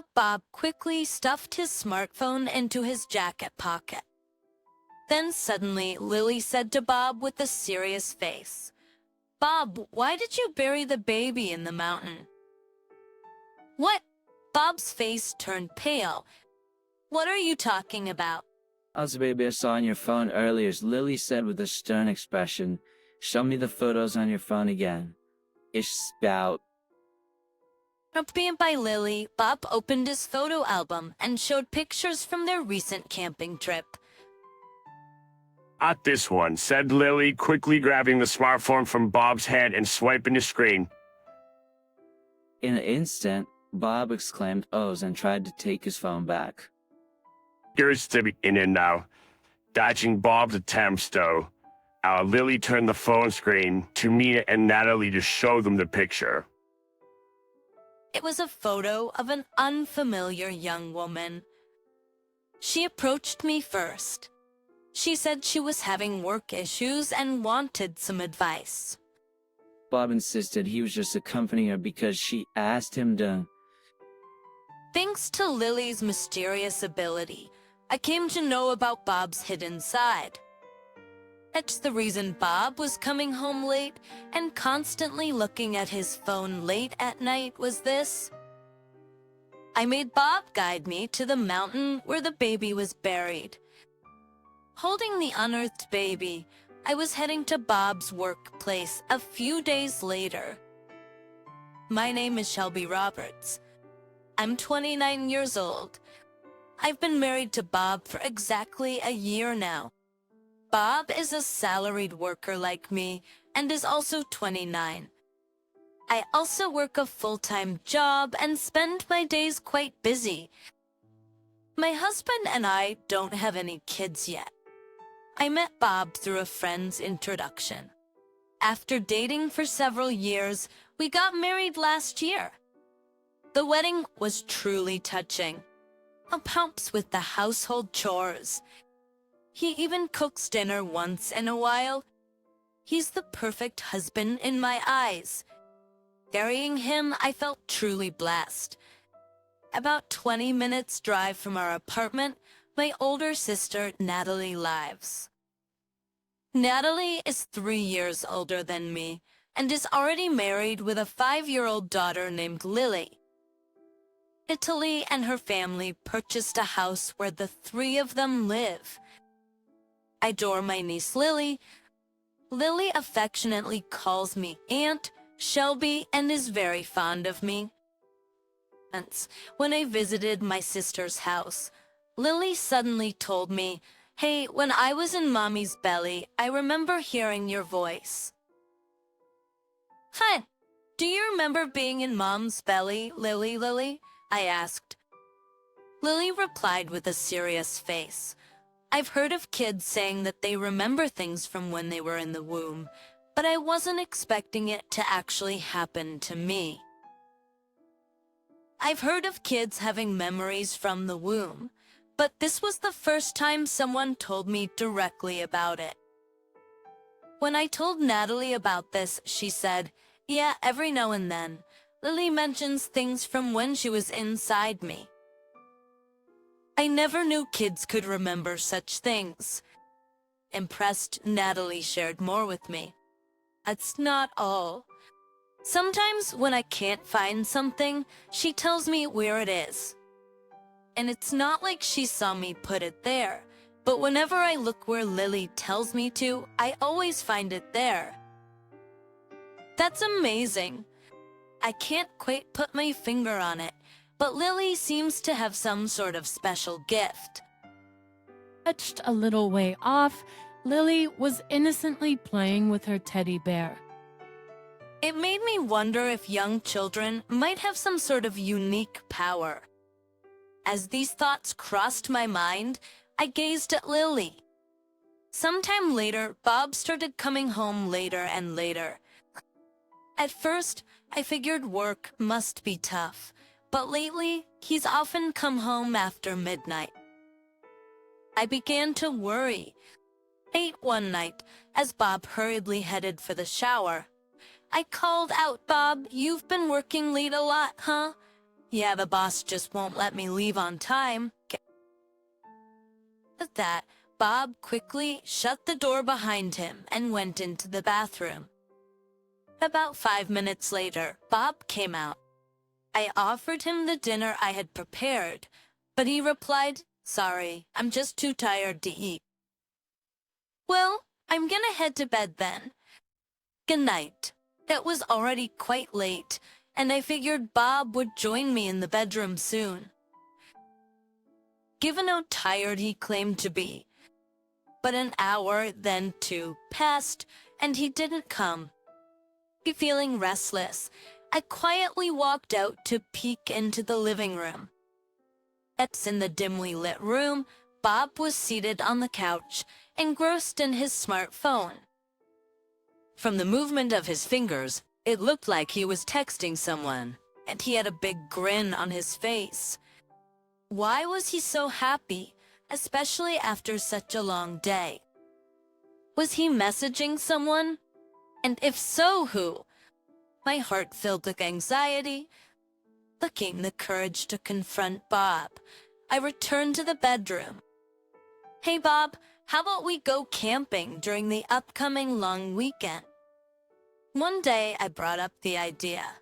up, Bob quickly stuffed his smartphone into his jacket pocket. Then suddenly, Lily said to Bob with a serious face, "Bob, why did you bury the baby in the mountain?" "What?" Bob's face turned pale. "What are you talking about?" "How's the baby I saw on your phone earlier?" Lily said with a stern expression. "Show me the photos on your phone again." Ish spout. Accompanied by Lily, Bob opened his photo album and showed pictures from their recent camping trip. "Not this one," said Lily, quickly grabbing the smartphone from Bob's hand and swiping the screen. In an instant, Bob exclaimed "Ohs" and tried to take his phone back. Here's the beginning now. Dodging Bob's attempts, though, Lily turned the phone screen to Mina and Natalie to show them the picture. It was a photo of an unfamiliar young woman. She approached me first. She said she was having work issues and wanted some advice. Bob insisted he was just accompanying her because she asked him to. Thanks to Lily's mysterious ability, I came to know about Bob's hidden side. That's the reason Bob was coming home late and constantly looking at his phone late at night was this. I made Bob guide me to the mountain where the baby was buried. Holding the unearthed baby, I was heading to Bob's workplace a few days later. My name is Shelby Roberts. I'm 29 years old. I've been married to Bob for exactly a year now. Bob is a salaried worker like me and is also 29. I also work a full-time job and spend my days quite busy. My husband and I don't have any kids yet. I met Bob through a friend's introduction. After dating for several years, we got married last year. The wedding was truly touching. Bob helps with the household chores. He even cooks dinner once in a while. He's the perfect husband in my eyes. Marrying him, I felt truly blessed. About 20 minutes drive from our apartment, my older sister, Natalie, lives. Natalie is 3 years older than me and is already married with a 5-year-old daughter named Lily. Italy and her family purchased a house where the 3 of them live. I adore my niece Lily. Lily affectionately calls me Aunt Shelby and is very fond of me. Once, when I visited my sister's house, Lily suddenly told me, "Hey, when I was in Mommy's belly, I remember hearing your voice." "Hun, do you remember being in Mom's belly, Lily?" I asked. Lily replied with a serious face. I've heard of kids saying that they remember things from when they were in the womb, but I wasn't expecting it to actually happen to me. I've heard of kids having memories from the womb, but this was the first time someone told me directly about it. When I told Natalie about this, she said, "Yeah, every now and then, Lily mentions things from when she was inside me." I never knew kids could remember such things. Impressed, Natalie shared more with me. That's not all. Sometimes when I can't find something, she tells me where it is. And it's not like she saw me put it there, but whenever I look where Lily tells me to, I always find it there. That's amazing. I can't quite put my finger on it, but Lily seems to have some sort of special gift. Touched a little way off, Lily was innocently playing with her teddy bear. It made me wonder if young children might have some sort of unique power. As these thoughts crossed my mind, I gazed at Lily. Sometime later, Bob started coming home later and later. At first, I figured work must be tough, but lately, he's often come home after midnight. I began to worry. Late one night, as Bob hurriedly headed for the shower, I called out, "Bob, you've been working late a lot, huh? Yeah, the boss just won't let me leave on time. At that, Bob quickly shut the door behind him and went into the bathroom. About 5 minutes later, Bob came out. I offered him the dinner I had prepared, but he replied, "Sorry, I'm just too tired to eat." Well, I'm gonna head to bed then. Good night. It was already quite late, and I figured Bob would join me in the bedroom soon. Given how tired he claimed to be, but an hour, then 2, passed, and he didn't come. Feeling restless, I quietly walked out to peek into the living room. In the dimly lit room, Bob was seated on the couch, engrossed in his smartphone. From the movement of his fingers, it looked like he was texting someone, and he had a big grin on his face. Why was he so happy, especially after such a long day? Was he messaging someone? And if so, who? My heart filled with anxiety. Lacking the courage to confront Bob, I returned to the bedroom. "Hey Bob, how about we go camping during the upcoming long weekend?" One day I brought up the idea.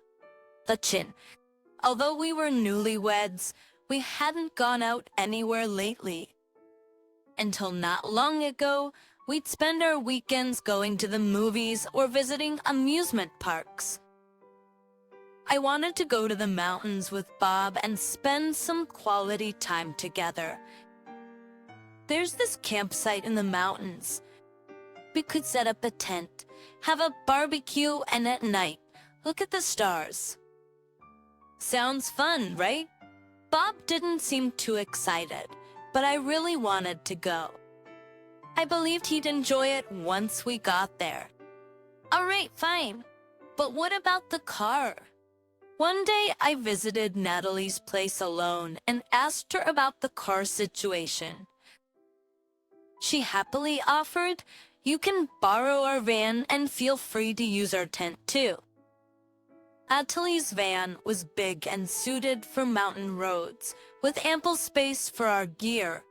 Although we were newlyweds, we hadn't gone out anywhere lately. Until not long ago, we'd spend our weekends going to the movies or visiting amusement parks. I wanted to go to the mountains with Bob and spend some quality time together. There's this campsite in the mountains. We could set up a tent, have a barbecue, and at night, look at the stars. Sounds fun, right? Bob didn't seem too excited, but I really wanted to go. I believed he'd enjoy it once we got there. All right, fine. But what about the car? One day I visited Natalie's place alone and asked her about the car situation. She happily offered, "You can borrow our van and feel free to use our tent too." Natalie's van was big and suited for mountain roads, with ample space for our gear.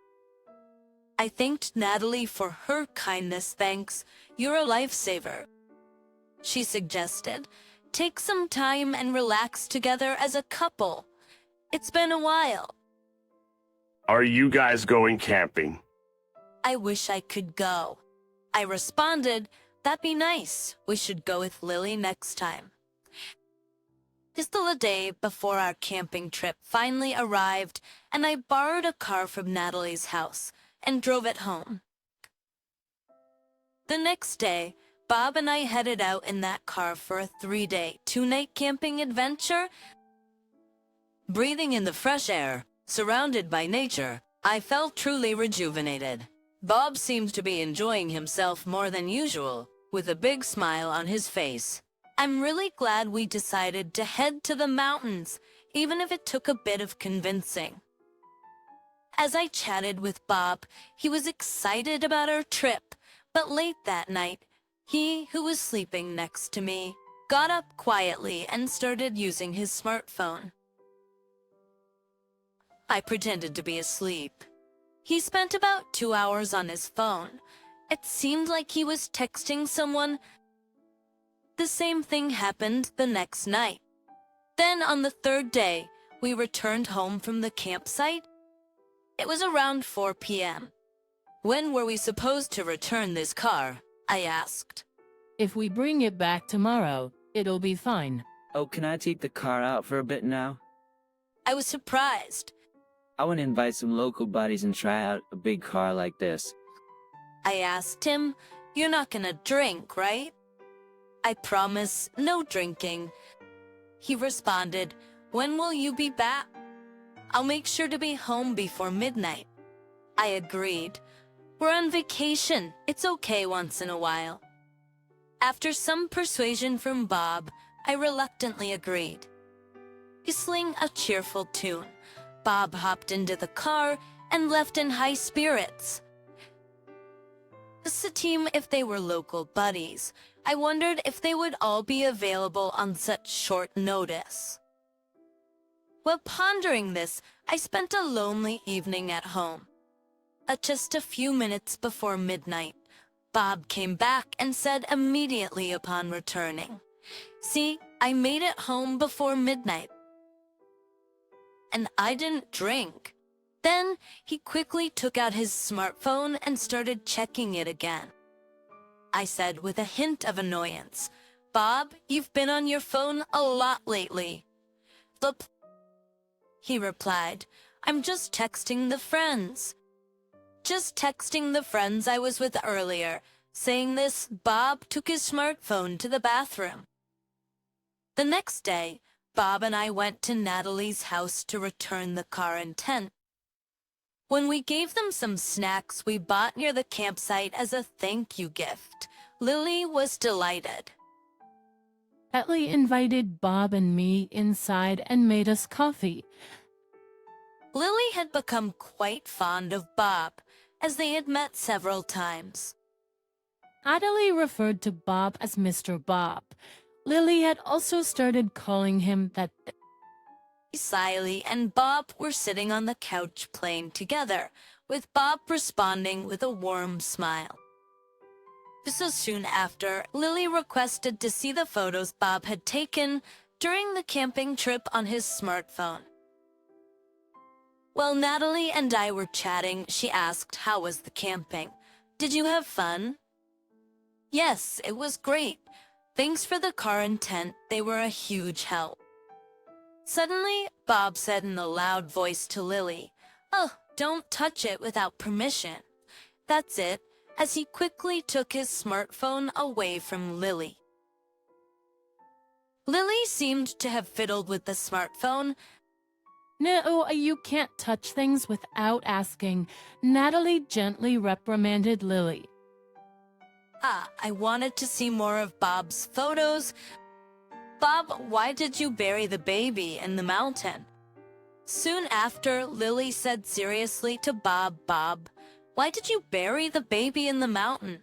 I thanked Natalie for her kindness. "Thanks, you're a lifesaver." She suggested, "Take some time and relax together as a couple. It's been a while." Are you guys going camping? I wish I could go. I responded, "That'd be nice. We should go with Lily next time." Still a day before our camping trip finally arrived, and I borrowed a car from Natalie's house and drove it home. The next day, Bob and I headed out in that car for a 3-day, 2-night camping adventure. Breathing in the fresh air, surrounded by nature, I felt truly rejuvenated. Bob seemed to be enjoying himself more than usual, with a big smile on his face. I'm really glad we decided to head to the mountains, even if it took a bit of convincing. As I chatted with Bob, he was excited about our trip, but late that night, he, who was sleeping next to me, got up quietly and started using his smartphone. I pretended to be asleep. He spent about 2 hours on his phone. It seemed like he was texting someone. The same thing happened the next night. Then on the 3rd day, we returned home from the campsite. It was around 4 p.m. "When were we supposed to return this car?" I asked. If we bring it back tomorrow, it'll be fine. Oh, can I take the car out for a bit now? I was surprised. I want to invite some local buddies and try out a big car like this. I asked him, "You're not gonna drink, right?" "I promise, no drinking." He responded, "When will you be back?" "I'll make sure to be home before midnight." I agreed. We're on vacation. It's okay once in a while. After some persuasion from Bob, I reluctantly agreed. Whistling a cheerful tune, Bob hopped into the car and left in high spirits. Asked the team if they were local buddies. I wondered if they would all be available on such short notice. While pondering this, I spent a lonely evening at home. At just a few minutes before midnight, Bob came back and said immediately upon returning, "See, I made it home before midnight. And I didn't drink." Then he quickly took out his smartphone and started checking it again. I said with a hint of annoyance, "Bob, you've been on your phone a lot lately." "Look," he replied, "I'm just texting the friends." Just texting the friends I was with earlier. Saying this, Bob took his smartphone to the bathroom. The next day, Bob and I went to Natalie's house to return the car and tent. When we gave them some snacks we bought near the campsite as a thank you gift, Lily was delighted. Ellie invited Bob and me inside and made us coffee. Lily had become quite fond of Bob, as they had met several times. Natalie referred to Bob as Mr. Bob. Lily had also started calling him that. Siley and Bob were sitting on the couch playing together, with Bob responding with a warm smile. So soon after, Lily requested to see the photos Bob had taken during the camping trip on his smartphone. While Natalie and I were chatting, she asked, "How was the camping? Did you have fun?" "Yes, it was great. Thanks for the car and tent, they were a huge help." Suddenly, Bob said in a loud voice to Lily, "Oh, don't touch it without permission." That's it, as he quickly took his smartphone away from Lily. Lily seemed to have fiddled with the smartphone. "No, you can't touch things without asking." Natalie gently reprimanded Lily. I wanted to see more of Bob's photos. "Bob, why did you bury the baby in the mountain?" Soon after, Lily said seriously to Bob, "Bob, why did you bury the baby in the mountain?"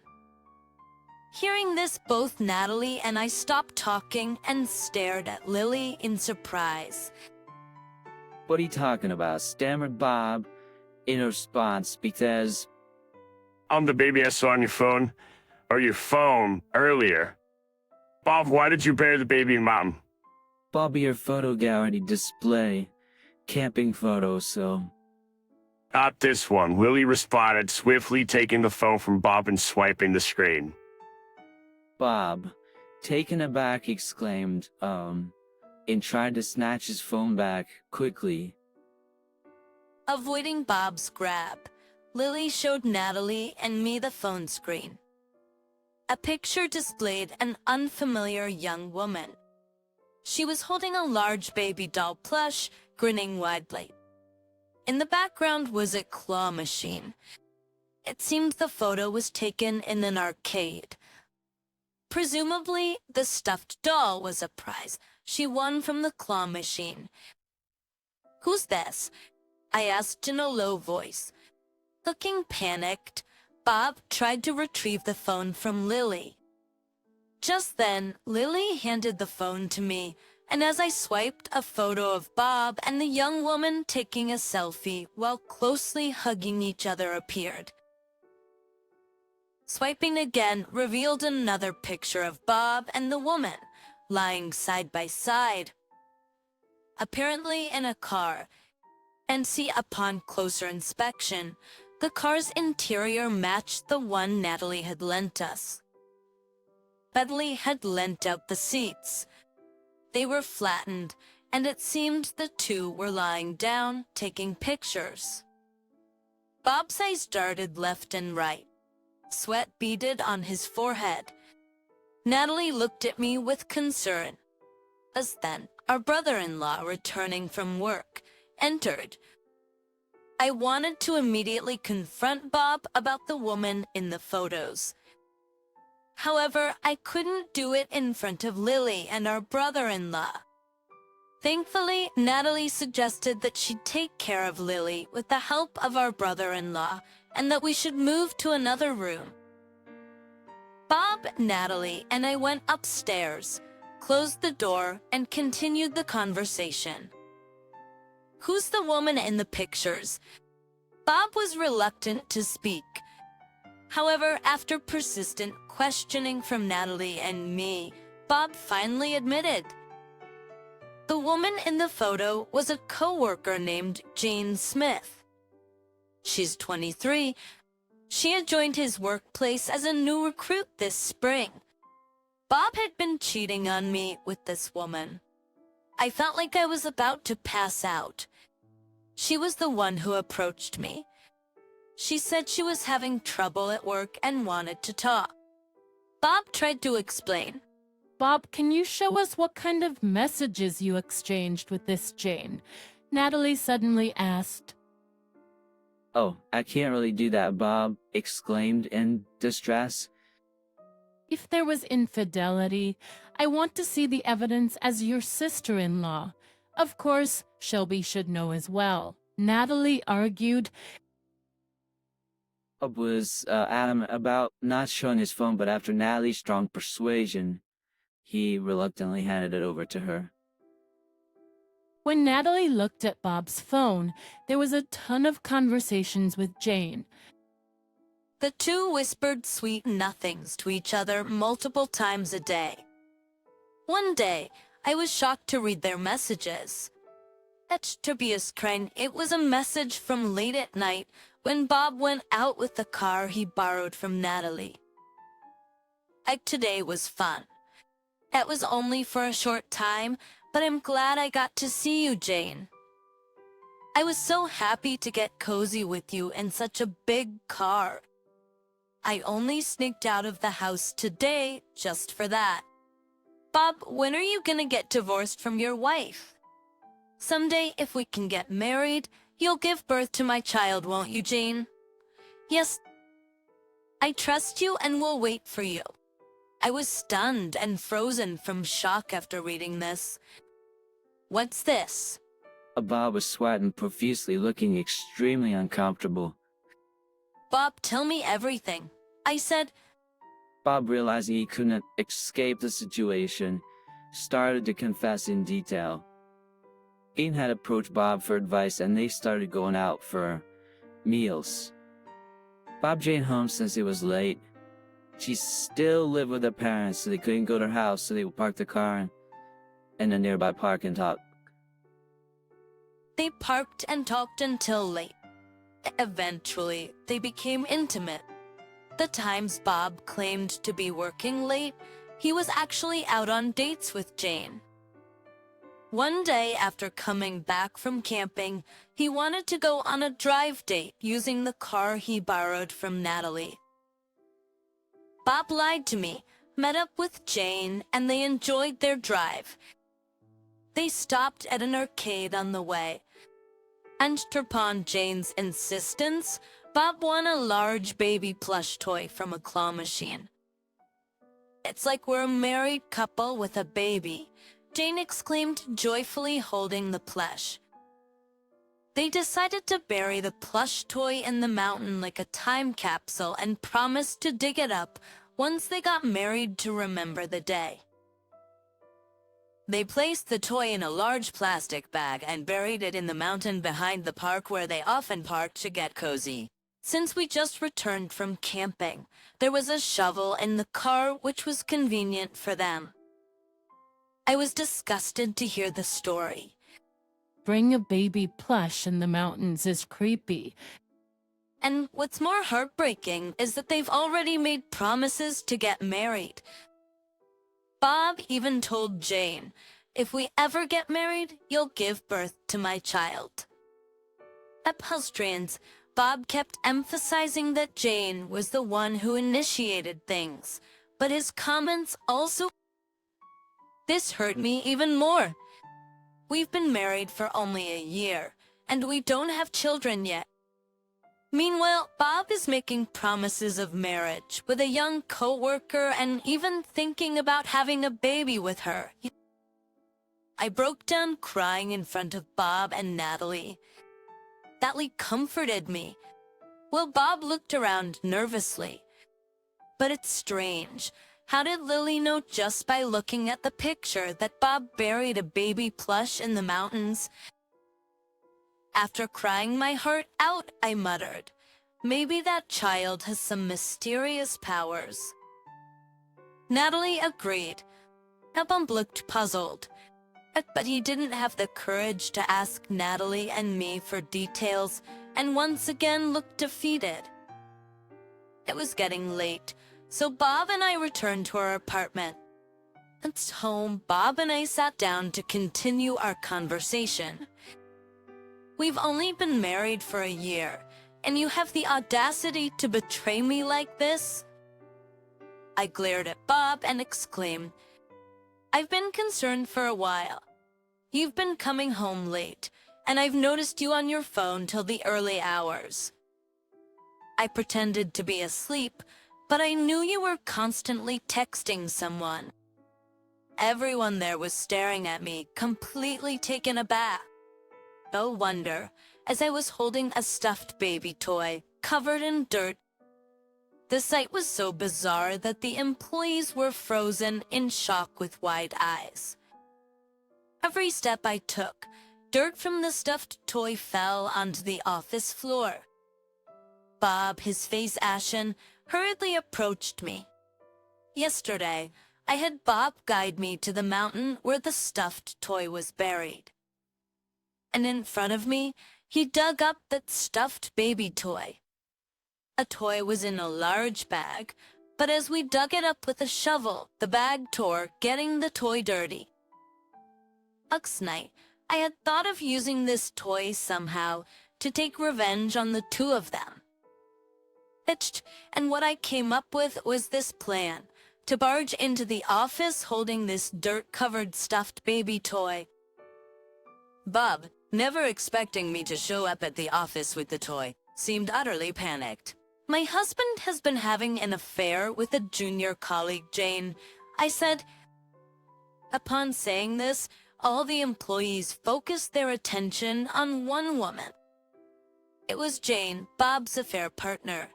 Hearing this, both Natalie and I stopped talking and stared at Lily in surprise. What are you talking about? Stammered Bob in response because I'm the baby I saw on your phone earlier. Bob, why did you bury the baby in the mountain? Bobby, your photo gallery display camping photos, so. Not this one, Lily responded, swiftly taking the phone from Bob and swiping the screen. Bob, taken aback, exclaimed, and tried to snatch his phone back quickly. Avoiding Bob's grab, Lily showed Natalie and me the phone screen. A picture displayed an unfamiliar young woman. She was holding a large baby doll plush, grinning widely. In the background was a claw machine. It seemed the photo was taken in an arcade. Presumably, the stuffed doll was a prize she won from the claw machine. "Who's this?" I asked in a low voice. Looking panicked, Bob tried to retrieve the phone from Lily. Just then, Lily handed the phone to me, and as I swiped, a photo of Bob and the young woman taking a selfie while closely hugging each other appeared. Swiping again revealed another picture of Bob and the woman, lying side by side, apparently in a car, and see upon closer inspection, the car's interior matched the one Natalie had lent us. Natalie had lent out the seats. They were flattened, and it seemed the two were lying down, taking pictures. Bob's eyes darted left and right. Sweat beaded on his forehead. Natalie looked at me with concern. As then, our brother-in-law, returning from work, entered. I wanted to immediately confront Bob about the woman in the photos. However, I couldn't do it in front of Lily and our brother-in-law. Thankfully, Natalie suggested that she'd take care of Lily with the help of our brother-in-law and that we should move to another room. Bob, Natalie, and I went upstairs, closed the door, and continued the conversation. Who's the woman in the pictures? Bob was reluctant to speak. However, after persistent questioning from Natalie and me, Bob finally admitted. The woman in the photo was a coworker named Jane Smith. She's 23. She had joined his workplace as a new recruit this spring. Bob had been cheating on me with this woman. I felt like I was about to pass out. She was the one who approached me. She said she was having trouble at work and wanted to talk. Bob tried to explain. Bob, can you show us what kind of messages you exchanged with this Jane? Natalie suddenly asked. Oh, I can't really do that, Bob exclaimed in distress. If there was infidelity, I want to see the evidence as your sister-in-law. Of course, Shelby should know as well. Natalie argued. Bob was adamant about not showing his phone, but after Natalie's strong persuasion, he reluctantly handed it over to her. When Natalie looked at Bob's phone, there was a ton of conversations with Jane. The two whispered sweet nothings to each other multiple times a day. One day, I was shocked to read their messages. At Tobias Crane, it was a message from late at night when Bob went out with the car he borrowed from Natalie. Today was fun. It was only for a short time, but I'm glad I got to see you, Jane. I was so happy to get cozy with you in such a big car. I only sneaked out of the house today just for that. Bob, when are you gonna get divorced from your wife? Someday, if we can get married, you'll give birth to my child, won't you, Jane? Yes. I trust you and will wait for you. I was stunned and frozen from shock after reading this. What's this? Bob was sweating profusely, looking extremely uncomfortable. Bob, tell me everything. I said. Bob, realizing he couldn't escape the situation, started to confess in detail. Jane had approached Bob for advice and they started going out for meals. Bob Jane home since it was late. She still lived with her parents, so they couldn't go to her house, so they would park the car in a nearby park and talk. They parked and talked until late. Eventually, they became intimate. The times Bob claimed to be working late, he was actually out on dates with Jane. One day after coming back from camping, he wanted to go on a drive date using the car he borrowed from Natalie. Bob lied to me, met up with Jane, and they enjoyed their drive. They stopped at an arcade on the way. And upon Jane's insistence, Bob won a large baby plush toy from a claw machine. It's like we're a married couple with a baby, Jane exclaimed, joyfully holding the plush. They decided to bury the plush toy in the mountain like a time capsule and promised to dig it up once they got married to remember the day. They placed the toy in a large plastic bag and buried it in the mountain behind the park where they often parked to get cozy. Since we just returned from camping, there was a shovel in the car, which was convenient for them. I was disgusted to hear the story. Bring a baby plush in the mountains is creepy. And what's more heartbreaking is that they've already made promises to get married. Bob even told Jane, if we ever get married, you'll give birth to my child. At Pustrians, Bob kept emphasizing that Jane was the one who initiated things, but his comments also... This hurt me even more. We've been married for only a year, and we don't have children yet. Meanwhile, Bob is making promises of marriage with a young co-worker and even thinking about having a baby with her. I broke down crying in front of Bob and Natalie. Natalie comforted me. Well, Bob looked around nervously. But it's strange. How did Lily know just by looking at the picture that Bob buried a baby plush in the mountains? After crying my heart out, I muttered, maybe that child has some mysterious powers. Natalie agreed. Bob looked puzzled, but he didn't have the courage to ask Natalie and me for details and once again looked defeated. It was getting late, so Bob and I returned to our apartment. At home, Bob and I sat down to continue our conversation. We've only been married for a year, and you have the audacity to betray me like this? I glared at Bob and exclaimed, I've been concerned for a while. You've been coming home late, and I've noticed you on your phone till the early hours. I pretended to be asleep, but I knew you were constantly texting someone. Everyone there was staring at me, completely taken aback. No wonder, as I was holding a stuffed baby toy, covered in dirt. The sight was so bizarre that the employees were frozen in shock with wide eyes. Every step I took, dirt from the stuffed toy fell onto the office floor. Bob, his face ashen, hurriedly approached me. Yesterday, I had Bob guide me to the mountain where the stuffed toy was buried. And in front of me, he dug up that stuffed baby toy. A toy was in a large bag, but as we dug it up with a shovel, the bag tore, getting the toy dirty. Last night, I had thought of using this toy somehow to take revenge on the two of them. And what I came up with was this plan, to barge into the office holding this dirt-covered stuffed baby toy. Bob, never expecting me to show up at the office with the toy, seemed utterly panicked. My husband has been having an affair with a junior colleague, Jane, I said. Upon saying this, all the employees focused their attention on one woman. It was Jane, Bob's affair partner.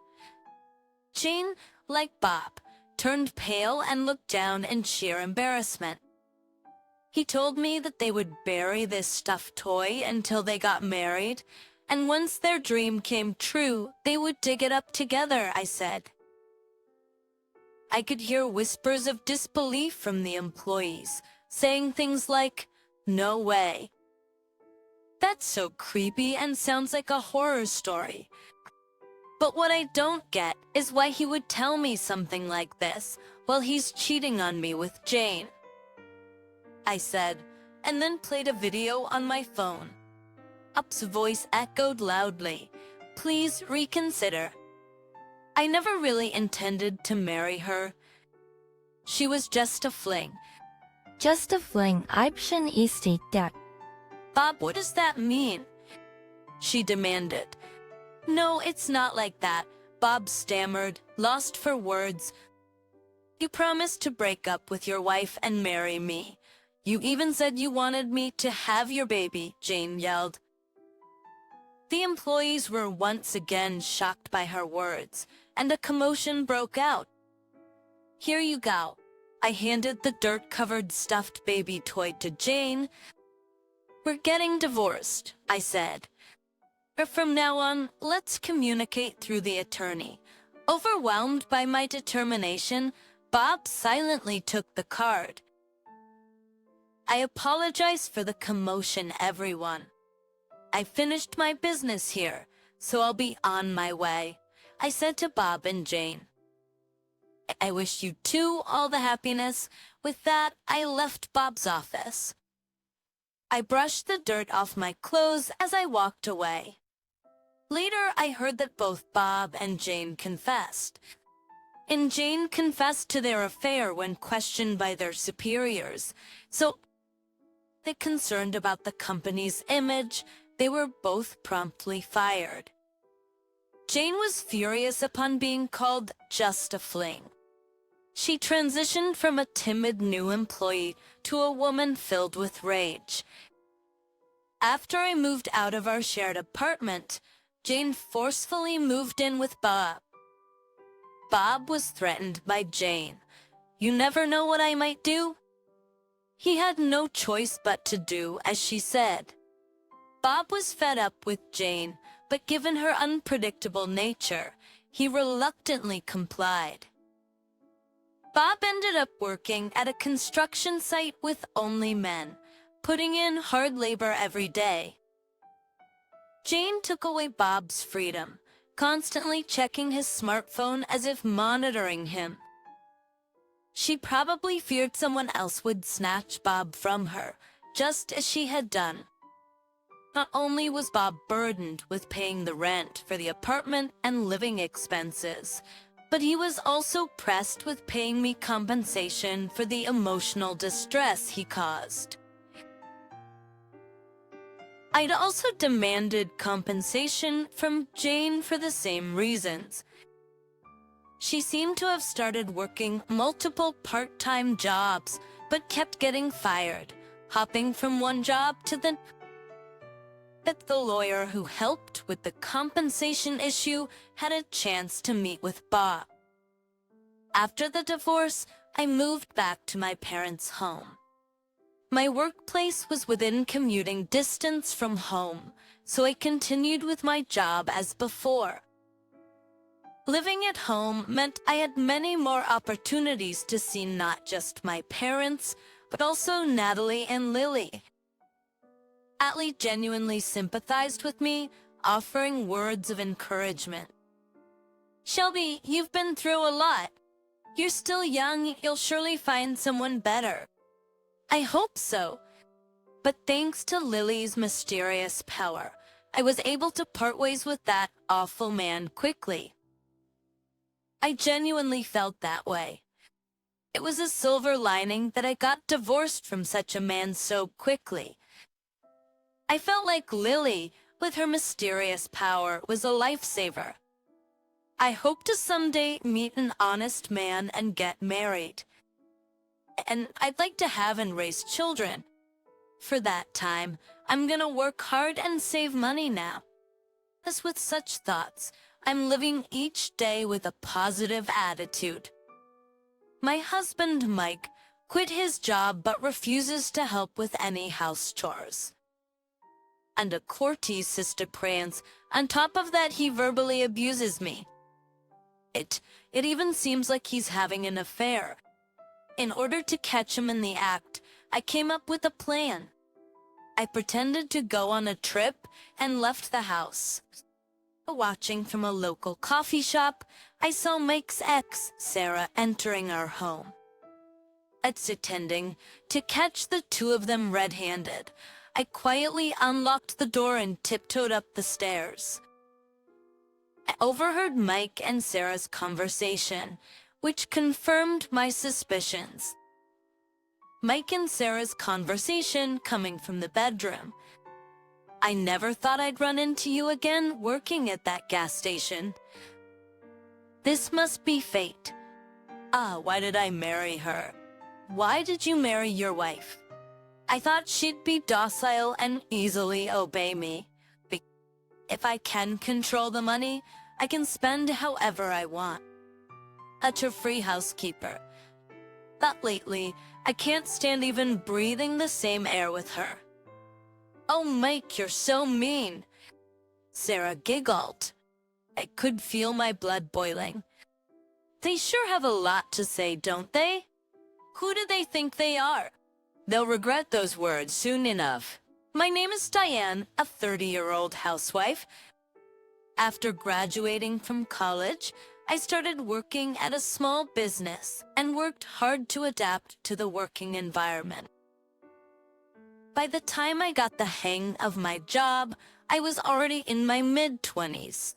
Jane, like Bob, turned pale and looked down in sheer embarrassment. He told me that they would bury this stuffed toy until they got married, and once their dream came true, they would dig it up together, I said. I could hear whispers of disbelief from the employees, saying things like, "No way." That's so creepy and sounds like a horror story. But what I don't get is why he would tell me something like this while he's cheating on me with Jane. I said, and then played a video on my phone. Up's voice echoed loudly, "Please reconsider. I never really intended to marry her. She was just a fling." Just a fling option is that. Bob, what does that mean? She demanded. No, it's not like that, Bob stammered, lost for words. You promised to break up with your wife and marry me. You even said you wanted me to have your baby, Jane yelled. The employees were once again shocked by her words, and a commotion broke out. Here you go. I handed the dirt-covered stuffed baby toy to Jane. We're getting divorced, I said. From now on, let's communicate through the attorney. Overwhelmed by my determination, Bob silently took the card. I apologize for the commotion, everyone. I finished my business here, so I'll be on my way, I said to Bob and Jane. I wish you two all the happiness. With that, I left Bob's office. I brushed the dirt off my clothes as I walked away. Later, I heard that both Bob and Jane confessed. And Jane confessed to their affair when questioned by their superiors. So, they concerned about the company's image, they were both promptly fired. Jane was furious upon being called just a fling. She transitioned from a timid new employee to a woman filled with rage. After I moved out of our shared apartment, Jane forcefully moved in with Bob. Bob was threatened by Jane. You never know what I might do? He had no choice but to do as she said. Bob was fed up with Jane, but given her unpredictable nature, he reluctantly complied. Bob ended up working at a construction site with only men, putting in hard labor every day. Jane took away Bob's freedom, constantly checking his smartphone as if monitoring him. She probably feared someone else would snatch Bob from her, just as she had done. Not only was Bob burdened with paying the rent for the apartment and living expenses, but he was also pressed with paying me compensation for the emotional distress he caused. I'd also demanded compensation from Jane for the same reasons. She seemed to have started working multiple part-time jobs, but kept getting fired, hopping from one job to the next. The lawyer who helped with the compensation issue had a chance to meet with Bob. After the divorce, I moved back to my parents' home. My workplace was within commuting distance from home, so I continued with my job as before. Living at home meant I had many more opportunities to see not just my parents, but also Natalie and Lily. Atlee genuinely sympathized with me, offering words of encouragement. "Shelby, you've been through a lot. You're still young, you'll surely find someone better." I hope so. But thanks to Lily's mysterious power, I was able to part ways with that awful man quickly. I genuinely felt that way. It was a silver lining that I got divorced from such a man so quickly. I felt like Lily, with her mysterious power, was a lifesaver. I hope to someday meet an honest man and get married. And I'd like to have and raise children. For that time, I'm gonna work hard and save money now. As with such thoughts, I'm living each day with a positive attitude. My husband, Mike, quit his job but refuses to help with any house chores. And of course, Sister Prance, on top of that, he verbally abuses me. It even seems like he's having an affair. In order to catch him in the act, I came up with a plan. I pretended to go on a trip and left the house. Watching from a local coffee shop, I saw Mike's ex, Sarah, entering our home. Attending to catch the two of them red-handed, I quietly unlocked the door and tiptoed up the stairs. I overheard Mike and Sarah's conversation, which confirmed my suspicions. Mike and Sarah's conversation coming from the bedroom. "I never thought I'd run into you again working at that gas station. This must be fate. Why did I marry her? Why did you marry your wife? I thought she'd be docile and easily obey me. If I can control the money, I can spend however I want. Such a free housekeeper. But lately, I can't stand even breathing the same air with her." "Oh, Mike, you're so mean." Sarah giggled. I could feel my blood boiling. They sure have a lot to say, don't they? Who do they think they are? They'll regret those words soon enough. My name is Diane, a 30-year-old housewife. After graduating from college, I started working at a small business and worked hard to adapt to the working environment. By the time I got the hang of my job, I was already in my mid-20s.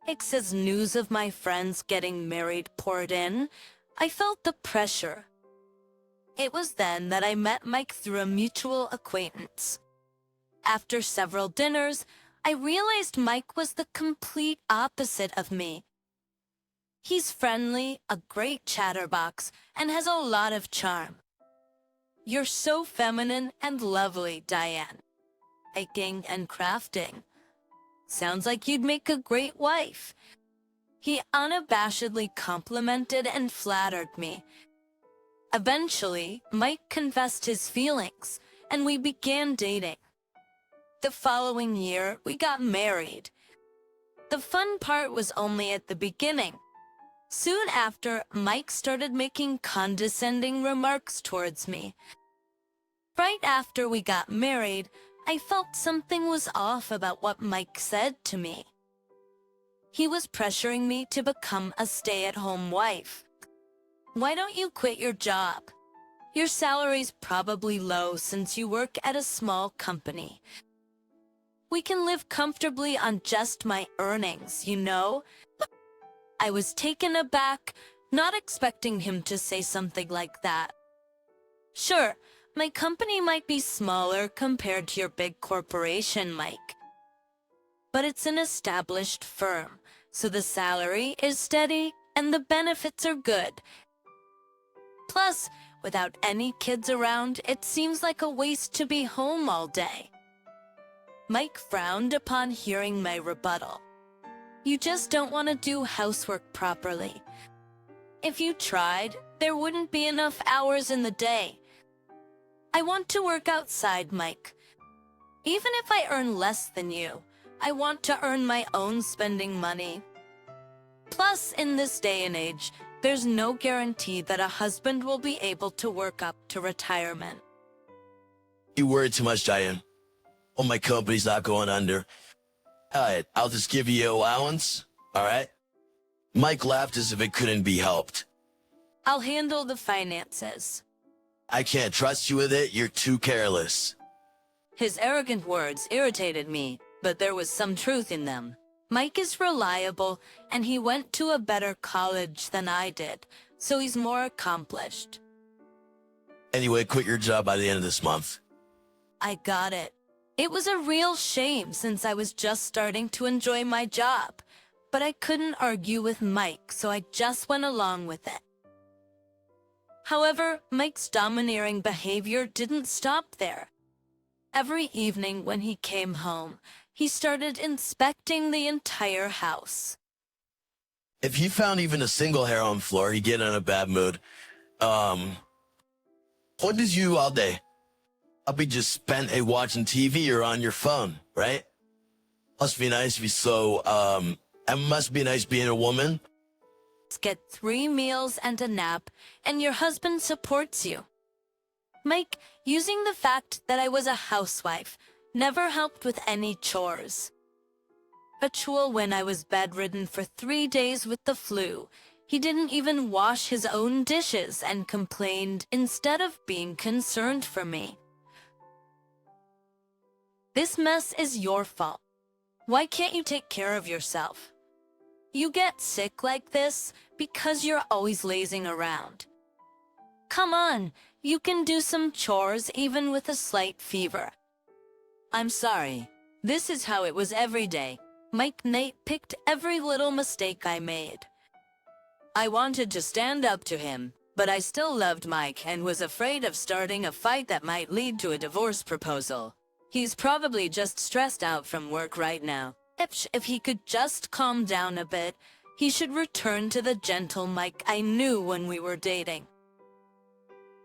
As news of my friends getting married poured in, I felt the pressure. It was then that I met Mike through a mutual acquaintance. After several dinners, I realized Mike was the complete opposite of me. He's friendly, a great chatterbox, and has a lot of charm. "You're so feminine and lovely, Diane. Baking and crafting. Sounds like you'd make a great wife." He unabashedly complimented and flattered me. Eventually, Mike confessed his feelings, and we began dating. The following year, we got married. The fun part was only at the beginning. Soon after, Mike started making condescending remarks towards me. Right after we got married, I felt something was off about what Mike said to me. He was pressuring me to become a stay-at-home wife. Why don't you quit your job? Your salary's probably low since you work at a small company. We can live comfortably on just my earnings, you know? I was taken aback, not expecting him to say something like that. Sure, my company might be smaller compared to your big corporation, Mike. But it's an established firm, so the salary is steady and the benefits are good. Plus, without any kids around, it seems like a waste to be home all day. Mike frowned upon hearing my rebuttal. You just don't want to do housework properly. If you tried, there wouldn't be enough hours in the day. I want to work outside, Mike. Even if I earn less than you, I want to earn my own spending money. Plus, in this day and age, there's no guarantee that a husband will be able to work up to retirement. You worry too much, Diane. Oh, my company's not going under. Alright, I'll just give you allowance, alright? Mike laughed as if it couldn't be helped. I'll handle the finances. I can't trust you with it, you're too careless. His arrogant words irritated me, but there was some truth in them. Mike is reliable, and he went to a better college than I did, so he's more accomplished. Anyway, quit your job by the end of this month. I got it. It was a real shame since I was just starting to enjoy my job, but I couldn't argue with Mike, so I just went along with it. However, Mike's domineering behavior didn't stop there. Every evening when he came home, he started inspecting the entire house. If he found even a single hair on the floor, he'd get in a bad mood. What did you do all day? I'll be just spent watching TV or on your phone, right? Must be nice to be it must be nice being a woman. Get 3 meals and a nap, and your husband supports you. Mike, using the fact that I was a housewife, never helped with any chores. Ritual when I was bedridden for 3 days with the flu. He didn't even wash his own dishes and complained instead of being concerned for me. This mess is your fault. Why can't you take care of yourself? You get sick like this because you're always lazing around. Come on, you can do some chores even with a slight fever. I'm sorry. This is how it was every day. Mike picked every little mistake I made. I wanted to stand up to him, but I still loved Mike and was afraid of starting a fight that might lead to a divorce proposal. He's probably just stressed out from work right now. If he could just calm down a bit, he should return to the gentle Mike I knew when we were dating.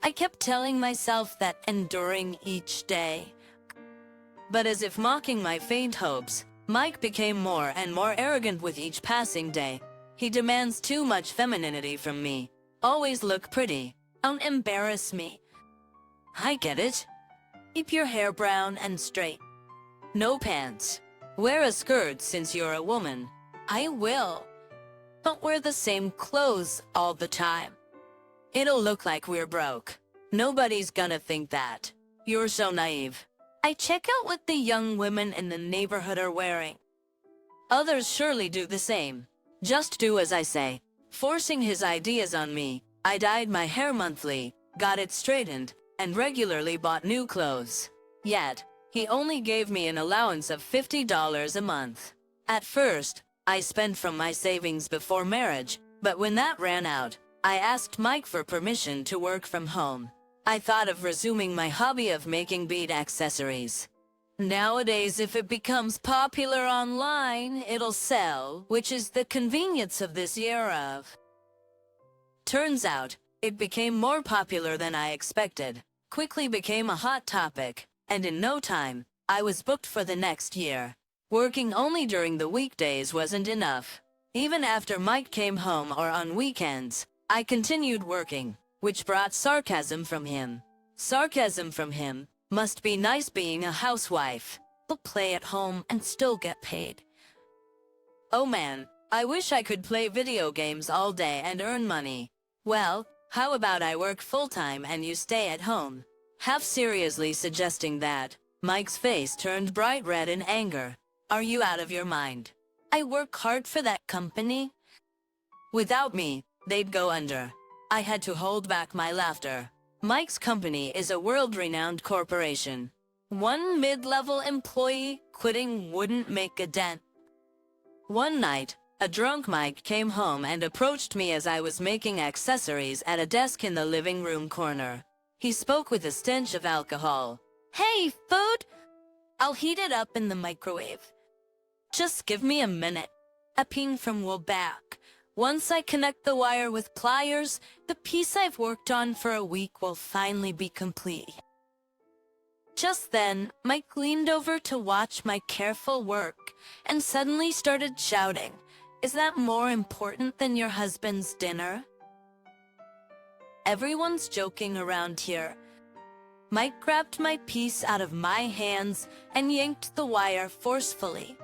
I kept telling myself that enduring each day. But as if mocking my faint hopes, Mike became more and more arrogant with each passing day. He demands too much femininity from me. Always look pretty. Don't embarrass me. I get it. Keep your hair brown and straight. No pants. Wear a skirt since you're a woman. I will. Don't wear the same clothes all the time. It'll look like we're broke. Nobody's gonna think that. You're so naive. I check out what the young women in the neighborhood are wearing. Others surely do the same. Just do as I say. Forcing his ideas on me, I dyed my hair monthly, got it straightened, and regularly bought new clothes. Yet, he only gave me an allowance of $50 a month. At first, I spent from my savings before marriage, but when that ran out, I asked Mike for permission to work from home. I thought of resuming my hobby of making bead accessories. Nowadays, if it becomes popular online, it'll sell, which is the convenience of this era of. Turns out, it became more popular than I expected, quickly became a hot topic, and in no time, I was booked for the next year. Working only during the weekdays wasn't enough. Even after Mike came home or on weekends, I continued working, which brought sarcasm from him. Sarcasm from him must be nice being a housewife. But play at home and still get paid. Oh man, I wish I could play video games all day and earn money. Well, how about I work full-time and you stay at home? Half seriously suggesting that, Mike's face turned bright red in anger. Are you out of your mind? I work hard for that company. Without me, they'd go under. I had to hold back my laughter. Mike's company is a world-renowned corporation. One mid-level employee quitting wouldn't make a dent. One night, a drunk Mike came home and approached me as I was making accessories at a desk in the living room corner. He spoke with a stench of alcohol. Hey, food? I'll heat it up in the microwave. Just give me a minute. A ping from will back. Once I connect the wire with pliers, the piece I've worked on for a week will finally be complete. Just then, Mike leaned over to watch my careful work and suddenly started shouting, "Is that more important than your husband's dinner?" Everyone's joking around here. Mike grabbed my piece out of my hands and yanked the wire forcefully.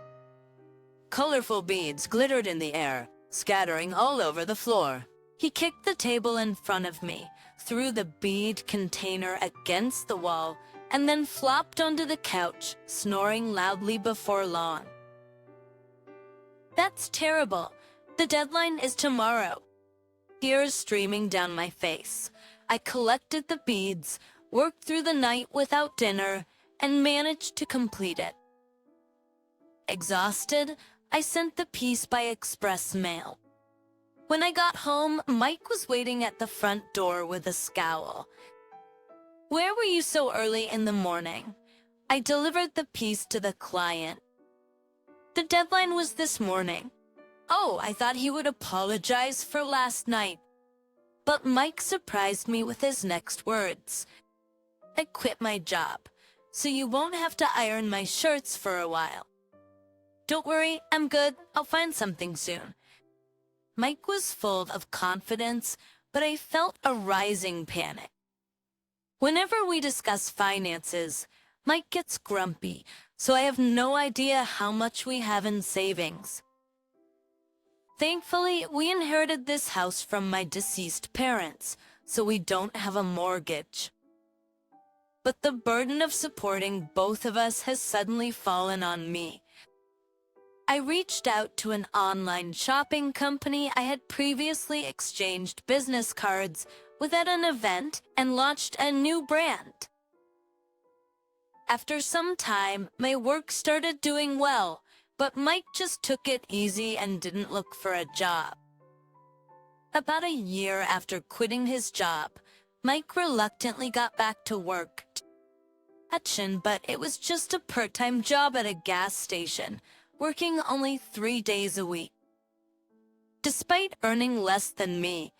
Colorful beads glittered in the air, scattering all over the floor. He kicked the table in front of me, threw the bead container against the wall, and then flopped onto the couch, snoring loudly before long. That's terrible. The deadline is tomorrow. Tears streaming down my face. I collected the beads, worked through the night without dinner, and managed to complete it. Exhausted, I sent the piece by express mail. When I got home, Mike was waiting at the front door with a scowl. "Where were you so early in the morning?" I delivered the piece to the client. "The deadline was this morning." "Oh, I thought he would apologize for last night." But Mike surprised me with his next words. "I quit my job, so you won't have to iron my shirts for a while." "Don't worry, I'm good. I'll find something soon." Mike was full of confidence, but I felt a rising panic. Whenever we discuss finances, Mike gets grumpy, so I have no idea how much we have in savings. Thankfully, we inherited this house from my deceased parents, so we don't have a mortgage. But the burden of supporting both of us has suddenly fallen on me. I reached out to an online shopping company I had previously exchanged business cards with at an event and launched a new brand. After some time, my work started doing well, but Mike just took it easy and didn't look for a job. About a year after quitting his job, Mike reluctantly got back to work. But it was just a part-time job at a gas station, working only 3 days a week. Despite earning less than me,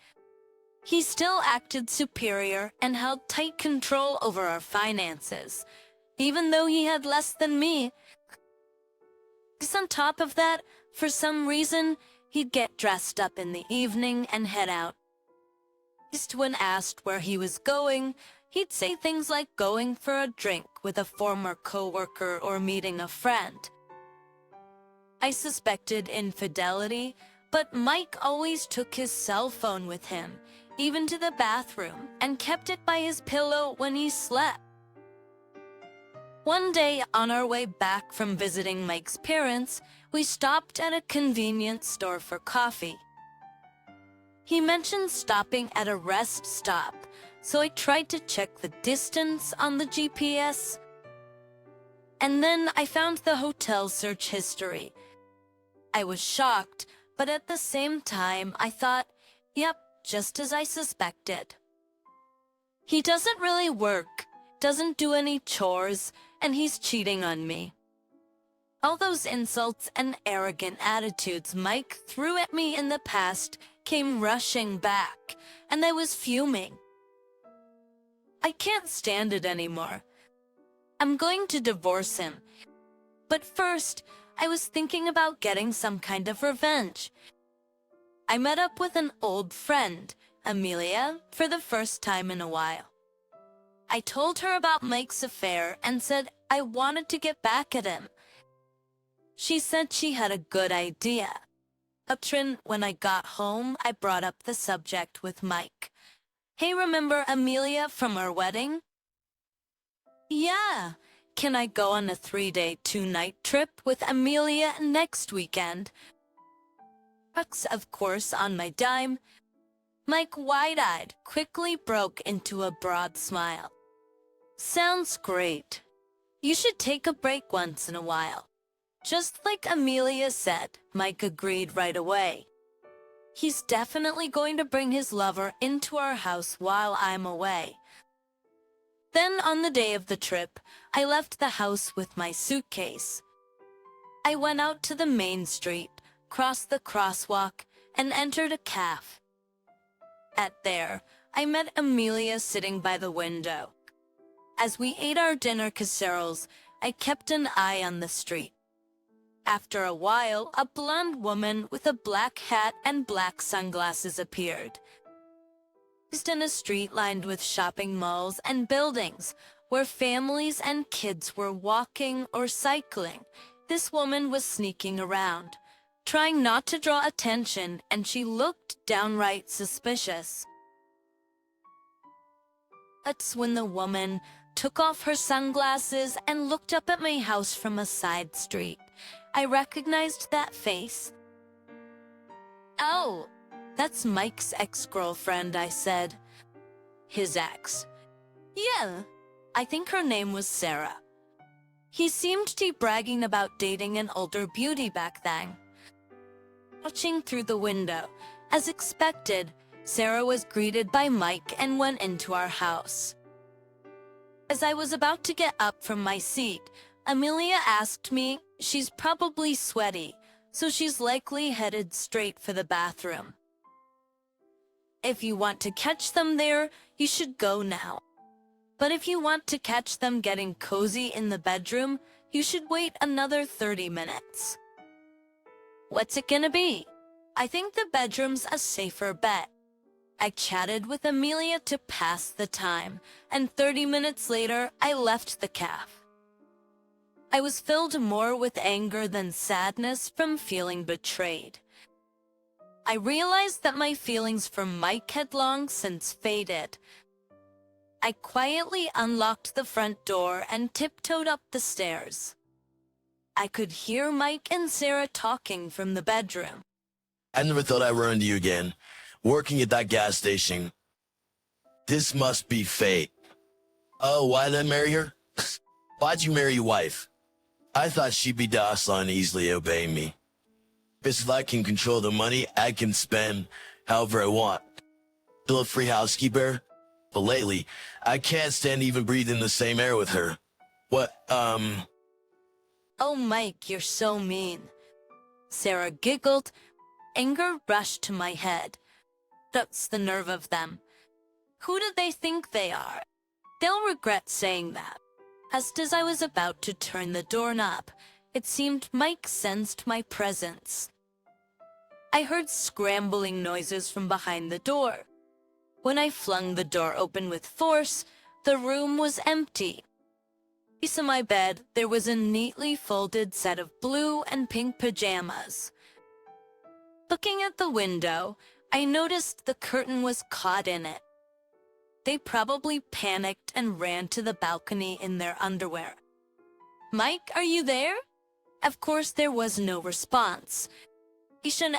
he still acted superior and held tight control over our finances, even though he had less than me. On top of that, for some reason, he'd get dressed up in the evening and head out. Just when asked where he was going, he'd say things like going for a drink with a former coworker or meeting a friend. I suspected infidelity, but Mike always took his cell phone with him, even to the bathroom, and kept it by his pillow when he slept. One day, on our way back from visiting Mike's parents, we stopped at a convenience store for coffee. He mentioned stopping at a rest stop, so I tried to check the distance on the GPS. And then I found the hotel search history. I was shocked, but at the same time, I thought, yep, just as I suspected. He doesn't really work, doesn't do any chores, and he's cheating on me. All those insults and arrogant attitudes Mike threw at me in the past came rushing back, and I was fuming. I can't stand it anymore. I'm going to divorce him. But first, I was thinking about getting some kind of revenge. I met up with an old friend, Amelia, for the first time in a while. I told her about Mike's affair and said I wanted to get back at him. She said she had a good idea. When I got home, I brought up the subject with Mike. Hey, remember Amelia from our wedding? Yeah. Can I go on a 3-day, 2-night trip with Amelia next weekend? Of course, on my dime. Mike, wide-eyed, quickly broke into a broad smile. Sounds great. You should take a break once in a while. Just like Amelia said, Mike agreed right away. He's definitely going to bring his lover into our house while I'm away. Then on the day of the trip, I left the house with my suitcase. I went out to the main street, crossed the crosswalk, and entered a cafe. There, I met Amelia sitting by the window. As we ate our dinner casseroles, I kept an eye on the street. After a while, a blonde woman with a black hat and black sunglasses appeared. In a street lined with shopping malls and buildings, where families and kids were walking or cycling, this woman was sneaking around, trying not to draw attention, and she looked downright suspicious. That's when the woman took off her sunglasses and looked up at my house from a side street. I recognized that face. Oh, that's Mike's ex-girlfriend, I said. His ex? Yeah, I think her name was Sarah. He seemed to be bragging about dating an older beauty back then. Watching through the window, as expected, Sarah was greeted by Mike and went into our house. As I was about to get up from my seat, Amelia asked me, she's probably sweaty, so she's likely headed straight for the bathroom. If you want to catch them there, you should go now. But if you want to catch them getting cozy in the bedroom, you should wait another 30 minutes. What's it gonna be? I think the bedroom's a safer bet. I chatted with Amelia to pass the time, and 30 minutes later, I left the cafe. I was filled more with anger than sadness from feeling betrayed. I realized that my feelings for Mike had long since faded. I quietly unlocked the front door and tiptoed up the stairs. I could hear Mike and Sarah talking from the bedroom. I never thought I'd run into you again, working at that gas station. This must be fate. Oh, why did I marry her? Why'd you marry your wife? I thought she'd be docile and easily obey me. If I can control the money, I can spend however I want. Still a free housekeeper? But lately, I can't stand even breathing the same air with her. Oh, Mike, you're so mean. Sarah giggled. Anger rushed to my head. That's the nerve of them. Who do they think they are? They'll regret saying that. Just as I was about to turn the doorknob, it seemed Mike sensed my presence. I heard scrambling noises from behind the door. When I flung the door open with force, the room was empty. Beside my bed, there was a neatly folded set of blue and pink pajamas. Looking at the window, I noticed the curtain was caught in it. They probably panicked and ran to the balcony in their underwear. Mike, are you there? Of course, there was no response.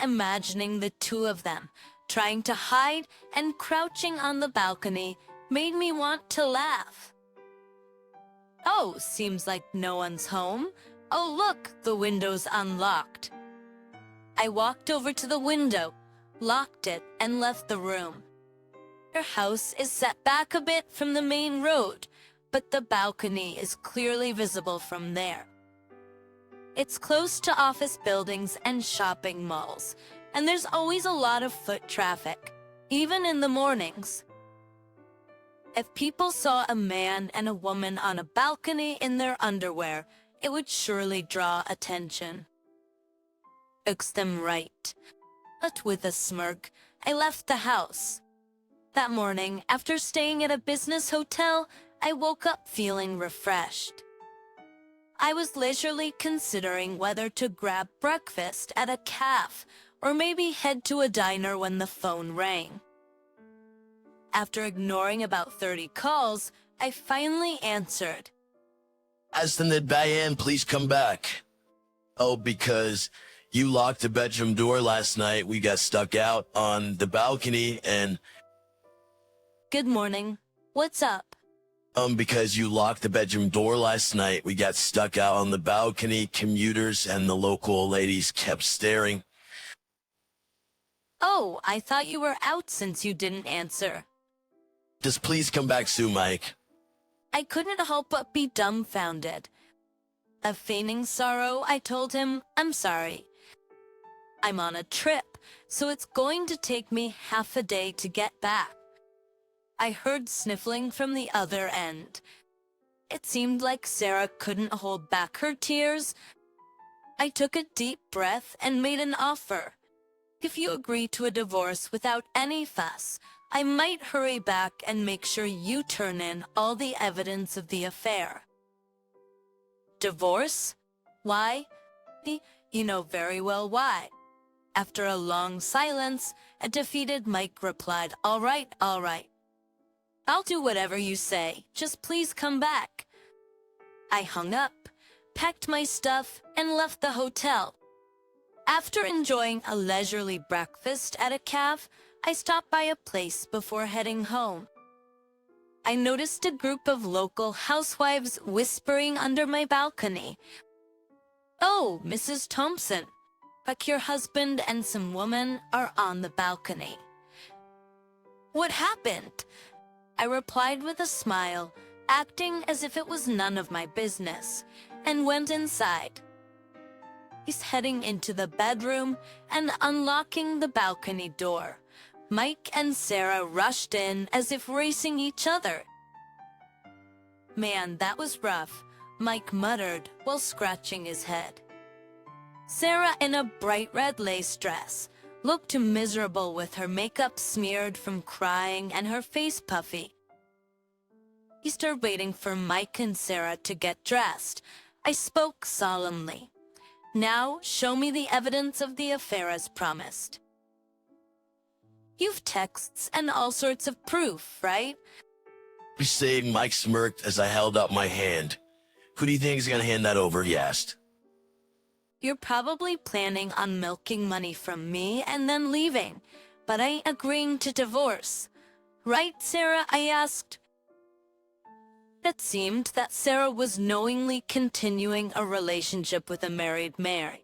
Imagining the two of them, trying to hide and crouching on the balcony, made me want to laugh. Oh, seems like no one's home. Oh, look, the window's unlocked. I walked over to the window, locked it, and left the room. Their house is set back a bit from the main road, but the balcony is clearly visible from there. It's close to office buildings and shopping malls, and there's always a lot of foot traffic, even in the mornings. If people saw a man and a woman on a balcony in their underwear, it would surely draw attention. Looks them right. But with a smirk, I left the house. That morning, after staying at a business hotel, I woke up feeling refreshed. I was leisurely considering whether to grab breakfast at a cafe or maybe head to a diner when the phone rang. After ignoring about 30 calls, I finally answered. Aston Bayan, please come back. Oh, because you locked the bedroom door last night. We got stuck out on the balcony and... Good morning. What's up? Because you locked the bedroom door last night. We got stuck out on the balcony. Commuters and the local ladies kept staring. Oh, I thought you were out since you didn't answer. Just please come back soon, Mike. I couldn't help but be dumbfounded. Of feigning sorrow, I told him, I'm sorry. I'm on a trip, so it's going to take me half a day to get back. I heard sniffling from the other end. It seemed like Sarah couldn't hold back her tears. I took a deep breath and made an offer. If you agree to a divorce without any fuss, I might hurry back and make sure you turn in all the evidence of the affair. Divorce? Why? You know very well why. After a long silence, a defeated Mike replied, all right. I'll do whatever you say. Just please come back. I hung up, packed my stuff, and left the hotel. After enjoying a leisurely breakfast at a cafe, I stopped by a place before heading home. I noticed a group of local housewives whispering under my balcony. Oh, Mrs. Thompson, but your husband and some women are on the balcony. What happened? I replied with a smile, acting as if it was none of my business, and went inside. He's heading into the bedroom and unlocking the balcony door. Mike and Sarah rushed in as if racing each other. Man, that was rough, Mike muttered while scratching his head. Sarah, in a bright red lace dress, looked miserable with her makeup smeared from crying and her face puffy. He started waiting for Mike and Sarah to get dressed. I spoke solemnly. Now, show me the evidence of the affair as promised. You've texts and all sorts of proof, right? You say, Mike smirked as I held up my hand. Who do you think is going to hand that over, he asked. You're probably planning on milking money from me and then leaving, but I ain't agreeing to divorce. Right, Sarah? I asked. It seemed that Sarah was knowingly continuing a relationship with a married man.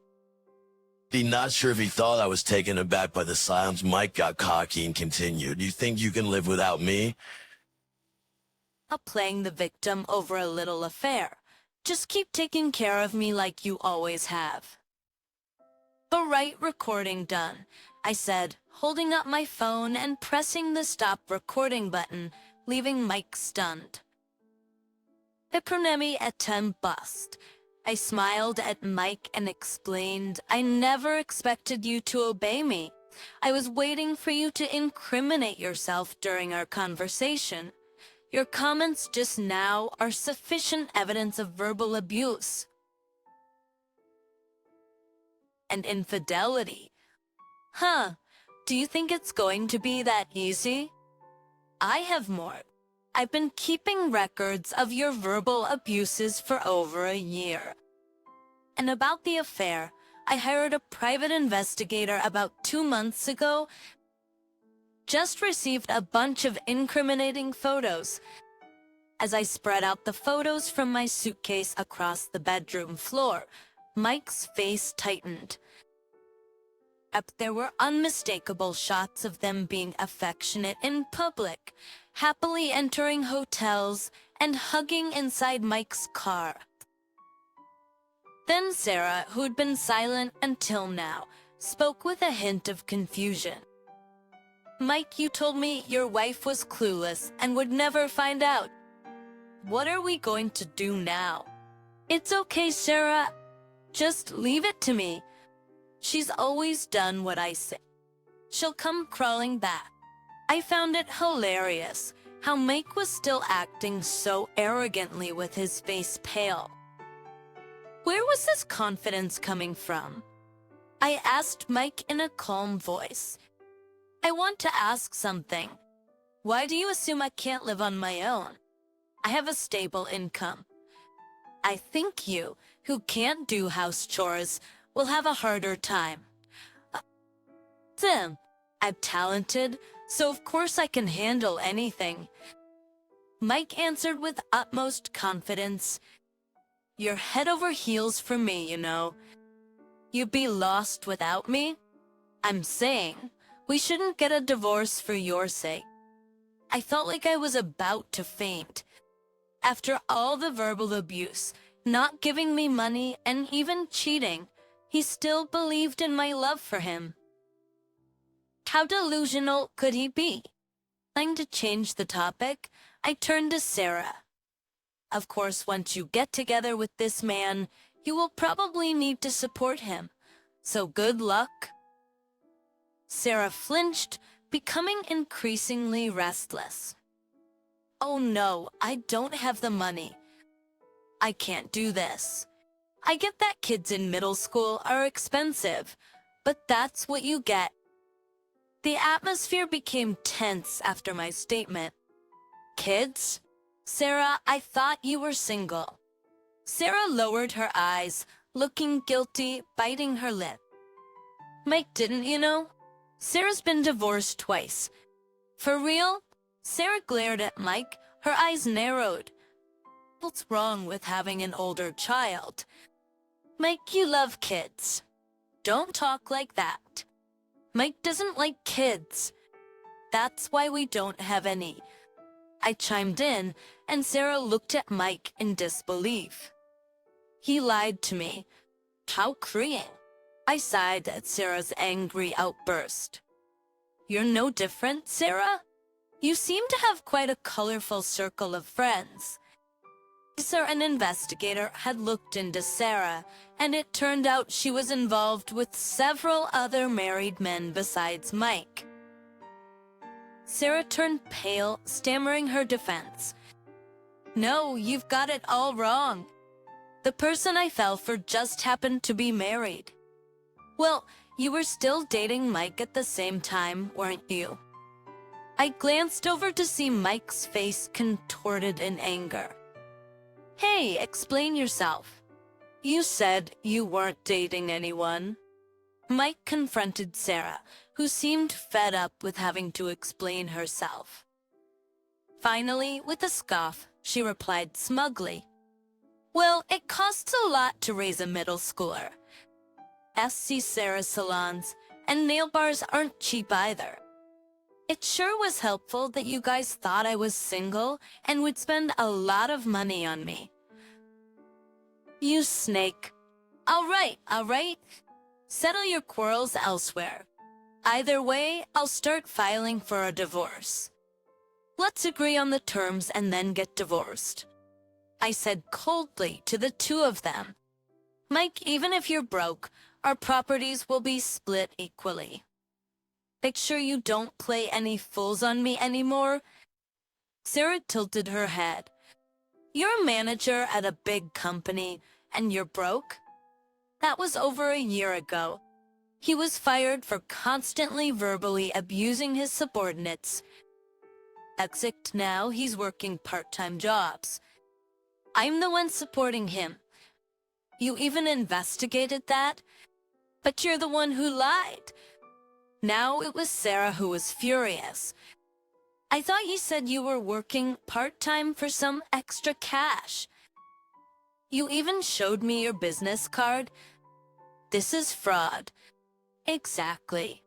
Not sure if he thought I was taken aback by the silence. Mike got cocky and continued. You think you can live without me? I'm playing the victim over a little affair. Just keep taking care of me like you always have. All right, recording done, I said, holding up my phone and pressing the stop recording button, leaving Mike stunned. Epronemi etem bust. I smiled at Mike and explained, I never expected you to obey me. I was waiting for you to incriminate yourself during our conversation. Your comments just now are sufficient evidence of verbal abuse and infidelity. Huh, do you think it's going to be that easy? I have more. I've been keeping records of your verbal abuses for over a year. And about the affair, I hired a private investigator about 2 months ago. Just received a bunch of incriminating photos. As I spread out the photos from my suitcase across the bedroom floor, Mike's face tightened. There were unmistakable shots of them being affectionate in public, happily entering hotels, and hugging inside Mike's car. Then Sarah, who'd been silent until now, spoke with a hint of confusion. Mike, you told me your wife was clueless and would never find out. What are we going to do now? It's okay, Sarah. Just leave it to me. She's always done what I say. She'll come crawling back. I found it hilarious how Mike was still acting so arrogantly with his face pale. Where was this confidence coming from? I asked Mike in a calm voice. I want to ask something. Why do you assume I can't live on my own? I have a stable income. I think you, who can't do house chores, will have a harder time. Tim, I'm talented, so of course I can handle anything. Mike answered with utmost confidence. You're head over heels for me, you know. You'd be lost without me. I'm saying, we shouldn't get a divorce for your sake. I felt like I was about to faint. After all the verbal abuse, not giving me money, and even cheating, he still believed in my love for him. How delusional could he be? Trying to change the topic, I turned to Sarah. Of course, once you get together with this man, you will probably need to support him. So good luck. Sarah flinched, becoming increasingly restless. Oh no, I don't have the money. I can't do this. I get that kids in middle school are expensive, but that's what you get. The atmosphere became tense after my statement. Kids? Sarah, I thought you were single. Sarah lowered her eyes, looking guilty, biting her lip. Mike didn't, you know? Sarah's been divorced twice. For real? Sarah glared at Mike, her eyes narrowed. What's wrong with having an older child? Mike, you love kids. Don't talk like that. Mike doesn't like kids. That's why we don't have any. I chimed in, and Sarah looked at Mike in disbelief. He lied to me. How freeing. I sighed at Sarah's angry outburst. You're no different, Sarah? You seem to have quite a colorful circle of friends. Sir, an investigator, had looked into Sarah, and it turned out she was involved with several other married men besides Mike. Sarah turned pale, stammering her defense. No, you've got it all wrong. The person I fell for just happened to be married. Well, you were still dating Mike at the same time, weren't you? I glanced over to see Mike's face contorted in anger. Hey, explain yourself. You said you weren't dating anyone. Mike confronted Sarah, who seemed fed up with having to explain herself. Finally, with a scoff, she replied smugly. Well, it costs a lot to raise a middle schooler. SC Sarah's salons and nail bars aren't cheap either. It sure was helpful that you guys thought I was single and would spend a lot of money on me. You snake. All right. Settle your quarrels elsewhere. Either way, I'll start filing for a divorce. Let's agree on the terms and then get divorced. I said coldly to the two of them. Mike, even if you're broke, our properties will be split equally. Make sure you don't play any fools on me anymore. Sarah tilted her head. You're a manager at a big company, and you're broke? That was over a year ago. He was fired for constantly verbally abusing his subordinates. Except now he's working part-time jobs. I'm the one supporting him. You even investigated that? But you're the one who lied. Now it was Sarah who was furious. I thought you said you were working part-time for some extra cash. You even showed me your business card. This is fraud. Exactly.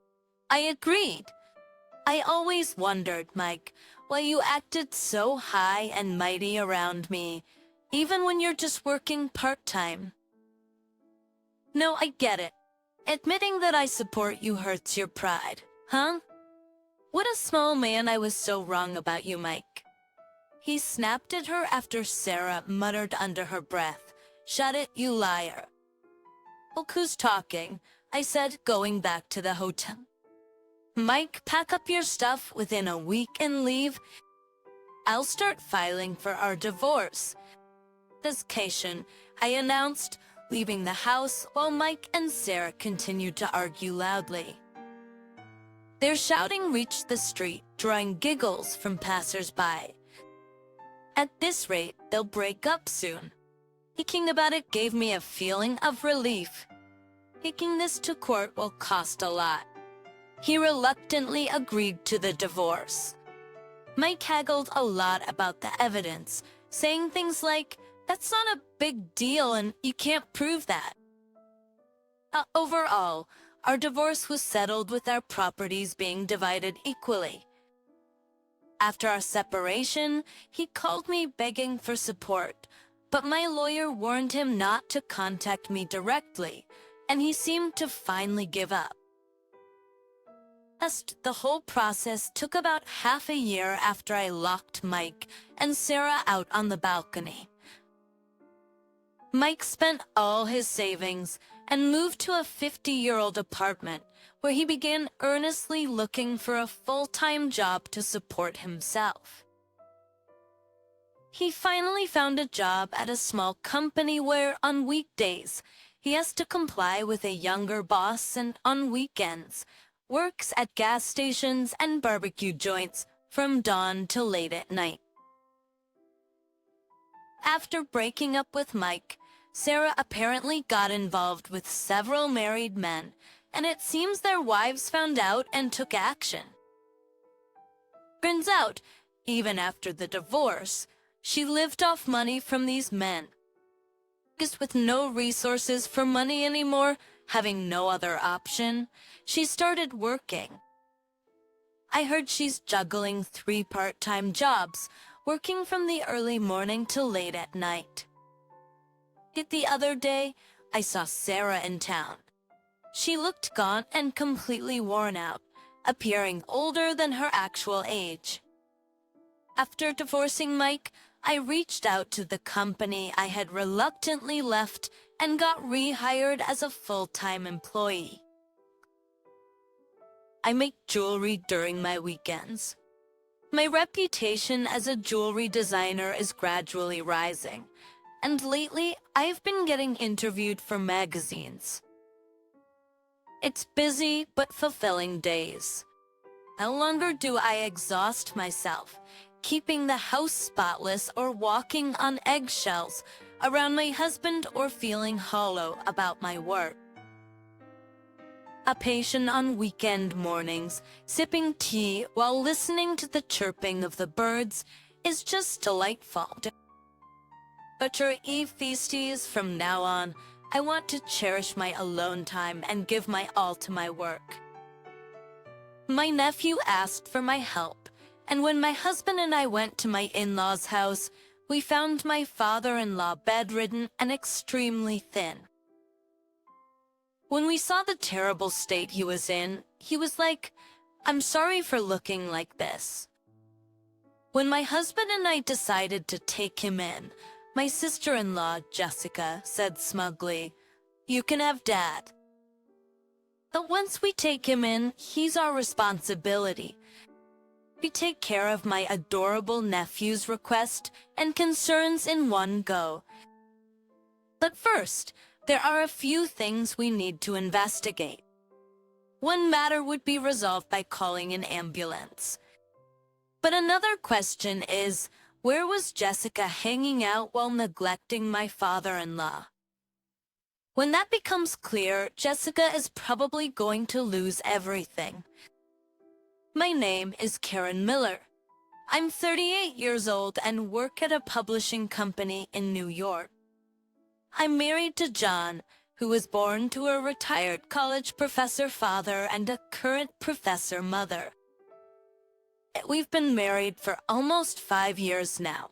I agreed. I always wondered, Mike, why you acted so high and mighty around me, even when you're just working part-time. No, I get it. Admitting that I support you hurts your pride, huh? What a small man, I was so wrong about you, Mike. He snapped at her after Sarah muttered under her breath, "Shut it, you liar." "Look who's talking," I said, going back to the hotel. "Mike, pack up your stuff within a week and leave. I'll start filing for our divorce." This occasion, I announced, leaving the house while Mike and Sarah continued to argue loudly. Their shouting reached the street, drawing giggles from passers-by. At this rate, they'll break up soon. Thinking about it gave me a feeling of relief. Taking this to court will cost a lot. He reluctantly agreed to the divorce. Mike haggled a lot about the evidence, saying things like, "That's not a big deal and you can't prove that." Overall, our divorce was settled with our properties being divided equally. After our separation, he called me begging for support, but my lawyer warned him not to contact me directly, and he seemed to finally give up. The whole process took about half a year after I locked Mike and Sarah out on the balcony. Mike spent all his savings and moved to a 50-year-old apartment where he began earnestly looking for a full-time job to support himself. He finally found a job at a small company where, on weekdays, he has to comply with a younger boss and, on weekends, works at gas stations and barbecue joints from dawn till late at night. After breaking up with Mike, Sarah apparently got involved with several married men, and it seems their wives found out and took action. Turns out, even after the divorce, she lived off money from these men. Because with no resources for money anymore, having no other option, she started working. I heard she's juggling 3 part-time jobs, working from the early morning till late at night. The other day, I saw Sarah in town. She looked gaunt and completely worn out, appearing older than her actual age. After divorcing Mike, I reached out to the company I had reluctantly left and got rehired as a full-time employee. I make jewelry during my weekends. My reputation as a jewelry designer is gradually rising, and lately I've been getting interviewed for magazines. It's busy but fulfilling days. No longer do I exhaust myself, keeping the house spotless or walking on eggshells around my husband or feeling hollow about my work. A patient on weekend mornings, sipping tea while listening to the chirping of the birds is just delightful. But your Eve feasties from now on, I want to cherish my alone time and give my all to my work. My nephew asked for my help, and when my husband and I went to my in-laws' house, we found my father-in-law bedridden and extremely thin. When we saw the terrible state he was in, he was like, "I'm sorry for looking like this." When my husband and I decided to take him in, my sister-in-law, Jessica, said smugly, "You can have Dad." But once we take him in, he's our responsibility. We take care of my adorable nephew's request and concerns in one go. But first, there are a few things we need to investigate. One matter would be resolved by calling an ambulance. But another question is, where was Jessica hanging out while neglecting my father-in-law? When that becomes clear, Jessica is probably going to lose everything. My name is Karen Miller. I'm 38 years old and work at a publishing company in New York. I'm married to John, who was born to a retired college professor father and a current professor mother. We've been married for almost 5 years now.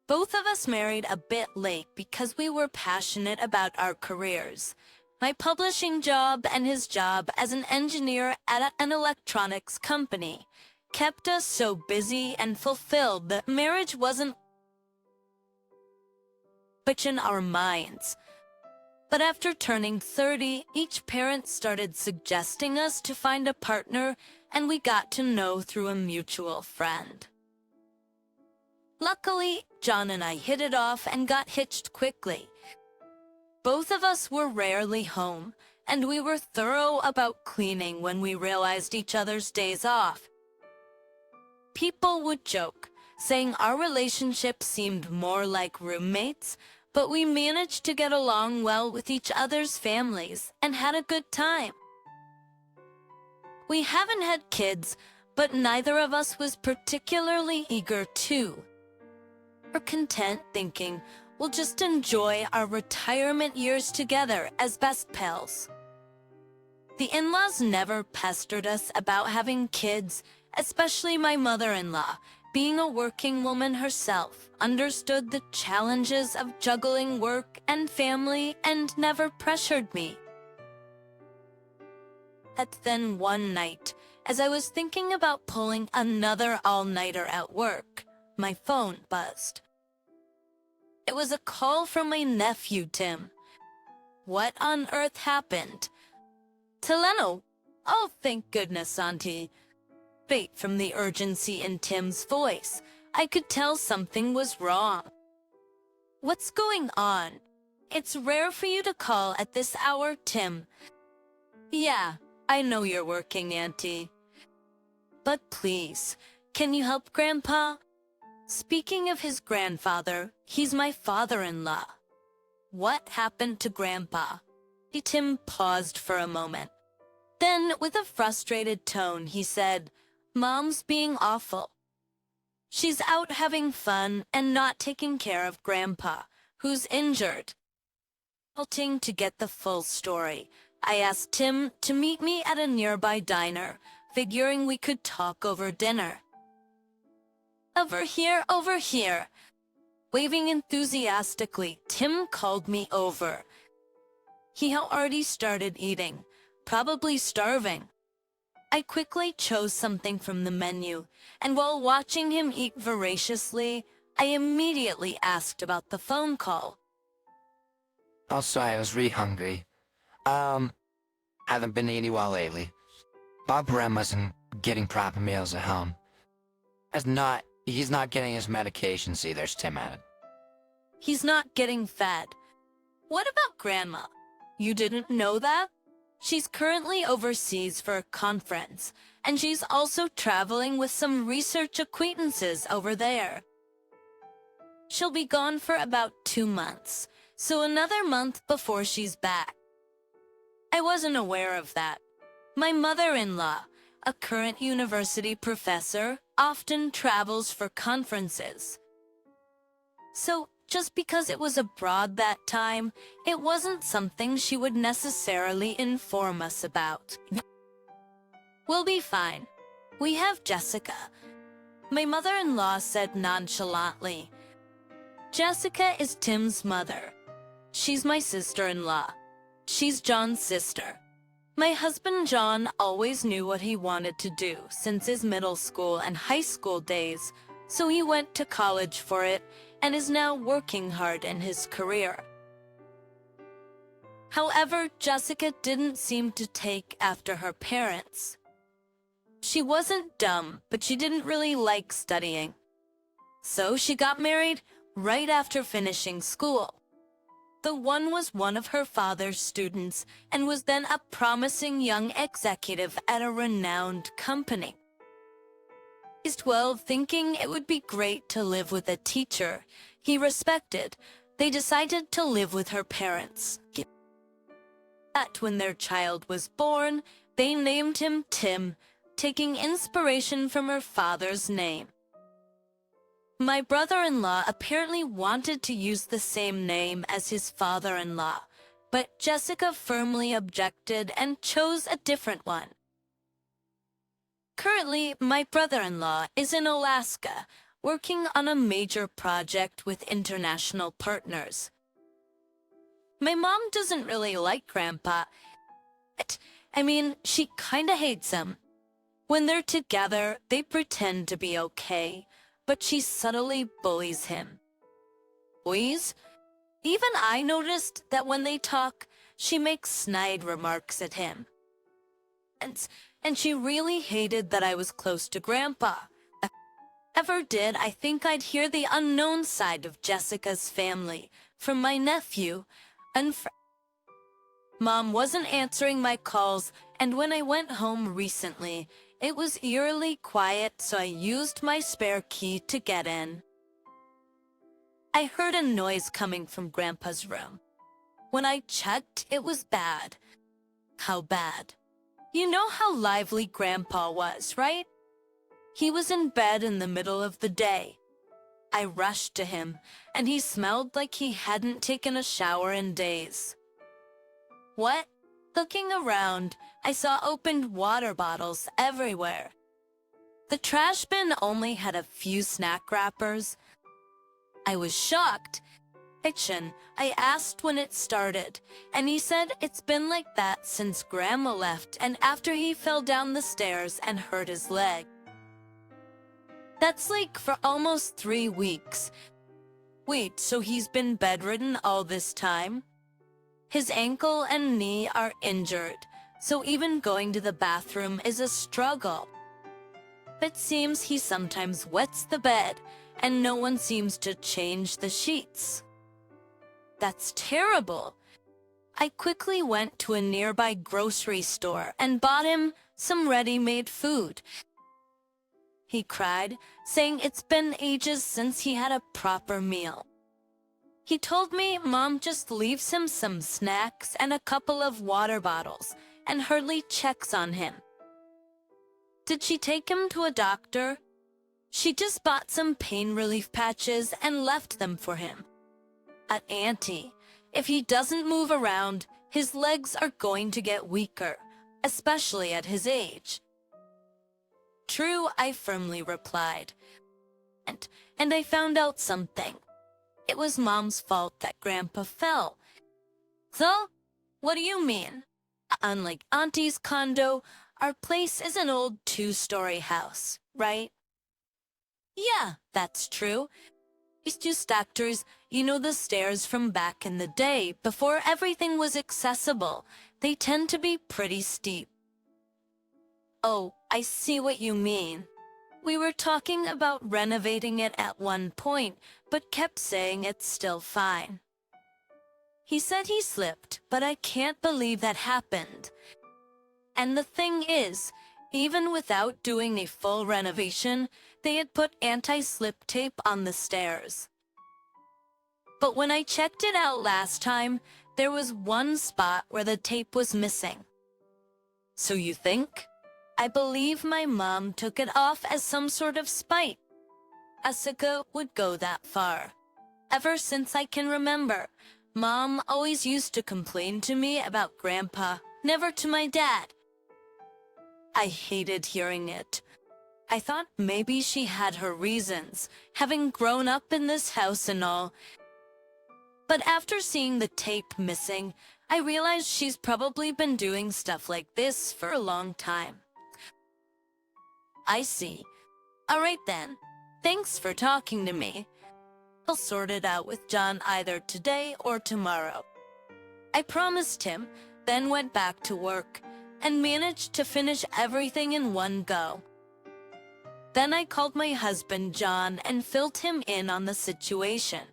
Both of us married a bit late because we were passionate about our careers, My publishing job and his job as an engineer at an electronics company kept us so busy and fulfilled that marriage wasn't much in our minds. But after turning 30, each parent started suggesting us to find a partner, and we got to know through a mutual friend. Luckily, John and I hit it off and got hitched quickly. Both of us were rarely home, and we were thorough about cleaning when we realized each other's days off. People would joke, saying our relationship seemed more like roommates, but we managed to get along well with each other's families and had a good time. We haven't had kids, but neither of us was particularly eager to. We're content thinking we'll just enjoy our retirement years together as best pals. The in-laws never pestered us about having kids, especially my mother-in-law, being a working woman herself, understood the challenges of juggling work and family and never pressured me. But then one night, as I was thinking about pulling another all-nighter at work, my phone buzzed. It was a call from my nephew, Tim. What on earth happened? Teleno. Oh, thank goodness, Auntie. Bait from the urgency in Tim's voice, I could tell something was wrong. What's going on? It's rare for you to call at this hour, Tim. Yeah, I know you're working, Auntie. But please, can you help Grandpa? Speaking of his grandfather, he's my father-in-law. What happened to Grandpa? Tim paused for a moment. Then, with a frustrated tone, he said, Mom's being awful. She's out having fun and not taking care of Grandpa, who's injured. Halting to get the full story, I asked Tim to meet me at a nearby diner, figuring we could talk over dinner. Over here, over here. Waving enthusiastically, Tim called me over. He had already started eating, probably starving. I quickly chose something from the menu, and while watching him eat voraciously, I immediately asked about the phone call. Oh, sorry, I was really hungry. Haven't been eating well lately. Bob Rem wasn't getting proper meals at home. He's not getting his medications either, Tim added. He's not getting fed. What about Grandma? You didn't know that? She's currently overseas for a conference, and she's also traveling with some research acquaintances over there. She'll be gone for about 2 months, so another month before she's back. I wasn't aware of that. My mother-in-law, a current university professor, often travels for conferences. So, just because it was abroad that time, it wasn't something she would necessarily inform us about. We'll be fine. We have Jessica. My mother-in-law said nonchalantly. Jessica is Tim's mother. She's my sister-in-law. She's John's sister. My husband John always knew what he wanted to do since his middle school and high school days, so he went to college for it and is now working hard in his career. However, Jessica didn't seem to take after her parents. She wasn't dumb, but she didn't really like studying. So she got married right after finishing school. The one was one of her father's students and was then a promising young executive at a renowned company. He's 12, thinking it would be great to live with a teacher he respected. They decided to live with her parents. But when their child was born, they named him Tim, taking inspiration from her father's name. My brother-in-law apparently wanted to use the same name as his father-in-law, but Jessica firmly objected and chose a different one. Currently, my brother-in-law is in Alaska, working on a major project with international partners. My mom doesn't really like Grandpa. She kinda hates him. When they're together, they pretend to be okay, but she subtly bullies him. Boys? Even I noticed that when they talk, she makes snide remarks at him. And she really hated that I was close to Grandpa. If I ever did, I think I'd hear the unknown side of Jessica's family from my nephew and Mom wasn't answering my calls, and when I went home recently, it was eerily quiet, so I used my spare key to get in. I heard a noise coming from Grandpa's room. When I checked, it was bad. How bad? You know how lively Grandpa was, right? He was in bed in the middle of the day. I rushed to him, and he smelled like he hadn't taken a shower in days. What? Looking around, I saw opened water bottles everywhere. The trash bin only had a few snack wrappers. I was shocked. I asked when it started, and he said it's been like that since Grandma left and after he fell down the stairs and hurt his leg. That's like for almost 3 weeks. Wait, so he's been bedridden all this time? His ankle and knee are injured, so even going to the bathroom is a struggle. It seems he sometimes wets the bed, and no one seems to change the sheets. That's terrible. I quickly went to a nearby grocery store and bought him some ready-made food. He cried, saying it's been ages since he had a proper meal. He told me Mom just leaves him some snacks and a couple of water bottles and hardly checks on him. Did she take him to a doctor? She just bought some pain relief patches and left them for him. At Auntie, if he doesn't move around, his legs are going to get weaker, especially at his age. True, I firmly replied. And I found out something. It was Mom's fault that Grandpa fell. So, what do you mean? Unlike Auntie's condo, our place is an old 2-story house, right? Yeah, that's true. These 2 stactors, you know, the stairs from back in the day, before everything was accessible. They tend to be pretty steep. Oh, I see what you mean. We were talking about renovating it at one point, but kept saying it's still fine. He said he slipped, but I can't believe that happened. And the thing is, even without doing a full renovation, they had put anti-slip tape on the stairs. But when I checked it out last time, there was one spot where the tape was missing. So you think? I believe my mom took it off as some sort of spite. Asuka would go that far. Ever since I can remember, Mom always used to complain to me about Grandpa, never to my dad. I hated hearing it. I thought maybe she had her reasons, having grown up in this house and all. But after seeing the tape missing, I realized she's probably been doing stuff like this for a long time. I see. All right then. Thanks for talking to me. I'll sort it out with John either today or tomorrow. I promised him, then went back to work, and managed to finish everything in one go. Then I called my husband John and filled him in on the situation.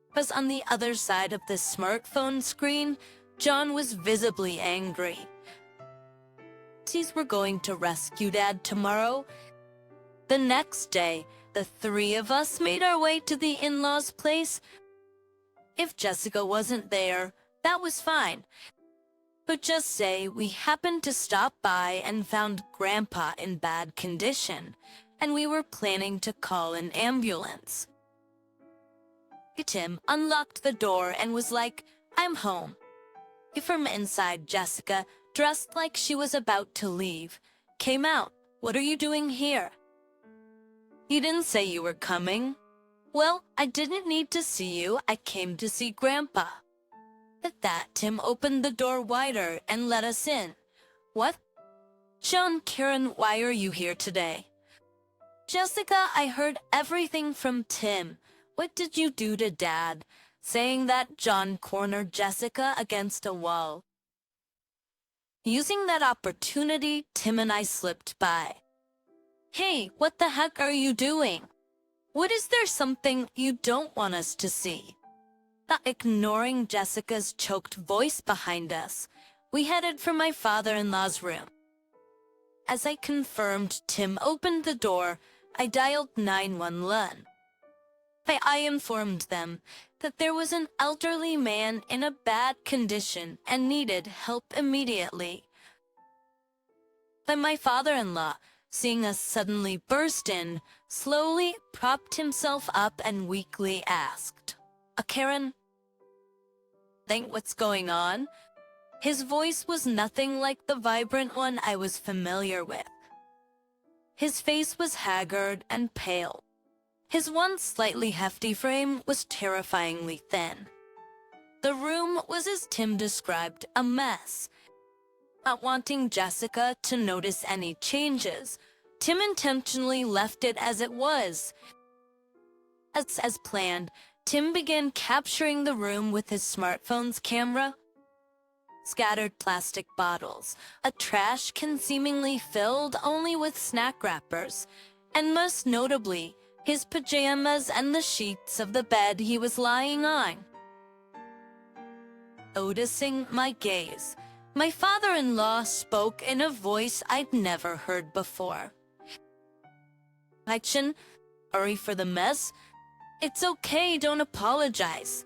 Because on the other side of the smartphone screen, John was visibly angry. We're going to rescue Dad tomorrow. The next day, the 3 of us made our way to the in-laws' place. If Jessica wasn't there, that was fine. But just say we happened to stop by and found Grandpa in bad condition, and we were planning to call an ambulance. Tim unlocked the door and was like, "I'm home." From inside, Jessica, dressed like she was about to leave, came out. "What are you doing here?" "You didn't say you were coming." "Well, I didn't need to see you. I came to see Grandpa." At that, Tim opened the door wider and let us in. What? John, Karen, why are you here today? Jessica, I heard everything from Tim. What did you do to Dad? Saying that John cornered Jessica against a wall. Using that opportunity, Tim and I slipped by. Hey, what the heck are you doing? What is there something you don't want us to see? Not ignoring Jessica's choked voice behind us, we headed for my father-in-law's room. As I confirmed Tim opened the door, I dialed 911. I informed them that there was an elderly man in a bad condition and needed help immediately. But my father-in-law, seeing us suddenly burst in, slowly propped himself up and weakly asked, Karen, think what's going on? His voice was nothing like the vibrant one I was familiar with. His face was haggard and pale. His once slightly hefty frame was terrifyingly thin. The room was, as Tim described, a mess. Not wanting Jessica to notice any changes, Tim intentionally left it as it was. As planned, Tim began capturing the room with his smartphone's camera. Scattered plastic bottles, a trash can seemingly filled only with snack wrappers, and most notably, his pajamas and the sheets of the bed he was lying on. Noticing my gaze, my father-in-law spoke in a voice I'd never heard before. Aichin, sorry for the mess. It's okay, don't apologize.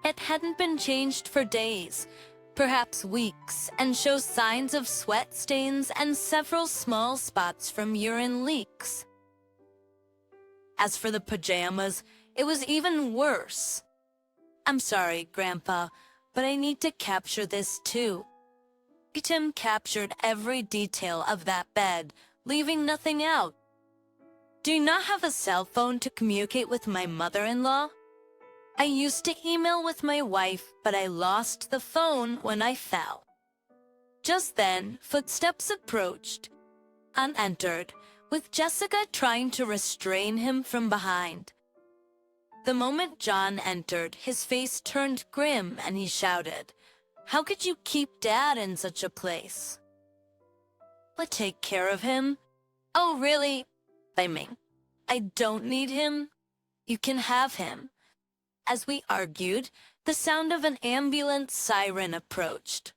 It hadn't been changed for days, perhaps weeks, and shows signs of sweat stains and several small spots from urine leaks. As for the pajamas, it was even worse. I'm sorry, Grandpa, but I need to capture this too. Tim captured every detail of that bed, leaving nothing out. Do you not have a cell phone to communicate with my mother-in-law? I used to email with my wife, but I lost the phone when I fell. Just then, footsteps approached and entered, with Jessica trying to restrain him from behind. The moment John entered, his face turned grim and he shouted, How could you keep Dad in such a place? I'll take care of him. Oh, really? I don't need him. You can have him. As we argued, the sound of an ambulance siren approached.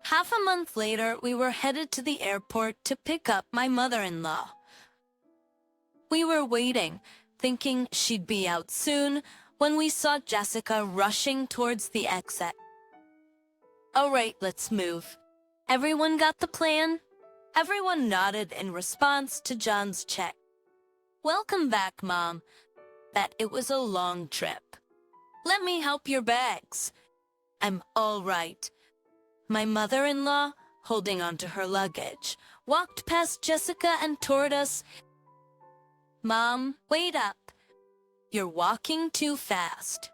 Half a month later, we were headed to the airport to pick up my mother-in-law. We were waiting, thinking she'd be out soon, when we saw Jessica rushing towards the exit. All right, let's move. Everyone got the plan? Everyone nodded in response to John's check. Welcome back, Mom. Bet it was a long trip. Let me help your bags. I'm all right. My mother-in-law, holding onto her luggage, walked past Jessica and toward us. Mom, wait up. You're walking too fast.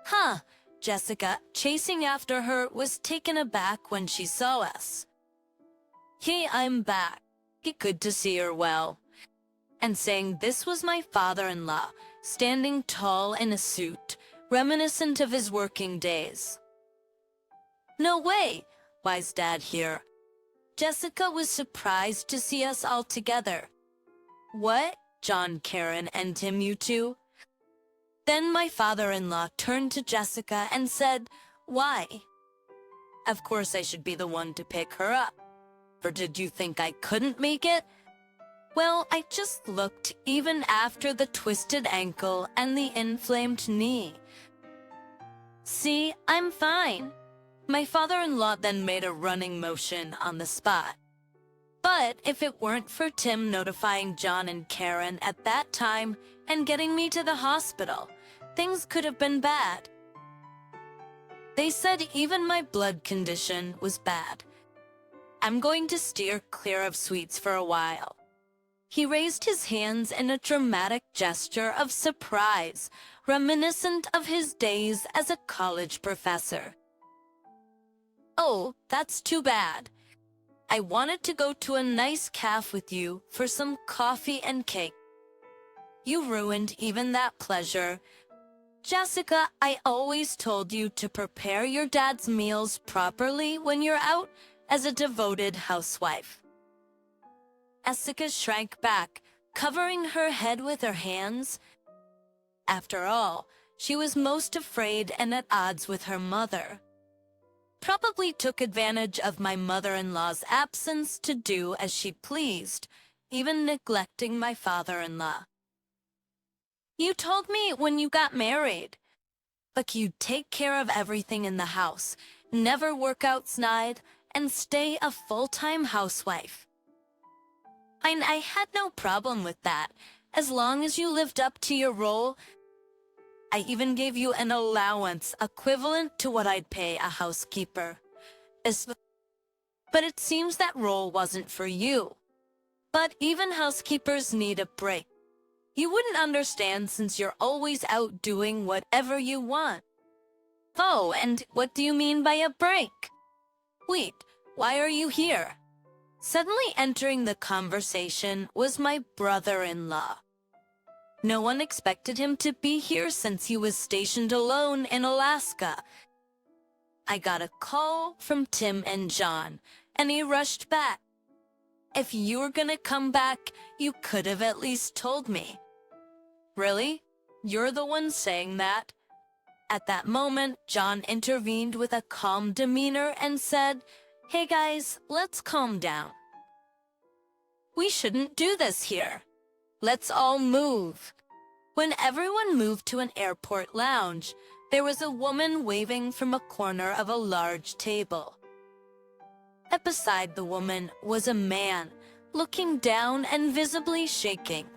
Huh, Jessica, chasing after her, was taken aback when she saw us. Hey, I'm back. Good to see her well. And saying this was my father-in-law, standing tall in a suit, reminiscent of his working days. No way! Why's Dad here? Jessica was surprised to see us all together. What? John, Karen, and Tim, you two? Then my father-in-law turned to Jessica and said, Why? Of course I should be the one to pick her up. Or did you think I couldn't make it? Well, I just looked even after the twisted ankle and the inflamed knee. See, I'm fine. My father-in-law then made a running motion on the spot. But if it weren't for Tim notifying John and Karen at that time and getting me to the hospital, things could have been bad. They said even my blood condition was bad. I'm going to steer clear of sweets for a while. He raised his hands in a dramatic gesture of surprise, reminiscent of his days as a college professor. "Oh, that's too bad. I wanted to go to a nice cafe with you for some coffee and cake. You ruined even that pleasure. Jessica, I always told you to prepare your dad's meals properly when you're out as a devoted housewife." Jessica shrank back, covering her head with her hands. After all, she was most afraid and at odds with her mother. Probably took advantage of my mother-in-law's absence to do as she pleased, even neglecting my father-in-law. "You told me when you got married, but you'd take care of everything in the house, never work outside, and stay a full-time housewife. And I had no problem with that, as long as you lived up to your role. I even gave you an allowance equivalent to what I'd pay a housekeeper. But it seems that role wasn't for you. But even housekeepers need a break. You wouldn't understand since you're always out doing whatever you want." "Oh, and what do you mean by a break? Wait, why are you here?" Suddenly entering the conversation was my brother-in-law. No one expected him to be here since he was stationed alone in Alaska. I got a call from Tim and John, and he rushed back. "If you were gonna come back, you could have at least told me." "Really? You're the one saying that?" At that moment, John intervened with a calm demeanor and said, "Hey guys, let's calm down. We shouldn't do this here. Let's all move." When everyone moved to an airport lounge, there was a woman waving from a corner of a large table. At beside the woman was a man, looking down and visibly shaking.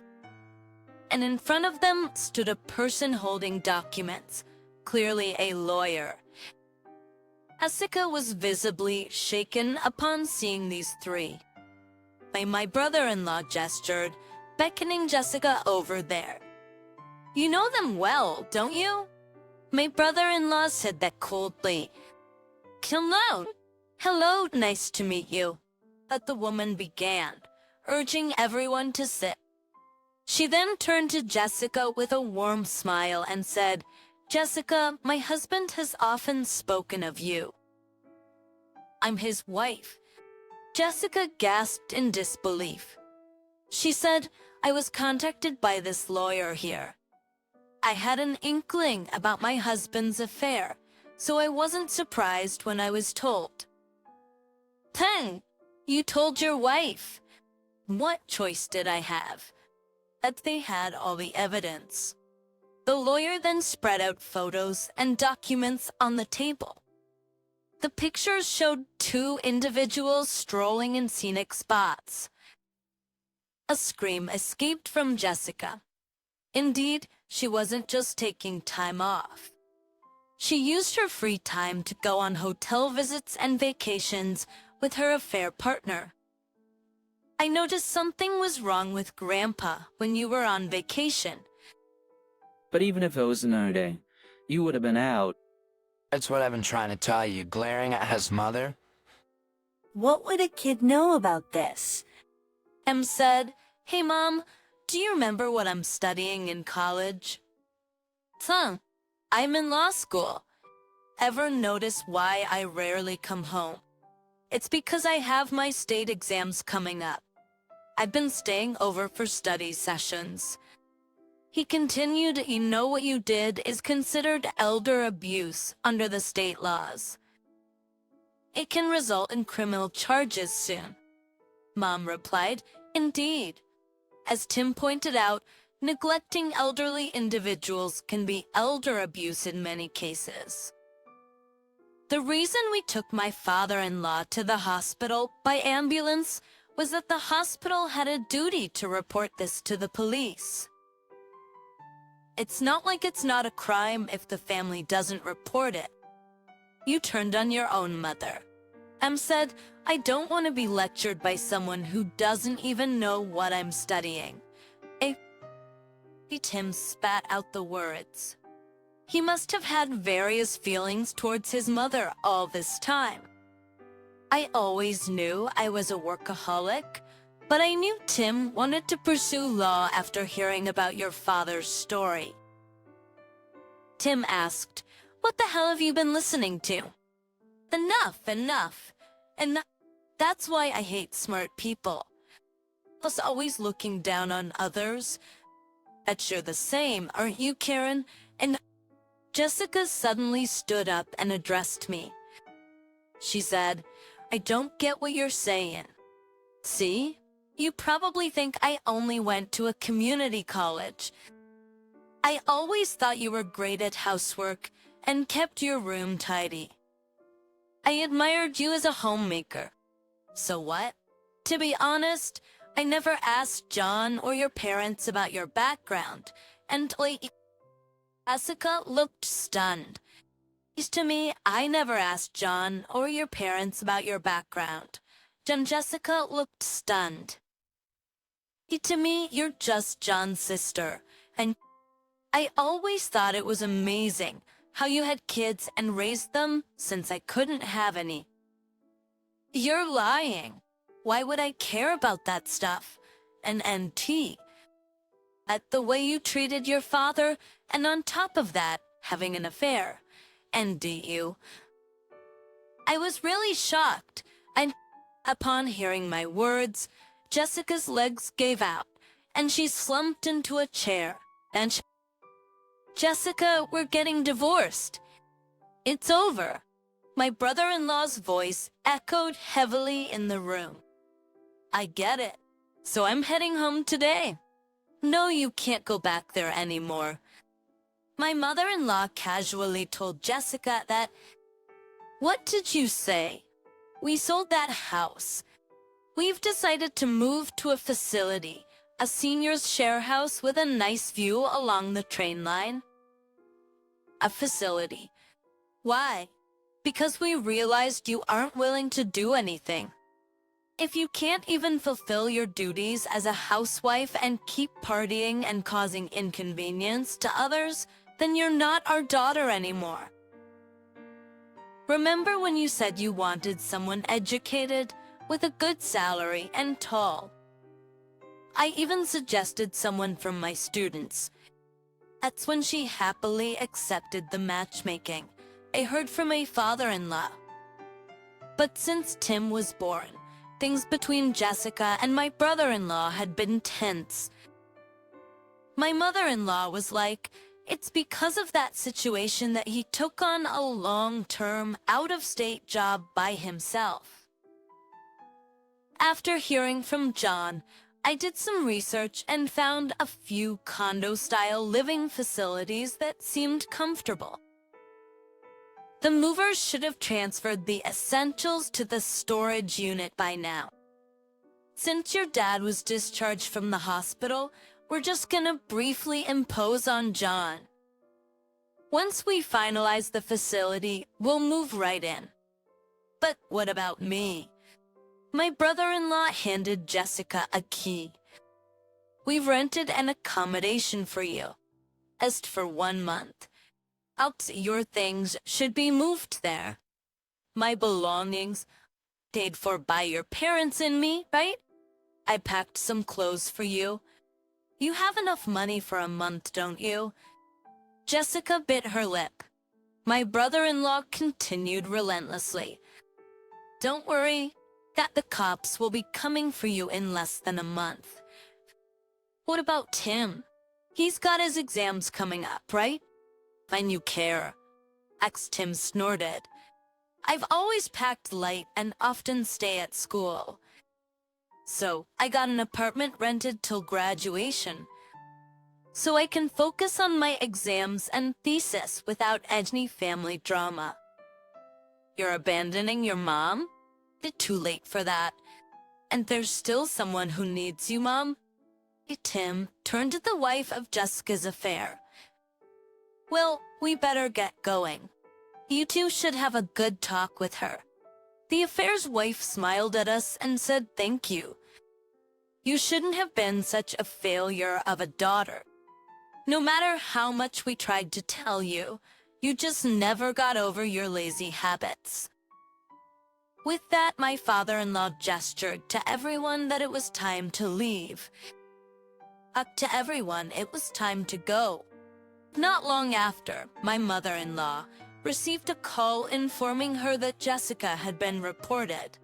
And in front of them stood a person holding documents, clearly a lawyer. Jessica was visibly shaken upon seeing these three. My brother-in-law gestured, beckoning Jessica over there. "You know them well, don't you?" My brother-in-law said that coldly. Hello, nice to meet you." But the woman began, urging everyone to sit. She then turned to Jessica with a warm smile and said, "Jessica, my husband has often spoken of you." "I'm his wife." Jessica gasped in disbelief. She said, "I was contacted by this lawyer here. I had an inkling about my husband's affair, so I wasn't surprised when I was told." "Peng, you told your wife." "What choice did I have?" That they had all the evidence. The lawyer then spread out photos and documents on the table. The pictures showed two individuals strolling in scenic spots. A scream escaped from Jessica. Indeed, she wasn't just taking time off. She used her free time to go on hotel visits and vacations with her affair partner. "I noticed something was wrong with Grandpa when you were on vacation." But even if it was another day, you would have been out. That's what I've been trying to tell you, glaring at his mother. What would a kid know about this? Em said, "Hey Mom, do you remember what I'm studying in college?" "Son, I'm in law school." "Ever notice why I rarely come home?" "It's because I have my state exams coming up. I've been staying over for study sessions." He continued, "You know what you did is considered elder abuse under the state laws. It can result in criminal charges soon." Mom replied, "Indeed. As Tim pointed out, neglecting elderly individuals can be elder abuse in many cases." The reason we took my father-in-law to the hospital by ambulance was that the hospital had a duty to report this to the police. It's not like it's not a crime if the family doesn't report it. You turned on your own mother. Em said, "I don't want to be lectured by someone who doesn't even know what I'm studying. Tim spat out the words. He must have had various feelings towards his mother all this time. I always knew I was a workaholic, but I knew Tim wanted to pursue law after hearing about your father's story. Tim asked, "What the hell have you been listening to?" Enough. And that's why I hate smart people. Plus always looking down on others. Bet you're the same, aren't you, Karen? And Jessica suddenly stood up and addressed me. She said, "I don't get what you're saying. See? You probably think I only went to a community college. I always thought you were great at housework and kept your room tidy. I admired you as a homemaker. So what? To be honest, I never asked John or your parents about your background, and Jessica looked stunned. To me, I never asked John or your parents about your background. Jessica looked stunned. To me, you're just John's sister, and I always thought it was amazing how you had kids and raised them since I couldn't have any." "You're lying. Why would I care about that stuff? And NT. At the way you treated your father, and on top of that, having an affair. And you." I was really shocked, and upon hearing my words, Jessica's legs gave out, and she slumped into a chair, and "Jessica, we're getting divorced. It's over." My brother-in-law's voice echoed heavily in the room. "I get it. So I'm heading home today." "No, you can't go back there anymore." My mother-in-law casually told Jessica that, "What did you say? We sold that house. We've decided to move to a facility, a seniors share house with a nice view along the train line." "A facility. Why?" "Because we realized you aren't willing to do anything. If you can't even fulfill your duties as a housewife and keep partying and causing inconvenience to others, then you're not our daughter anymore. Remember when you said you wanted someone educated, with a good salary and tall? I even suggested someone from my students. That's when she happily accepted the matchmaking. I heard from my father-in-law. But since Tim was born, things between Jessica and my brother-in-law had been tense. My mother-in-law was like, it's because of that situation that he took on a long-term, out-of-state job by himself. After hearing from John, I did some research and found a few condo-style living facilities that seemed comfortable. The movers should have transferred the essentials to the storage unit by now. Since your dad was discharged from the hospital, we're just gonna briefly impose on John. Once we finalize the facility, we'll move right in. But what about me? My brother-in-law handed Jessica a key. We've rented an accommodation for you, just for 1 month. Your things should be moved there. My belongings, paid for by your parents and me, right? I packed some clothes for you. You have enough money for a month, don't you? Jessica bit her lip. My brother-in-law continued relentlessly. Don't worry, that the cops will be coming for you in less than a month. What about Tim? He's got his exams coming up, right? And you care. Tim snorted. I've always packed light and often stay at school. So I got an apartment rented till graduation, so I can focus on my exams and thesis without any family drama. You're abandoning your mom? It's too late for that. And there's still someone who needs you, Mom. Tim turned to the wife of Jessica's affair. Well, we better get going. You two should have a good talk with her. The affair's wife smiled at us and said thank you. You shouldn't have been such a failure of a daughter. No matter how much we tried to tell you, you just never got over your lazy habits. With that, my father-in-law gestured to everyone that it was time to leave. To everyone, it was time to go. Not long after, my mother-in-law received a call informing her that Jessica had been reported.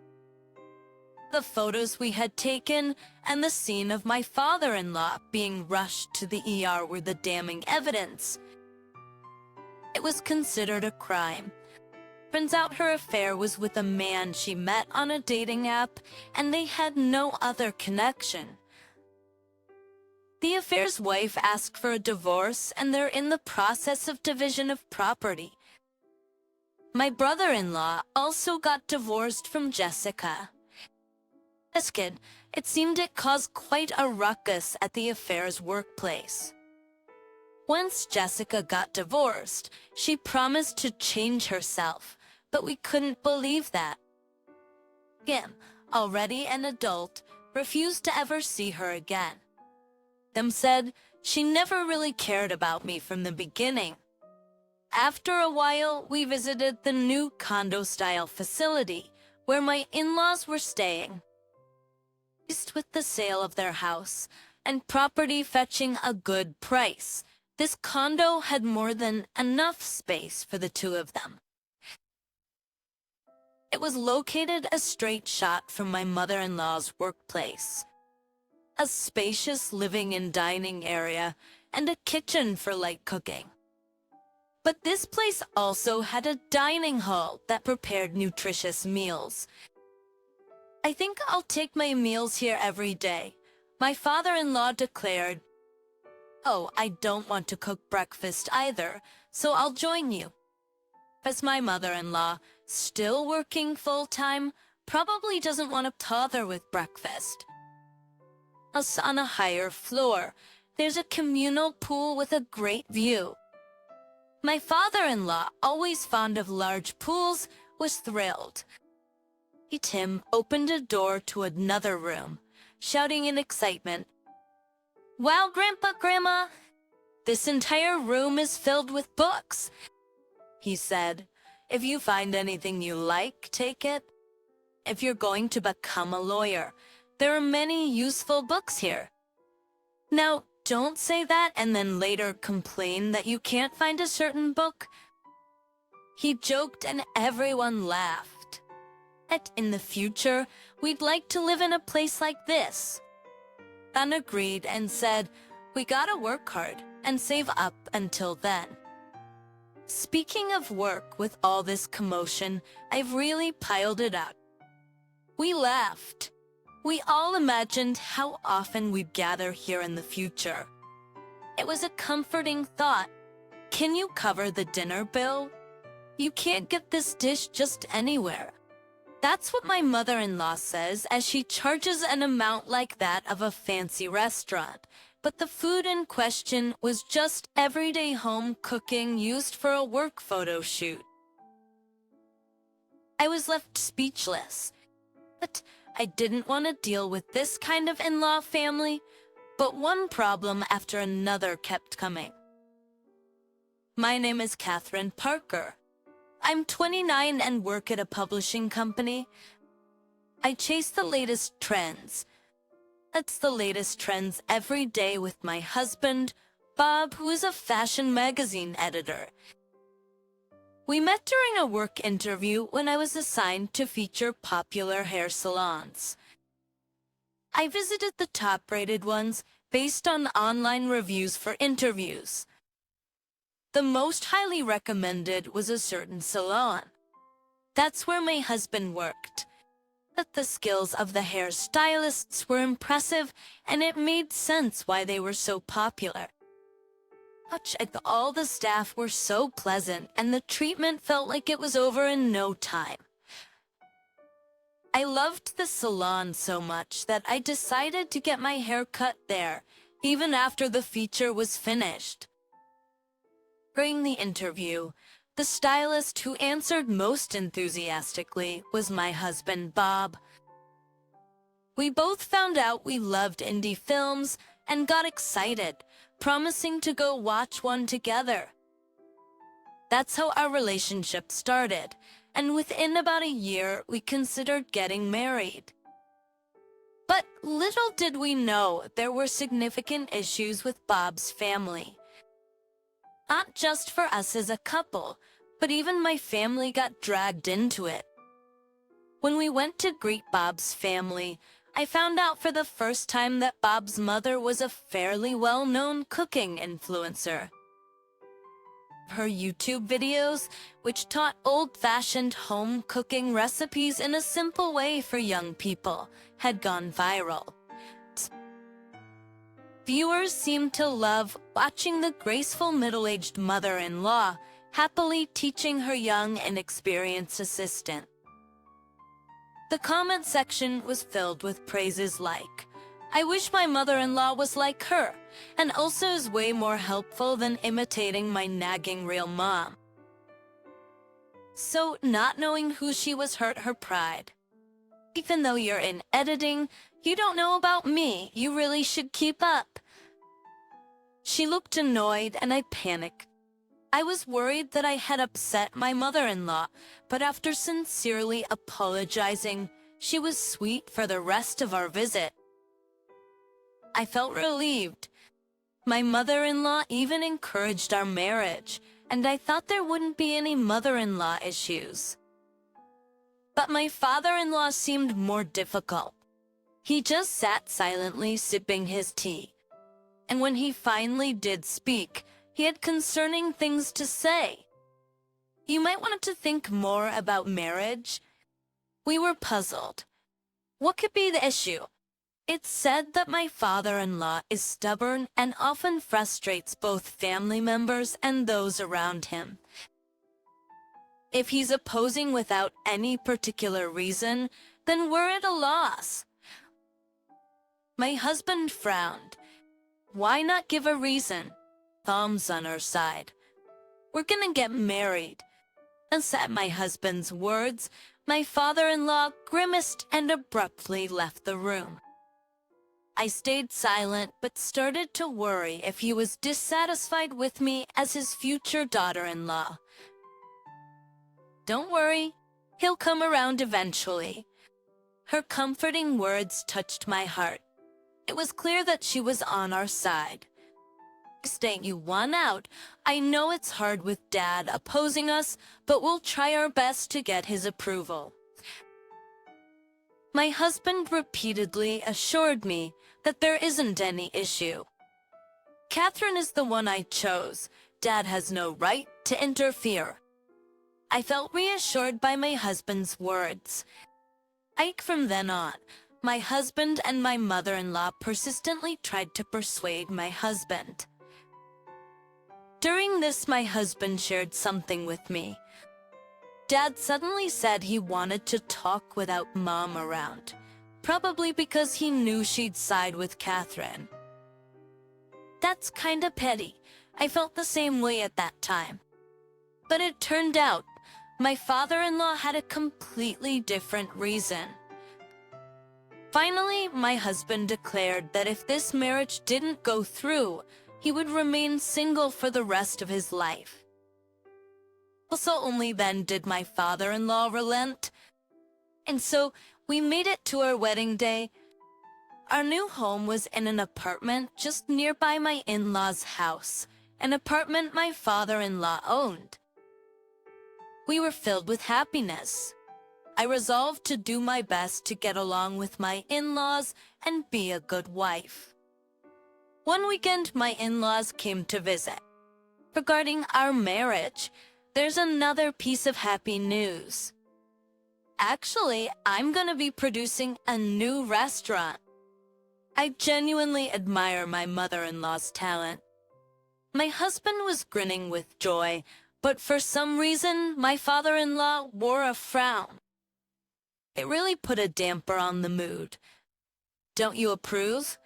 The photos we had taken and the scene of my father-in-law being rushed to the ER were the damning evidence. It was considered a crime. Turns out her affair was with a man she met on a dating app, and they had no other connection. The affair's wife asked for a divorce, and they're in the process of division of property. My brother-in-law also got divorced from Jessica. This kid, it seemed it caused quite a ruckus at the affair's workplace. Once Jessica got divorced, she promised to change herself, but we couldn't believe that. Kim, already an adult, refused to ever see her again. Them said she never really cared about me from the beginning. After a while, we visited the new condo-style facility where my in-laws were staying. With the sale of their house and property fetching a good price, this condo had more than enough space for the two of them. It was located a straight shot from my mother-in-law's workplace. A spacious living and dining area and a kitchen for light cooking. But this place also had a dining hall that prepared nutritious meals. I think I'll take my meals here every day, my father-in-law declared. Oh, I don't want to cook breakfast either, so I'll join you. As my mother-in-law, still working full-time, probably doesn't want to bother with breakfast. Us on a higher floor, there's a communal pool with a great view. My father-in-law, always fond of large pools, was thrilled. Tim opened a door to another room, shouting in excitement, "Wow, Grandpa, Grandma! This entire room is filled with books," he said. "If you find anything you like, take it. If you're going to become a lawyer, there are many useful books here. Now, don't say that and then later complain that you can't find a certain book." He joked and everyone laughed. In the future, we'd like to live in a place like this. Anne agreed and said, "We gotta work hard and save up until then." Speaking of work, with all this commotion, I've really piled it up. We laughed. We all imagined how often we'd gather here in the future. It was a comforting thought. Can you cover the dinner bill? You can't get this dish just anywhere. That's what my mother-in-law says as she charges an amount like that of a fancy restaurant. But the food in question was just everyday home cooking used for a work photo shoot. I was left speechless. But I didn't want to deal with this kind of in-law family. But one problem after another kept coming. My name is Catherine Parker. I'm 29 and work at a publishing company. I chase the latest trends. That's the latest trends every day with my husband, Bob, who is a fashion magazine editor. We met during a work interview when I was assigned to feature popular hair salons. I visited the top-rated ones based on online reviews for interviews. The most highly recommended was a certain salon. That's where my husband worked. But the skills of the hairstylists were impressive, and it made sense why they were so popular. All the staff were so pleasant, and the treatment felt like it was over in no time. I loved the salon so much that I decided to get my hair cut there, even after the feature was finished. During the interview, the stylist who answered most enthusiastically was my husband, Bob. We both found out we loved indie films and got excited, promising to go watch one together. That's how our relationship started, and within about a year, we considered getting married. But little did we know there were significant issues with Bob's family. Not just for us as a couple, but even my family got dragged into it. When we went to greet Bob's family, I found out for the first time that Bob's mother was a fairly well-known cooking influencer. Her YouTube videos, which taught old-fashioned home cooking recipes in a simple way for young people, had gone viral. Viewers seemed to love watching the graceful middle-aged mother-in-law happily teaching her young, inexperienced assistant. The comment section was filled with praises like, "I wish my mother-in-law was like her, and also is way more helpful than imitating my nagging real mom." So, not knowing who she was hurt her pride. "Even though you're in editing, you don't know about me. You really should keep up." She looked annoyed and I panicked. I was worried that I had upset my mother-in-law, but after sincerely apologizing, she was sweet for the rest of our visit. I felt relieved. My mother-in-law even encouraged our marriage, and I thought there wouldn't be any mother-in-law issues. But my father-in-law seemed more difficult. He just sat silently sipping his tea. And when he finally did speak, he had concerning things to say. You might want to think more about marriage. We were puzzled. What could be the issue? It's said that my father-in-law is stubborn and often frustrates both family members and those around him. If he's opposing without any particular reason, then we're at a loss. My husband frowned. Why not give a reason? Thumbs on her side. "We're gonna get married." And at my husband's words, my father-in-law grimaced and abruptly left the room. I stayed silent but started to worry if he was dissatisfied with me as his future daughter-in-law. "Don't worry, he'll come around eventually." Her comforting words touched my heart. It was clear that she was on our side. "Staying you won out. I know it's hard with Dad opposing us, but we'll try our best to get his approval." My husband repeatedly assured me that there isn't any issue. "Catherine is the one I chose. Dad has no right to interfere." I felt reassured by my husband's words. From then on, my husband and my mother-in-law persistently tried to persuade my husband. During this, my husband shared something with me. Dad suddenly said he wanted to talk without Mom around, probably because he knew she'd side with Catherine. That's kinda petty. I felt the same way at that time. But it turned out, my father-in-law had a completely different reason. Finally, my husband declared that if this marriage didn't go through, he would remain single for the rest of his life. Also, only then did my father-in-law relent. And so, we made it to our wedding day. Our new home was in an apartment just nearby my in-laws' house, an apartment my father-in-law owned. We were filled with happiness. I resolved to do my best to get along with my in-laws and be a good wife. One weekend, my in-laws came to visit. Regarding our marriage, there's another piece of happy news. Actually, I'm gonna be producing a new restaurant. I genuinely admire my mother-in-law's talent. My husband was grinning with joy, but for some reason, my father-in-law wore a frown. It really put a damper on the mood. "Don't you approve?"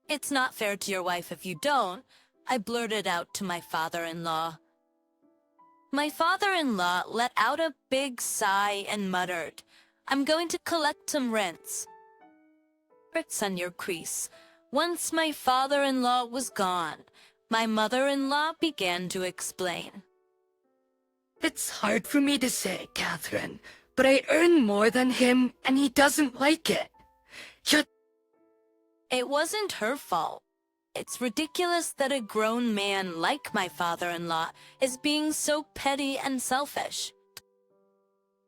"It's not fair to your wife if you don't," I blurted out to my father-in-law. My father-in-law let out a big sigh and muttered, "I'm going to collect some rents." Bricks on your crease. Once my father-in-law was gone, My mother-in-law began to explain. It's hard for me to say, Catherine, but I earn more than him and he doesn't like it. Yet It wasn't her fault. It's ridiculous that a grown man like my father-in-law is being so petty and selfish.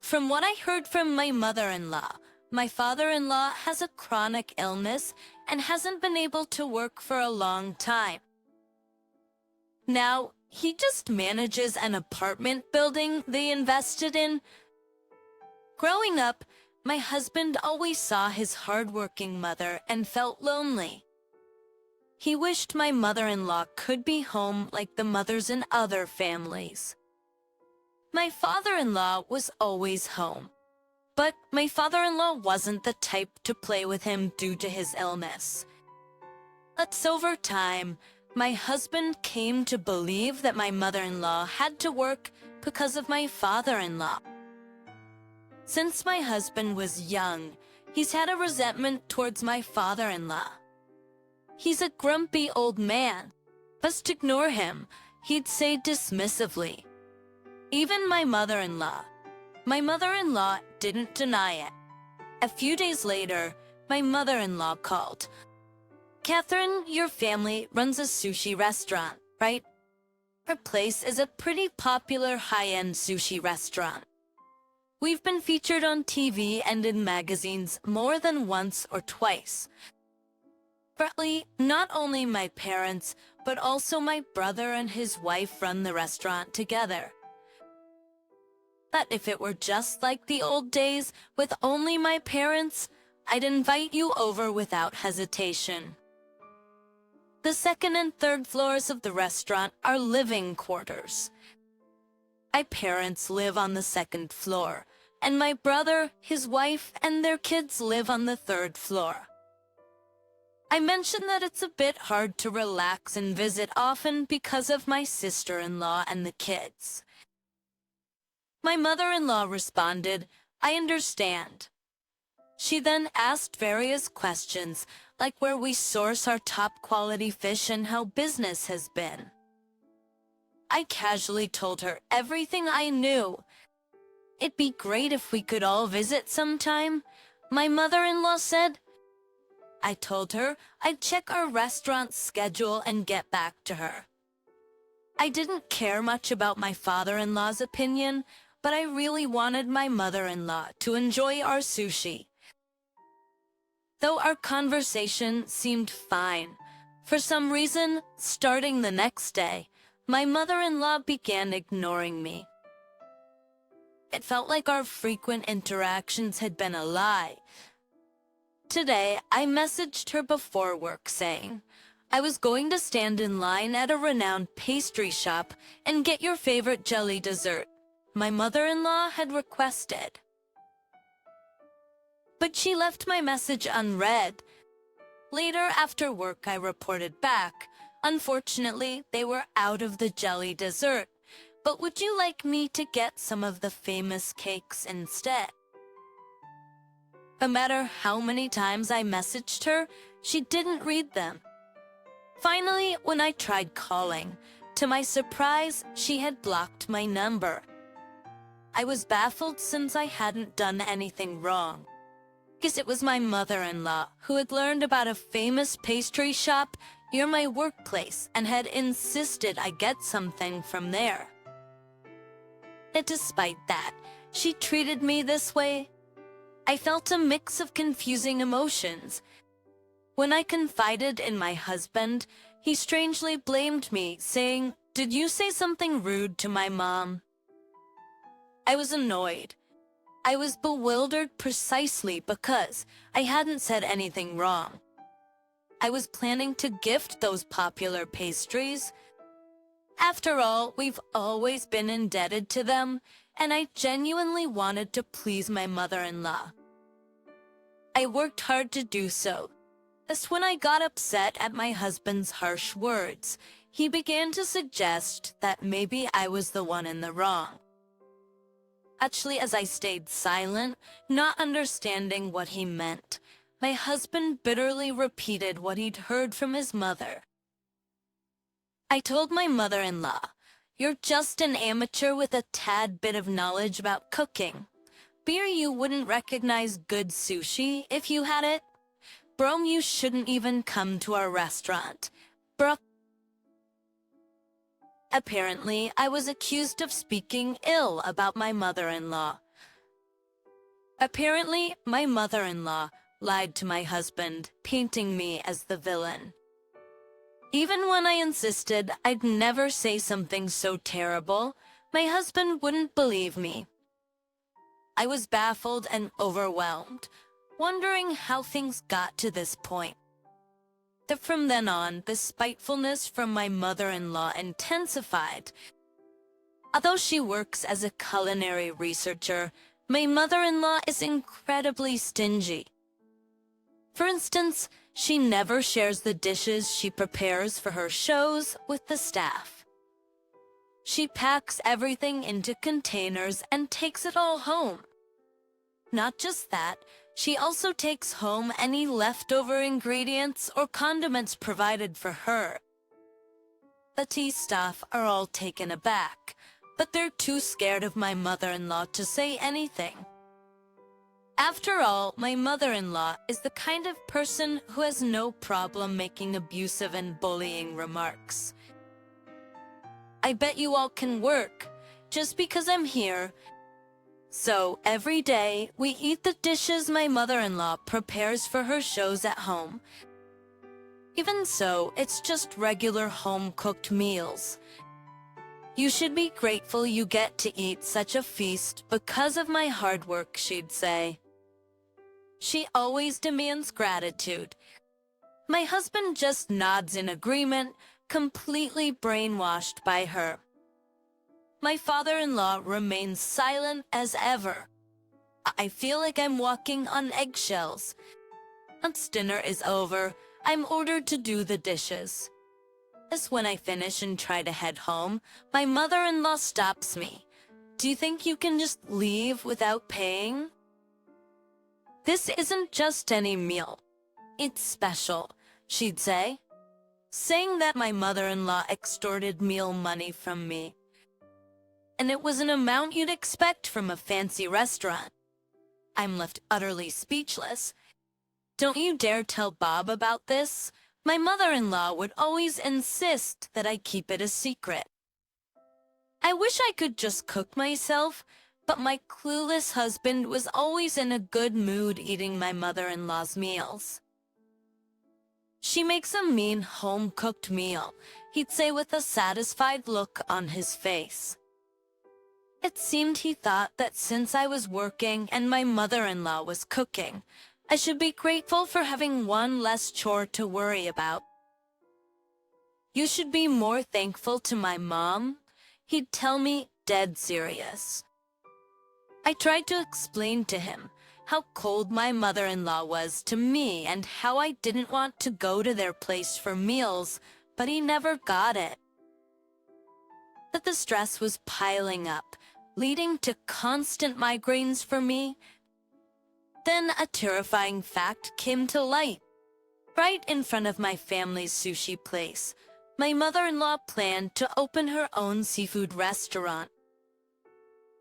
From what I heard from my mother-in-law, my father-in-law has a chronic illness and hasn't been able to work for a long time. Now, he just manages an apartment building they invested in. Growing up, my husband always saw his hardworking mother and felt lonely. He wished my mother-in-law could be home like the mothers in other families. My father-in-law was always home, but my father-in-law wasn't the type to play with him due to his illness. But over time, my husband came to believe that my mother-in-law had to work because of my father-in-law. Since my husband was young, he's had a resentment towards my father-in-law. He's a grumpy old man. Just ignore him, he'd say dismissively. Even my mother-in-law didn't deny it. A few days later, my mother-in-law called. Catherine, your family runs a sushi restaurant, right? Her place is a pretty popular high-end sushi restaurant. We've been featured on TV and in magazines more than once or twice. Partly, not only my parents, but also my brother and his wife run the restaurant together. But if it were just like the old days, with only my parents, I'd invite you over without hesitation. The second and third floors of the restaurant are living quarters. My parents live on the second floor, and my brother, his wife, and their kids live on the third floor. I mentioned that it's a bit hard to relax and visit often because of my sister-in-law and the kids. My mother-in-law responded, I understand. She then asked various questions, like where we source our top-quality fish and how business has been. I casually told her everything I knew. It'd be great if we could all visit sometime, my mother-in-law said. I told her I'd check our restaurant schedule and get back to her. I didn't care much about my father-in-law's opinion, but I really wanted my mother-in-law to enjoy our sushi. Though our conversation seemed fine, for some reason, starting the next day, my mother-in-law began ignoring me. It felt like our frequent interactions had been a lie. Today, I messaged her before work saying, I was going to stand in line at a renowned pastry shop and get your favorite jelly dessert my mother-in-law had requested. But she left my message unread. Later, after work, I reported back. Unfortunately, they were out of the jelly dessert. But would you like me to get some of the famous cakes instead? No matter how many times I messaged her, she didn't read them. Finally, when I tried calling, to my surprise, she had blocked my number. I was baffled since I hadn't done anything wrong. Because it was my mother-in-law who had learned about a famous pastry shop near my workplace and had insisted I get something from there. Yet despite that, she treated me this way. I felt a mix of confusing emotions. When I confided in my husband, he strangely blamed me, saying, "Did you say something rude to my mom?" I was annoyed. I was bewildered precisely because I hadn't said anything wrong. I was planning to gift those popular pastries. After all, we've always been indebted to them, and I genuinely wanted to please my mother-in-law. I worked hard to do so. Thus, when I got upset at my husband's harsh words, he began to suggest that maybe I was the one in the wrong. Actually, as I stayed silent, not understanding what he meant, my husband bitterly repeated what he'd heard from his mother. I told my mother-in-law, "You're just an amateur with a tad bit of knowledge about cooking. Beer, you wouldn't recognize good sushi if you had it. Brom, you shouldn't even come to our restaurant. Bruh." Apparently, I was accused of speaking ill about my mother-in-law. Apparently, my mother-in-law lied to my husband, painting me as the villain. Even when I insisted I'd never say something so terrible, my husband wouldn't believe me. I was baffled and overwhelmed, wondering how things got to this point. From then on, the spitefulness from my mother-in-law intensified. Although she works as a culinary researcher, my mother-in-law is incredibly stingy. For instance, she never shares the dishes she prepares for her shows with the staff. She packs everything into containers and takes it all home. Not just that, she also takes home any leftover ingredients or condiments provided for her. The tea staff are all taken aback, but they're too scared of my mother-in-law to say anything. After all, my mother-in-law is the kind of person who has no problem making abusive and bullying remarks. I bet you all can work, just because I'm here. So, every day, we eat the dishes my mother-in-law prepares for her shows at home. Even so, it's just regular home-cooked meals. You should be grateful you get to eat such a feast because of my hard work, she'd say. She always demands gratitude. My husband just nods in agreement, completely brainwashed by her. My father-in-law remains silent as ever. I feel like I'm walking on eggshells. Once dinner is over, I'm ordered to do the dishes. As when I finish and try to head home, my mother-in-law stops me. "Do you think you can just leave without paying?" "This isn't just any meal. It's special," she'd say, saying that my mother-in-law extorted meal money from me. And it was an amount you'd expect from a fancy restaurant. I'm left utterly speechless. Don't you dare tell Bob about this. My mother-in-law would always insist that I keep it a secret. I wish I could just cook myself, but my clueless husband was always in a good mood eating my mother-in-law's meals. "She makes a mean home-cooked meal," he'd say with a satisfied look on his face. It seemed he thought that since I was working and my mother-in-law was cooking, I should be grateful for having one less chore to worry about. "You should be more thankful to my mom," he'd tell me, dead serious. I tried to explain to him how cold my mother-in-law was to me and how I didn't want to go to their place for meals, but he never got it. That the stress was piling up, leading to constant migraines for me. Then a terrifying fact came to light. Right in front of my family's sushi place, my mother-in-law planned to open her own seafood restaurant.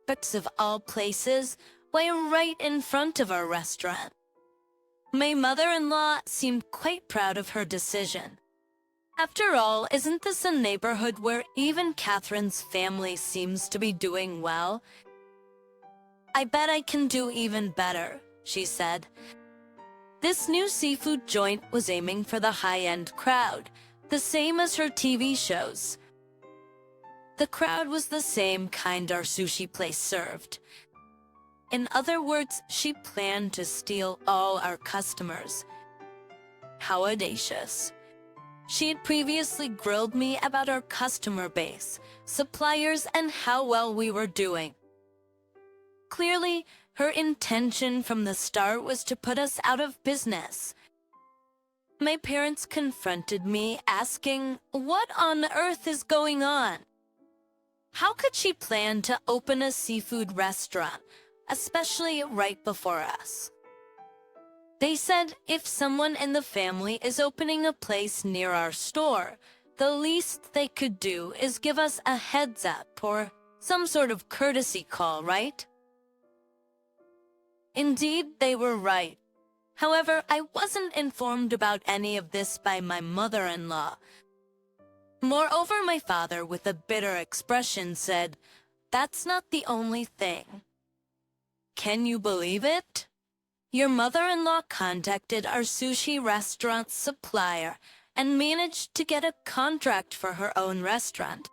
But of all places, why right in front of our restaurant? My mother-in-law seemed quite proud of her decision. After all, isn't this a neighborhood where even Catherine's family seems to be doing well? "I bet I can do even better," she said. This new seafood joint was aiming for the high-end crowd, the same as her TV shows. The crowd was the same kind our sushi place served. In other words, she planned to steal all our customers. How audacious. She had previously grilled me about our customer base, suppliers, and how well we were doing. Clearly, her intention from the start was to put us out of business. My parents confronted me, asking, "What on earth is going on?" How could she plan to open a seafood restaurant, especially right before us? They said if someone in the family is opening a place near our store, the least they could do is give us a heads up or some sort of courtesy call, right? Indeed, they were right. However, I wasn't informed about any of this by my mother-in-law. Moreover, my father, with a bitter expression, said, "That's not the only thing." Can you believe it? Your mother-in-law contacted our sushi restaurant supplier and managed to get a contract for her own restaurant.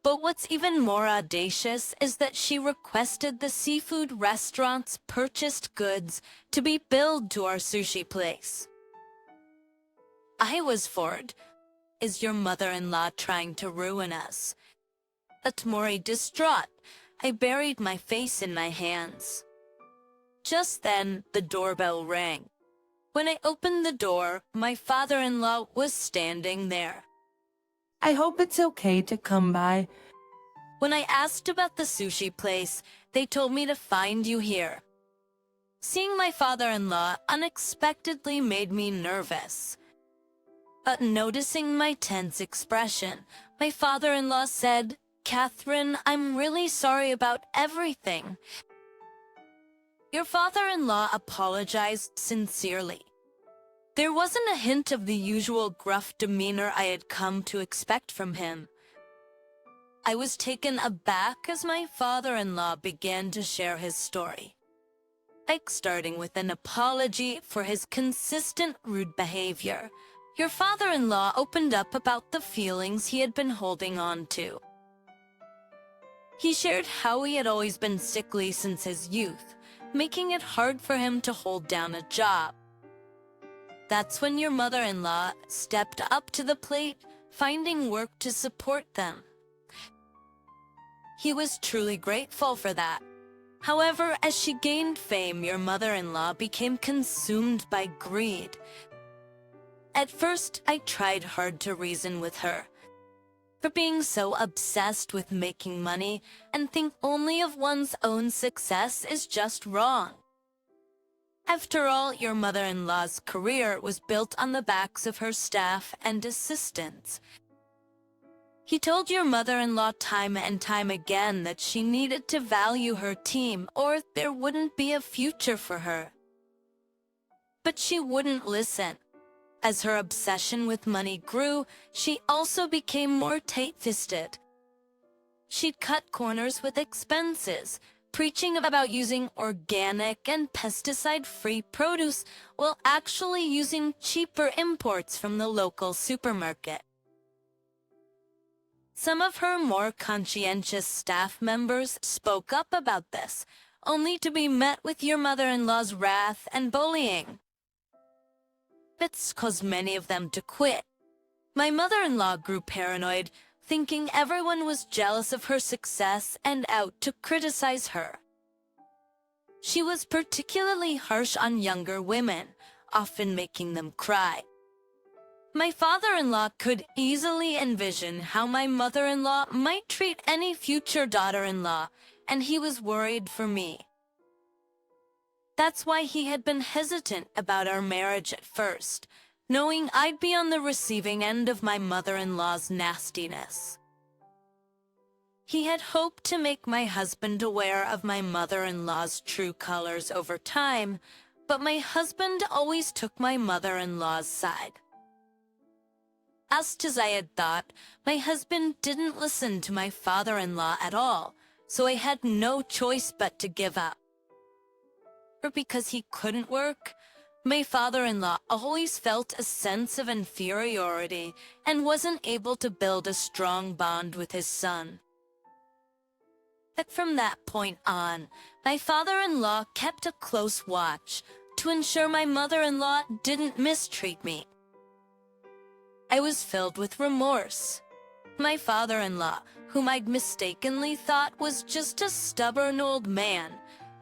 But what's even more audacious is that she requested the seafood restaurant's purchased goods to be billed to our sushi place. I was floored. Is your mother-in-law trying to ruin us? At Mori distraught, I buried my face in my hands. Just then, the doorbell rang. When I opened the door, my father-in-law was standing there. I hope it's okay to come by. When I asked about the sushi place, they told me to find you here. Seeing my father-in-law unexpectedly made me nervous. But noticing my tense expression, my father-in-law said, "Catherine, I'm really sorry about everything." Your father-in-law apologized sincerely. There wasn't a hint of the usual gruff demeanor I had come to expect from him. I was taken aback as my father-in-law began to share his story, like starting with an apology for his consistent rude behavior. Your father-in-law opened up about the feelings he had been holding on to. He shared how he had always been sickly since his youth, making it hard for him to hold down a job. That's when your mother-in-law stepped up to the plate, finding work to support them. He was truly grateful for that. However, as she gained fame, your mother-in-law became consumed by greed. At first, I tried hard to reason with her. For being so obsessed with making money and think only of one's own success is just wrong. After all, your mother-in-law's career was built on the backs of her staff and assistants. He told your mother-in-law time and time again that she needed to value her team or there wouldn't be a future for her. But she wouldn't listen. As her obsession with money grew, she also became more tight-fisted. She'd cut corners with expenses, preaching about using organic and pesticide-free produce while actually using cheaper imports from the local supermarket. Some of her more conscientious staff members spoke up about this, only to be met with your mother-in-law's wrath and bullying. It's caused many of them to quit. My mother-in-law grew paranoid, thinking everyone was jealous of her success and out to criticize her. She was particularly harsh on younger women, often making them cry. My father-in-law could easily envision how my mother-in-law might treat any future daughter-in-law, and he was worried for me. That's why he had been hesitant about our marriage at first, knowing I'd be on the receiving end of my mother-in-law's nastiness. He had hoped to make my husband aware of my mother-in-law's true colors over time, but my husband always took my mother-in-law's side. Just as I had thought, my husband didn't listen to my father-in-law at all, so I had no choice but to give up. Or because he couldn't work, my father-in-law always felt a sense of inferiority and wasn't able to build a strong bond with his son. But from that point on, my father-in-law kept a close watch to ensure my mother-in-law didn't mistreat me. I was filled with remorse. My father-in-law, whom I'd mistakenly thought was just a stubborn old man,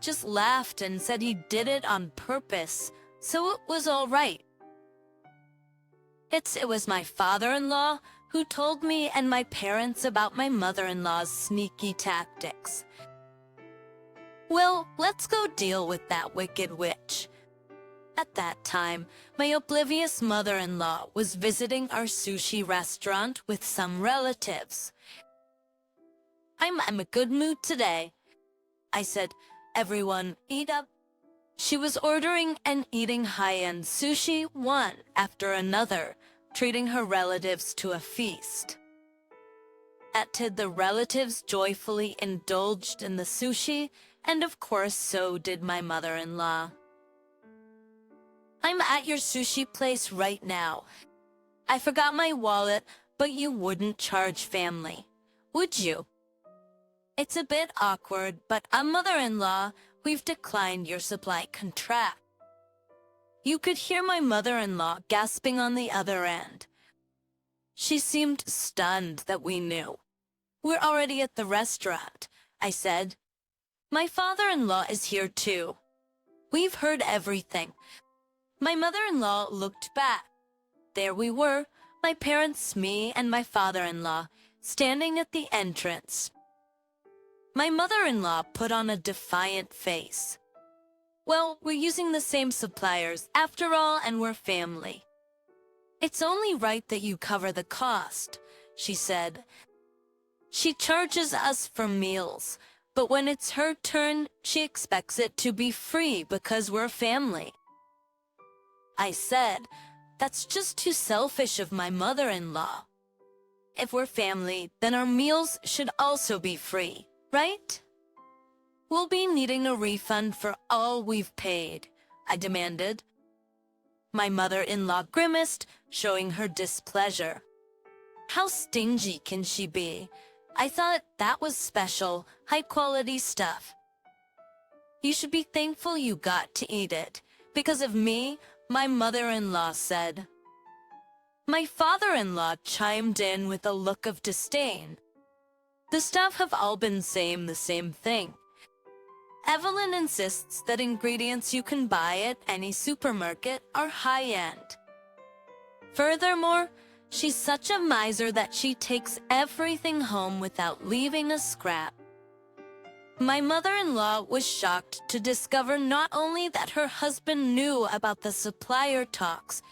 just laughed and said he did it on purpose, so it was all right. It was my father-in-law who told me and my parents about my mother-in-law's sneaky tactics. Well, let's go deal with that wicked witch. At that time, my oblivious mother-in-law was visiting our sushi restaurant with some relatives. I'm in a good mood today, I said. Everyone, eat up. She was ordering and eating high-end sushi one after another, treating her relatives to a feast. The relatives joyfully indulged in the sushi, and of course so did my mother-in-law. I'm at your sushi place right now. I forgot my wallet, but you wouldn't charge family, would you? It's a bit awkward, but mother-in-law, we've declined your supply contract. You could hear my mother-in-law gasping on the other end. She seemed stunned that we knew. We're already at the restaurant, I said. My father-in-law is here too. We've heard everything. My mother-in-law looked back. There we were, my parents, me, and my father-in-law, standing at the entrance. My mother-in-law put on a defiant face. Well, we're using the same suppliers after all, and we're family. It's only right that you cover the cost, she said. She charges us for meals, but when it's her turn, she expects it to be free because we're family. I said, that's just too selfish of my mother-in-law. If we're family, then our meals should also be free, right? We'll be needing a refund for all we've paid, I demanded. My mother-in-law grimaced, showing her displeasure. How stingy can she be? I thought that was special, high-quality stuff. You should be thankful you got to eat it. Because of me, my mother-in-law said. My father-in-law chimed in with a look of disdain. The staff have all been saying the same thing. Evelyn insists that ingredients you can buy at any supermarket are high-end. Furthermore, she's such a miser that she takes everything home without leaving a scrap. My mother-in-law was shocked to discover not only that her husband knew about the supplier talks,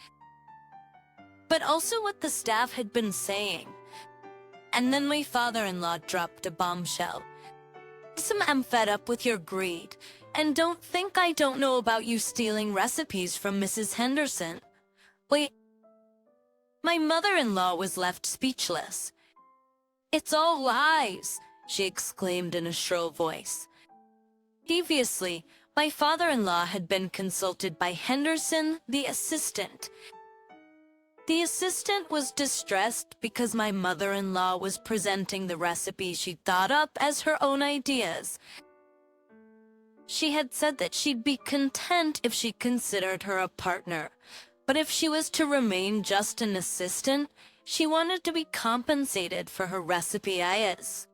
but also what the staff had been saying. And then my father-in-law dropped a bombshell. I'm fed up with your greed, and don't think I don't know about you stealing recipes from Mrs. Henderson. Wait. My mother-in-law was left speechless. It's all lies, she exclaimed in a shrill voice. Deviously, my father-in-law had been consulted by Henderson, the assistant. The assistant was distressed because my mother-in-law was presenting the recipe she'd thought up as her own ideas. She had said that she'd be content if she considered her a partner, but if she was to remain just an assistant, she wanted to be compensated for her recipe ideas.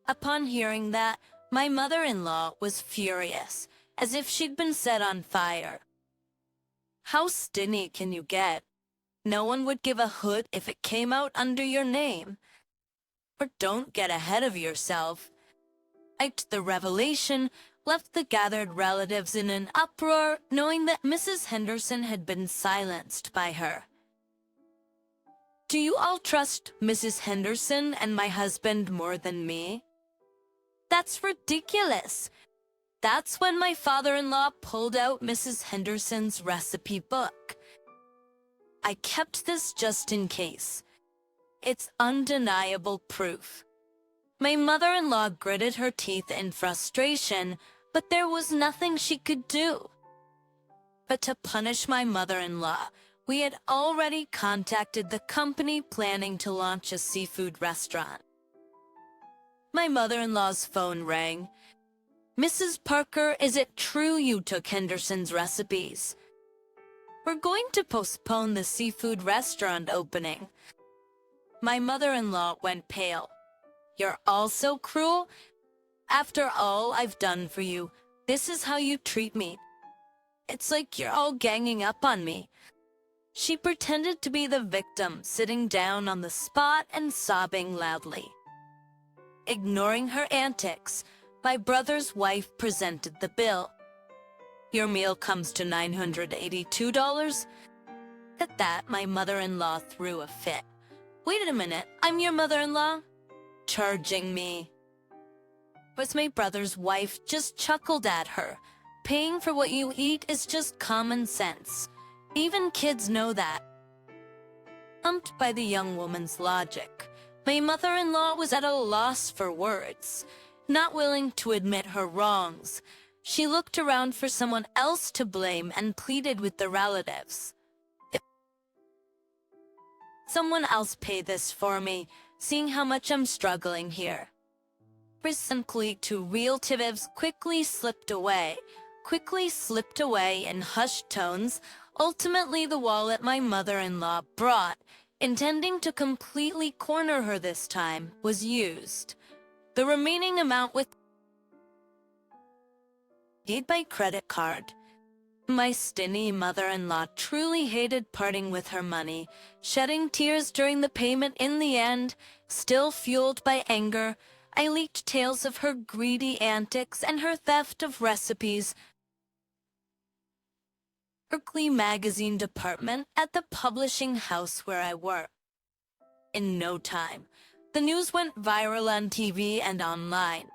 Upon hearing that, my mother-in-law was furious, as if she'd been set on fire. How stingy can you get? No one would give a hoot if it came out under your name. Or don't get ahead of yourself. The revelation left the gathered relatives in an uproar, knowing that Mrs. Henderson had been silenced by her. Do you all trust Mrs. Henderson and my husband more than me? That's ridiculous. That's when my father-in-law pulled out Mrs. Henderson's recipe book. I kept this just in case. It's undeniable proof. My mother-in-law gritted her teeth in frustration, but there was nothing she could do. But to punish my mother-in-law, we had already contacted the company planning to launch a seafood restaurant. My mother-in-law's phone rang. Mrs. Parker, is it true you took Henderson's recipes? We're going to postpone the seafood restaurant opening. My mother-in-law went pale. You're all so cruel? After all I've done for you, this is how you treat me. It's like you're all ganging up on me. She pretended to be the victim, sitting down on the spot and sobbing loudly. Ignoring her antics, my brother's wife presented the bill. Your meal comes to $982? At that, my mother-in-law threw a fit. Wait a minute, I'm your mother-in-law? Charging me. But my brother's wife just chuckled at her. Paying for what you eat is just common sense. Even kids know that. Stumped by the young woman's logic, my mother-in-law was at a loss for words. Not willing to admit her wrongs, she looked around for someone else to blame and pleaded with the relatives. Someone else pay this for me, seeing how much I'm struggling here. Recently, two relatives quickly slipped away in hushed tones. Ultimately, the wallet my mother-in-law brought, intending to completely corner her this time, was used. The remaining amount was paid by credit card. My stingy mother-in-law truly hated parting with her money, shedding tears during the payment. In the end, still fueled by anger, I leaked tales of her greedy antics and her theft of recipes. Berkeley magazine department at the publishing house where I work. In no time, the news went viral on TV and online.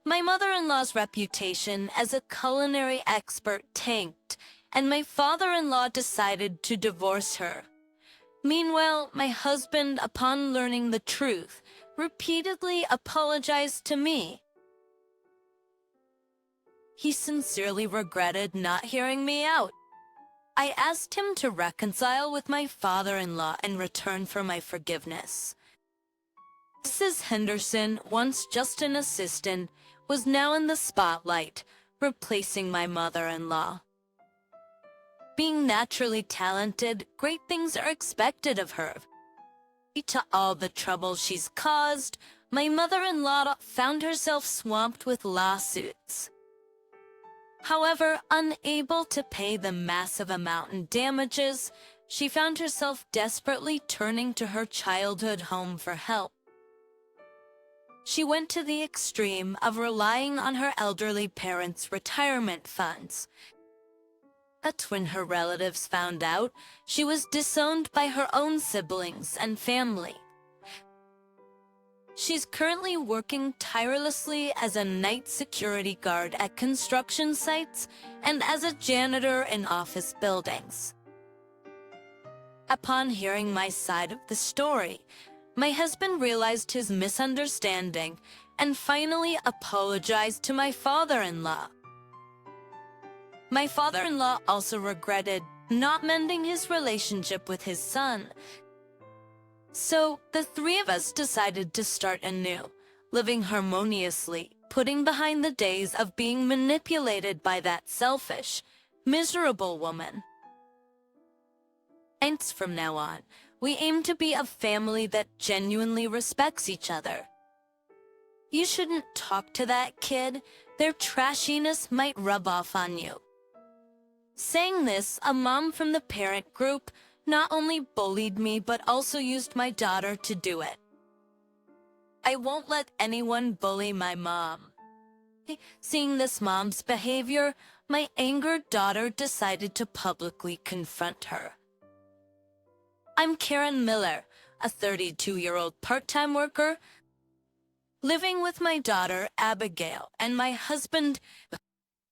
My mother-in-law's reputation as a culinary expert tanked, and my father-in-law decided to divorce her. Meanwhile, my husband, upon learning the truth, repeatedly apologized to me. He sincerely regretted not hearing me out. I asked him to reconcile with my father-in-law in return for my forgiveness. Mrs. Henderson, once just an assistant, was now in the spotlight, replacing my mother-in-law. Being naturally talented, great things are expected of her. To all the trouble she's caused, my mother-in-law found herself swamped with lawsuits. However, unable to pay the massive amount in damages, she found herself desperately turning to her childhood home for help. She went to the extreme of relying on her elderly parents' retirement funds. But when her relatives found out, she was disowned by her own siblings and family. She's currently working tirelessly as a night security guard at construction sites and as a janitor in office buildings. Upon hearing my side of the story, my husband realized his misunderstanding and finally apologized to my father-in-law. My father-in-law also regretted not mending his relationship with his son. So, the three of us decided to start anew, living harmoniously, putting behind the days of being manipulated by that selfish, miserable woman. And from now on, we aim to be a family that genuinely respects each other. You shouldn't talk to that kid. Their trashiness might rub off on you. Saying this, a mom from the parent group not only bullied me but also used my daughter to do it. I won't let anyone bully my mom. Seeing this mom's behavior, my angered daughter decided to publicly confront her. I'm Karen Miller, a 32-year-old part-time worker, living with my daughter, Abigail, and my husband,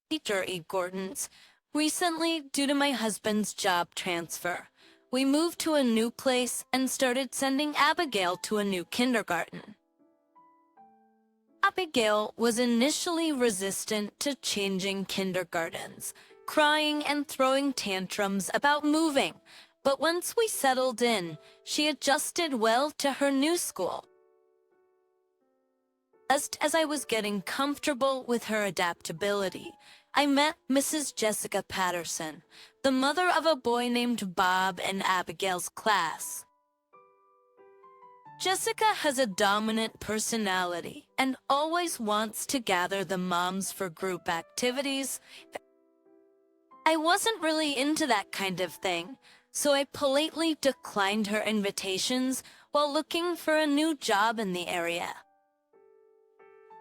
Peter E. Gordons. Recently, due to my husband's job transfer, we moved to a new place and started sending Abigail to a new kindergarten. Abigail was initially resistant to changing kindergartens, crying and throwing tantrums about moving, but once we settled in, she adjusted well to her new school. Just as I was getting comfortable with her adaptability, I met Mrs. Jessica Patterson, the mother of a boy named Bob in Abigail's class. Jessica has a dominant personality and always wants to gather the moms for group activities. I wasn't really into that kind of thing, so I politely declined her invitations while looking for a new job in the area.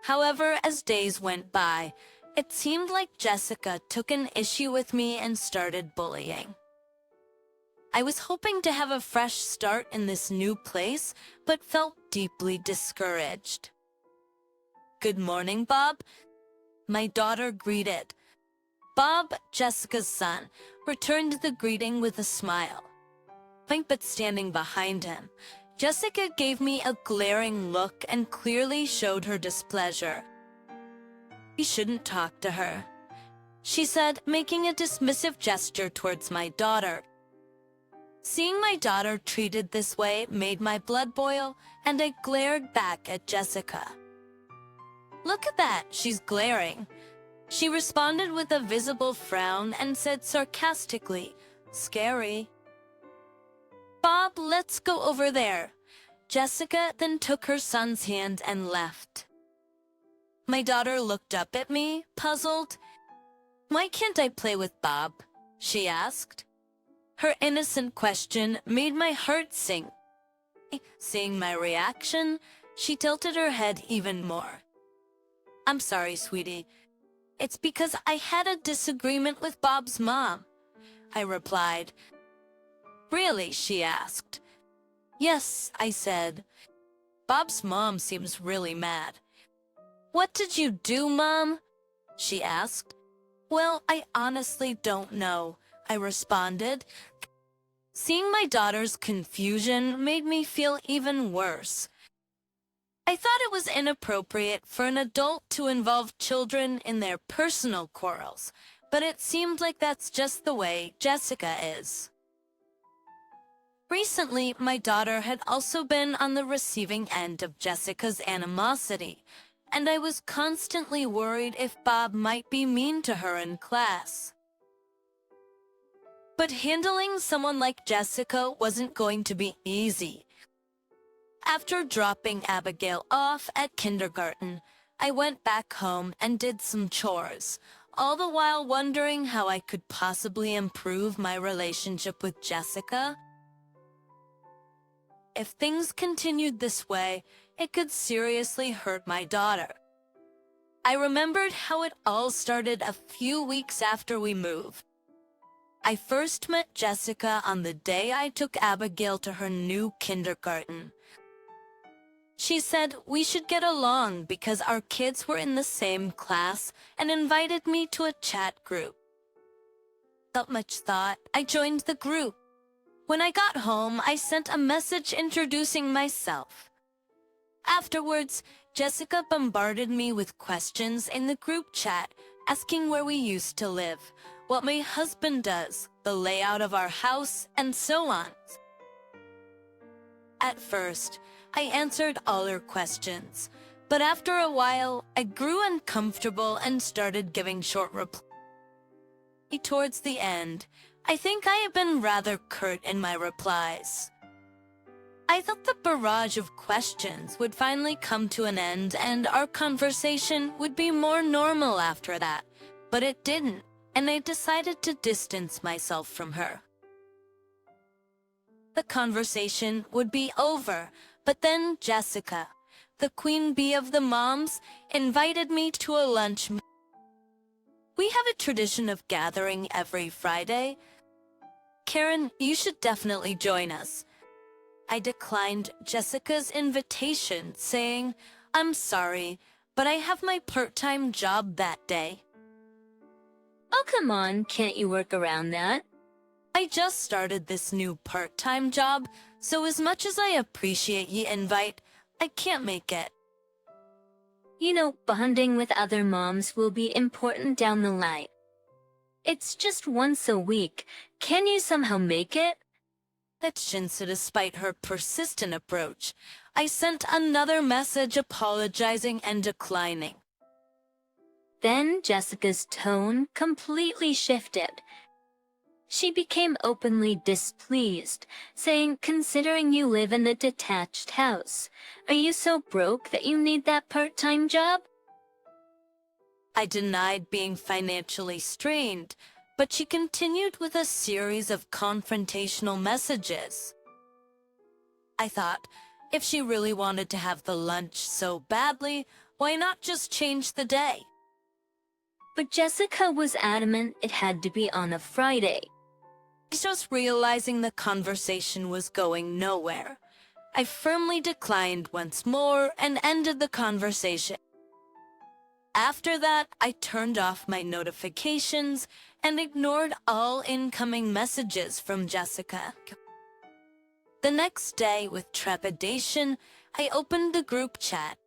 However, as days went by, It seemed like Jessica took an issue with me and started bullying. I was hoping to have a fresh start in this new place, but felt deeply discouraged. "Good morning, Bob," my daughter greeted. Bob, Jessica's son, returned the greeting with a smile. But standing behind him, Jessica gave me a glaring look and clearly showed her displeasure. "You shouldn't talk to her," she said, making a dismissive gesture towards my daughter. Seeing my daughter treated this way made my blood boil, and I glared back at Jessica. "Look at that, she's glaring." She responded with a visible frown and said sarcastically, "Scary." "Bob, let's go over there." Jessica then took her son's hand and left. My daughter looked up at me, puzzled. "Why can't I play with Bob?" she asked. Her innocent question made my heart sink. Seeing my reaction, she tilted her head even more. "I'm sorry, sweetie. It's because I had a disagreement with Bob's mom," I replied. "Really?" she asked. "Yes," I said. "Bob's mom seems really mad." "What did you do, Mom?" she asked. "Well, I honestly don't know," I responded. Seeing my daughter's confusion made me feel even worse. I thought it was inappropriate for an adult to involve children in their personal quarrels, but it seemed like that's just the way Jessica is. Recently, my daughter had also been on the receiving end of Jessica's animosity, and I was constantly worried if Bob might be mean to her in class. But handling someone like Jessica wasn't going to be easy. After dropping Abigail off at kindergarten, I went back home and did some chores, all the while wondering how I could possibly improve my relationship with Jessica. If things continued this way, it could seriously hurt my daughter. I remembered how it all started a few weeks after we moved. I first met Jessica on the day I took Abigail to her new kindergarten. She said we should get along because our kids were in the same class and invited me to a chat group. Without much thought, I joined the group. When I got home, I sent a message introducing myself. Afterwards, Jessica bombarded me with questions in the group chat, asking where we used to live, what my husband does, the layout of our house, and so on. At first, I answered all her questions, but after a while, I grew uncomfortable and started giving short replies. Towards the end, I think I have been rather curt in my replies. I thought the barrage of questions would finally come to an end and our conversation would be more normal after that, but it didn't, and I decided to distance myself from her. The conversation would be over, but then Jessica, the queen bee of the moms, invited me to a lunch. We have a tradition of gathering every Friday. "Karen, you should definitely join us." I declined Jessica's invitation, saying, "I'm sorry, but I have my part-time job that day." Oh, come on, can't you work around that? "I just started this new part-time job, so as much as I appreciate your invite, I can't make it." You know, bonding with other moms will be important down the line. It's just once a week. Can you somehow make it? That Shinsa, despite her persistent approach, I sent another message apologizing and declining. Then Jessica's tone completely shifted. She became openly displeased, saying, "Considering you live in a detached house, are you so broke that you need that part-time job?" I denied being financially strained, but she continued with a series of confrontational messages. I thought, if she really wanted to have the lunch so badly, why not just change the day? but Jessica was adamant it had to be on a Friday. Just realizing the conversation was going nowhere, I firmly declined once more and ended the conversation. After that, I turned off my notifications and ignored all incoming messages from Jessica. The next day, with trepidation, I opened the group chat.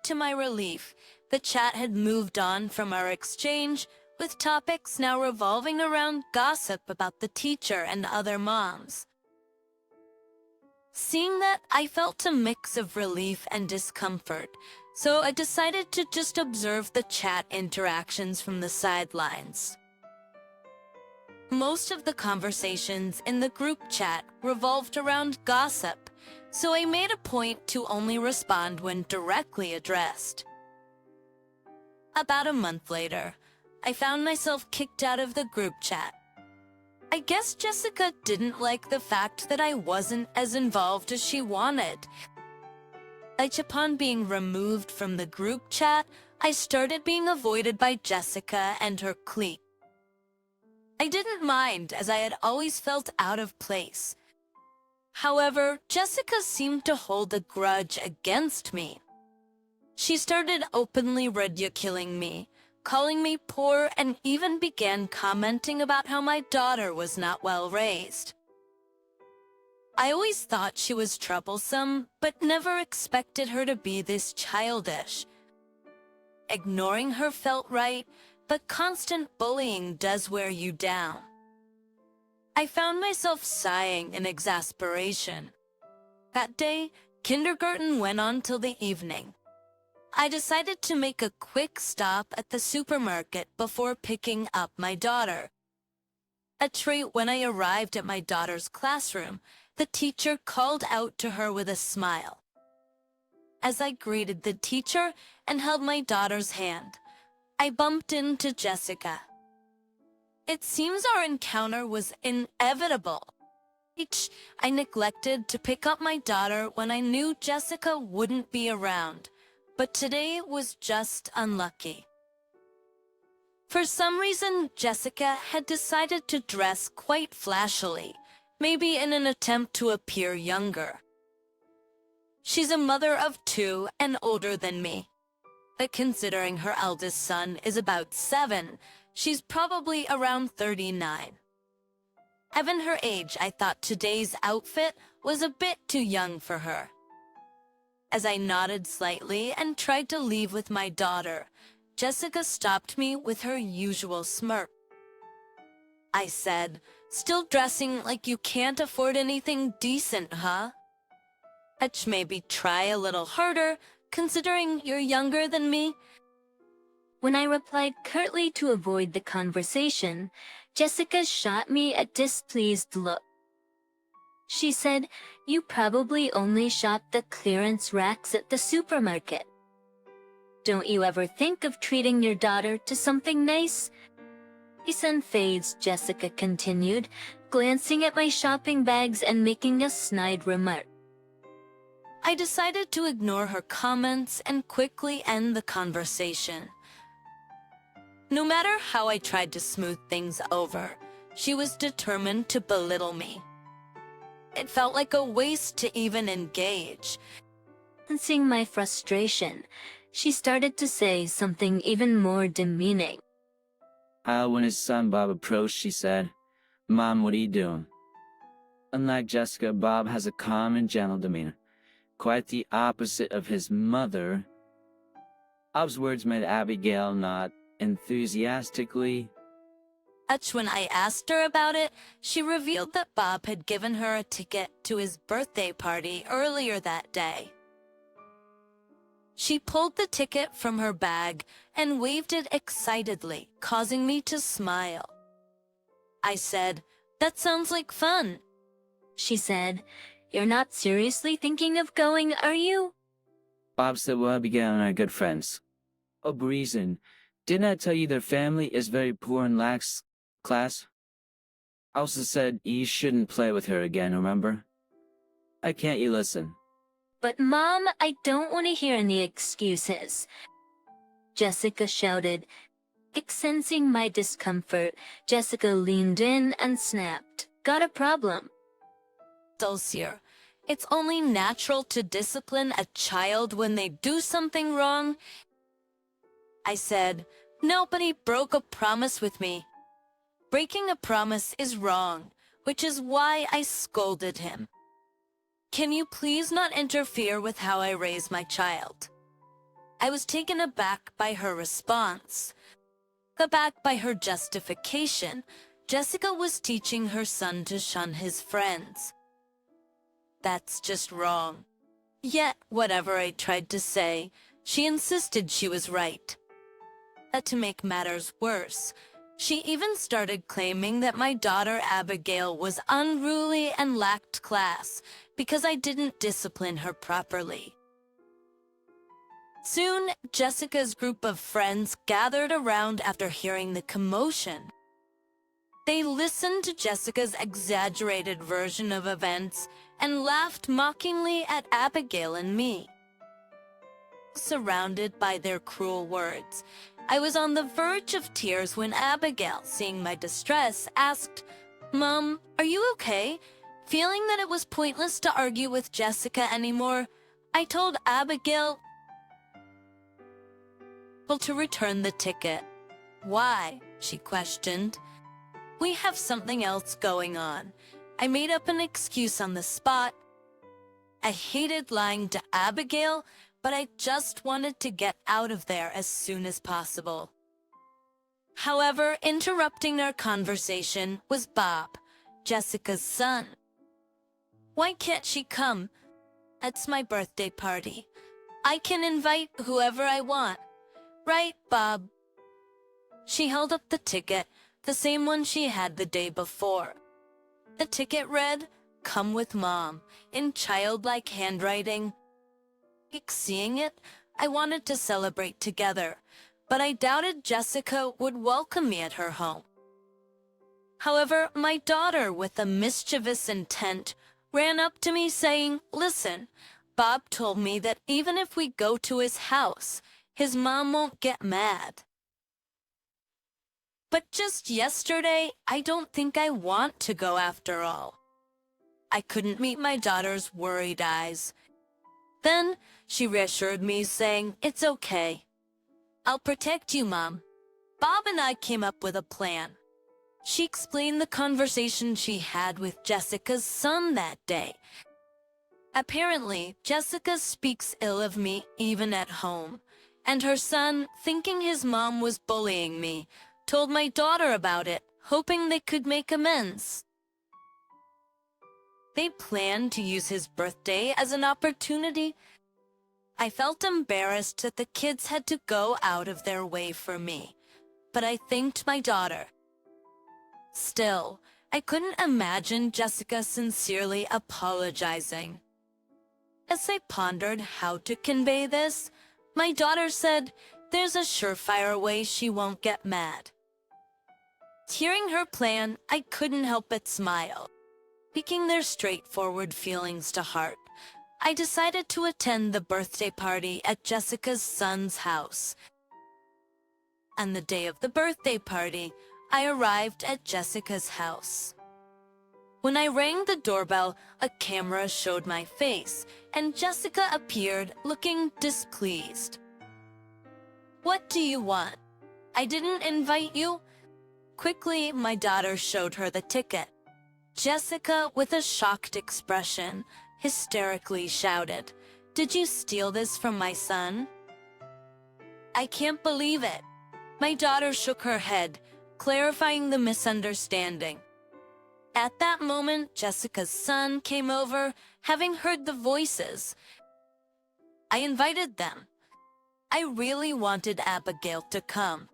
To my relief, the chat had moved on from our exchange, with topics now revolving around gossip about the teacher and other moms. Seeing that, I felt a mix of relief and discomfort, so I decided to just observe the chat interactions from the sidelines. Most of the conversations in the group chat revolved around gossip, so I made a point to only respond when directly addressed. About a month later, I found myself kicked out of the group chat. I guess Jessica didn't like the fact that I wasn't as involved as she wanted. Upon being removed from the group chat, I started being avoided by Jessica and her clique. I didn't mind, as I had always felt out of place. However, Jessica seemed to hold a grudge against me. She started openly ridiculing me, calling me poor, and even began commenting about how my daughter was not well raised. I always thought she was troublesome, but never expected her to be this childish. Ignoring her felt right, but constant bullying does wear you down. I found myself sighing in exasperation. That day, kindergarten went on till the evening. I decided to make a quick stop at the supermarket before picking up my daughter. A treat when I arrived at my daughter's classroom, the teacher called out to her with a smile. As I greeted the teacher and held my daughter's hand, I bumped into Jessica. It seems our encounter was inevitable. I neglected to pick up my daughter when I knew Jessica wouldn't be around, but today was just unlucky. For some reason, Jessica had decided to dress quite flashily, maybe in an attempt to appear younger. She's a mother of 2 and older than me. But considering her eldest son is about 7, she's probably around 39. Given her age, I thought today's outfit was a bit too young for her. As I nodded slightly and tried to leave with my daughter, Jessica stopped me with her usual smirk. I said, "Still dressing like you can't afford anything decent, huh? Maybe try a little harder, considering you're younger than me." When I replied curtly to avoid the conversation, Jessica shot me a displeased look. She said, "You probably only shop the clearance racks at the supermarket. Don't you ever think of treating your daughter to something nice?" Peace and fades, Jessica continued, glancing at my shopping bags and making a snide remark. I decided to ignore her comments and quickly end the conversation. No matter how I tried to smooth things over, she was determined to belittle me. It felt like a waste to even engage. Sensing my frustration, she started to say something even more demeaning. When his son Bob approached, she said, "Mom, what are you doing?" Unlike Jessica, Bob has a calm and gentle demeanor, quite the opposite of his mother. Bob's words made Abigail nod enthusiastically. When I asked her about it, she revealed that Bob had given her a ticket to his birthday party earlier that day. She pulled the ticket from her bag and waved it excitedly, causing me to smile. I said, "That sounds like fun." She said, "You're not seriously thinking of going, are you?" Bob said, "Well, Abigail and I are good friends." "Oh, reason. Didn't I tell you their family is very poor and lacks class?" I also said you shouldn't play with her again, remember? Why can't you listen? "But Mom, I don't want to hear any excuses," Jessica shouted, Sensing my discomfort, Jessica leaned in and snapped, "Got a problem?" Dulcier, it's only natural to discipline a child when they do something wrong. I said, nobody broke a promise with me. Breaking a promise is wrong, which is why I scolded him. Can you please not interfere with how I raise my child? I was taken aback by her response. Aback by her justification, Jessica was teaching her son to shun his friends. That's just wrong. Yet, whatever I tried to say, she insisted she was right. To make matters worse, she even started claiming that my daughter Abigail was unruly and lacked class because I didn't discipline her properly. Soon, Jessica's group of friends gathered around after hearing the commotion. They listened to Jessica's exaggerated version of events and laughed mockingly at Abigail and me. Surrounded by their cruel words, I was on the verge of tears when Abigail, seeing my distress, asked, "Mom, are you okay?" Feeling that it was pointless to argue with Jessica anymore, I told Abigail to return the ticket. "Why?" she questioned. "We have something else going on." I made up an excuse on the spot. I hated lying to Abigail, but I just wanted to get out of there as soon as possible. However, interrupting our conversation was Bob, Jessica's son. "Why can't she come? It's my birthday party. I can invite whoever I want. Right, Bob?" She held up the ticket, the same one she had the day before. The ticket read, "Come with Mom," in childlike handwriting. Seeing it, I wanted to celebrate together, but I doubted Jessica would welcome me at her home. However, my daughter, with a mischievous intent, ran up to me saying, "Listen, Bob told me that even if we go to his house, his mom won't get mad." But just yesterday, I don't think I want to go after all. I couldn't meet my daughter's worried eyes. Then she reassured me, saying, "It's okay. I'll protect you, Mom." Bob and I came up with a plan. She explained the conversation she had with Jessica's son that day. Apparently, Jessica speaks ill of me even at home, and her son, thinking his mom was bullying me, told my daughter about it, hoping they could make amends. They planned to use his birthday as an opportunity. I felt embarrassed that the kids had to go out of their way for me, but I thanked my daughter. Still, I couldn't imagine Jessica sincerely apologizing. As I pondered how to convey this, my daughter said, "There's a surefire way she won't get mad." Hearing her plan, I couldn't help but smile. Taking their straightforward feelings to heart, I decided to attend the birthday party at Jessica's son's house. On the day of the birthday party, I arrived at Jessica's house. When I rang the doorbell, a camera showed my face, and Jessica appeared looking displeased. "What do you want? I didn't invite you." Quickly, my daughter showed her the ticket. Jessica, with a shocked expression, hysterically shouted, "Did you steal this from my son?" "I can't believe it." My daughter shook her head, clarifying the misunderstanding. At that moment, Jessica's son came over, having heard the voices. I invited them. I really wanted Abigail to come.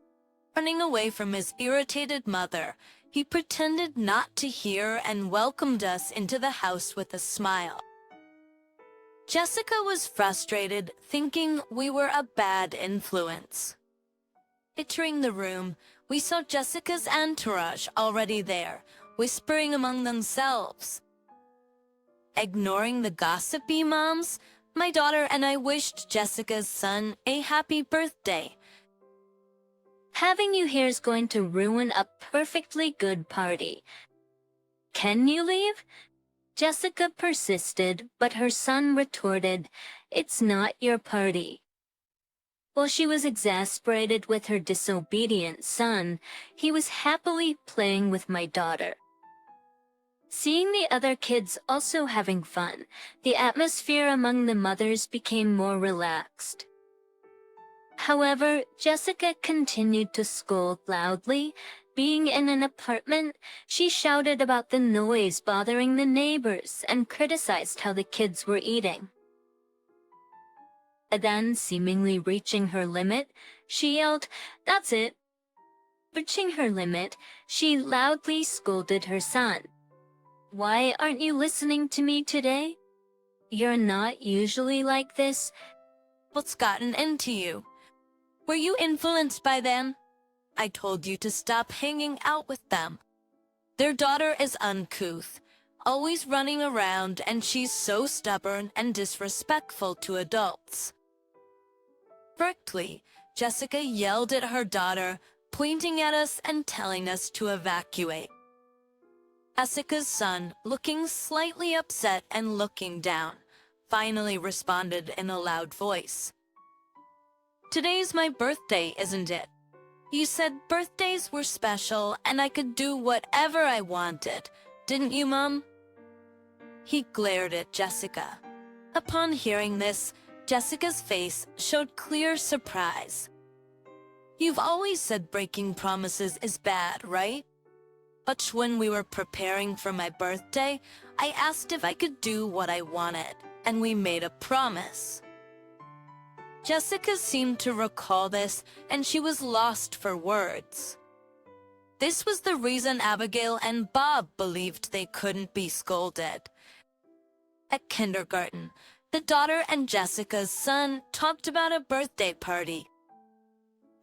Running away from his irritated mother, he pretended not to hear and welcomed us into the house with a smile. Jessica was frustrated, thinking we were a bad influence. Entering the room, we saw Jessica's entourage already there, whispering among themselves. Ignoring the gossipy moms, my daughter and I wished Jessica's son a happy birthday. Having you here is going to ruin a perfectly good party. Can you leave? Jessica persisted, but her son retorted, "It's not your party." While she was exasperated with her disobedient son, he was happily playing with my daughter. Seeing the other kids also having fun, the atmosphere among the mothers became more relaxed. However, Jessica continued to scold loudly. Being in an apartment, she shouted about the noise bothering the neighbors and criticized how the kids were eating. Then, seemingly reaching her limit, she yelled, "That's it." Reaching her limit, she loudly scolded her son. "Why aren't you listening to me today? You're not usually like this." What's gotten into you? Were you influenced by them? I told you to stop hanging out with them. Their daughter is uncouth, always running around, and she's so stubborn and disrespectful to adults. Berkeley, Jessica yelled at her daughter, pointing at us and telling us to evacuate. Jessica's son, looking slightly upset and looking down, finally responded in a loud voice. "Today's my birthday, isn't it? You said birthdays were special and I could do whatever I wanted, didn't you, Mom?" He glared at Jessica. Upon hearing this, Jessica's face showed clear surprise. "You've always said breaking promises is bad, right? But when we were preparing for my birthday, I asked if I could do what I wanted, and we made a promise." Jessica seemed to recall this, and she was lost for words. This was the reason Abigail and Bob believed they couldn't be scolded. At kindergarten, the daughter and Jessica's son talked about a birthday party.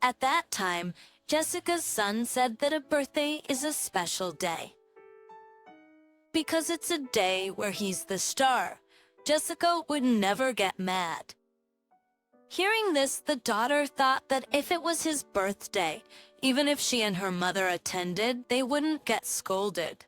At that time, Jessica's son said that a birthday is a special day. Because it's a day where he's the star, Jessica would never get mad. Hearing this, the daughter thought that if it was his birthday, even if she and her mother attended, they wouldn't get scolded.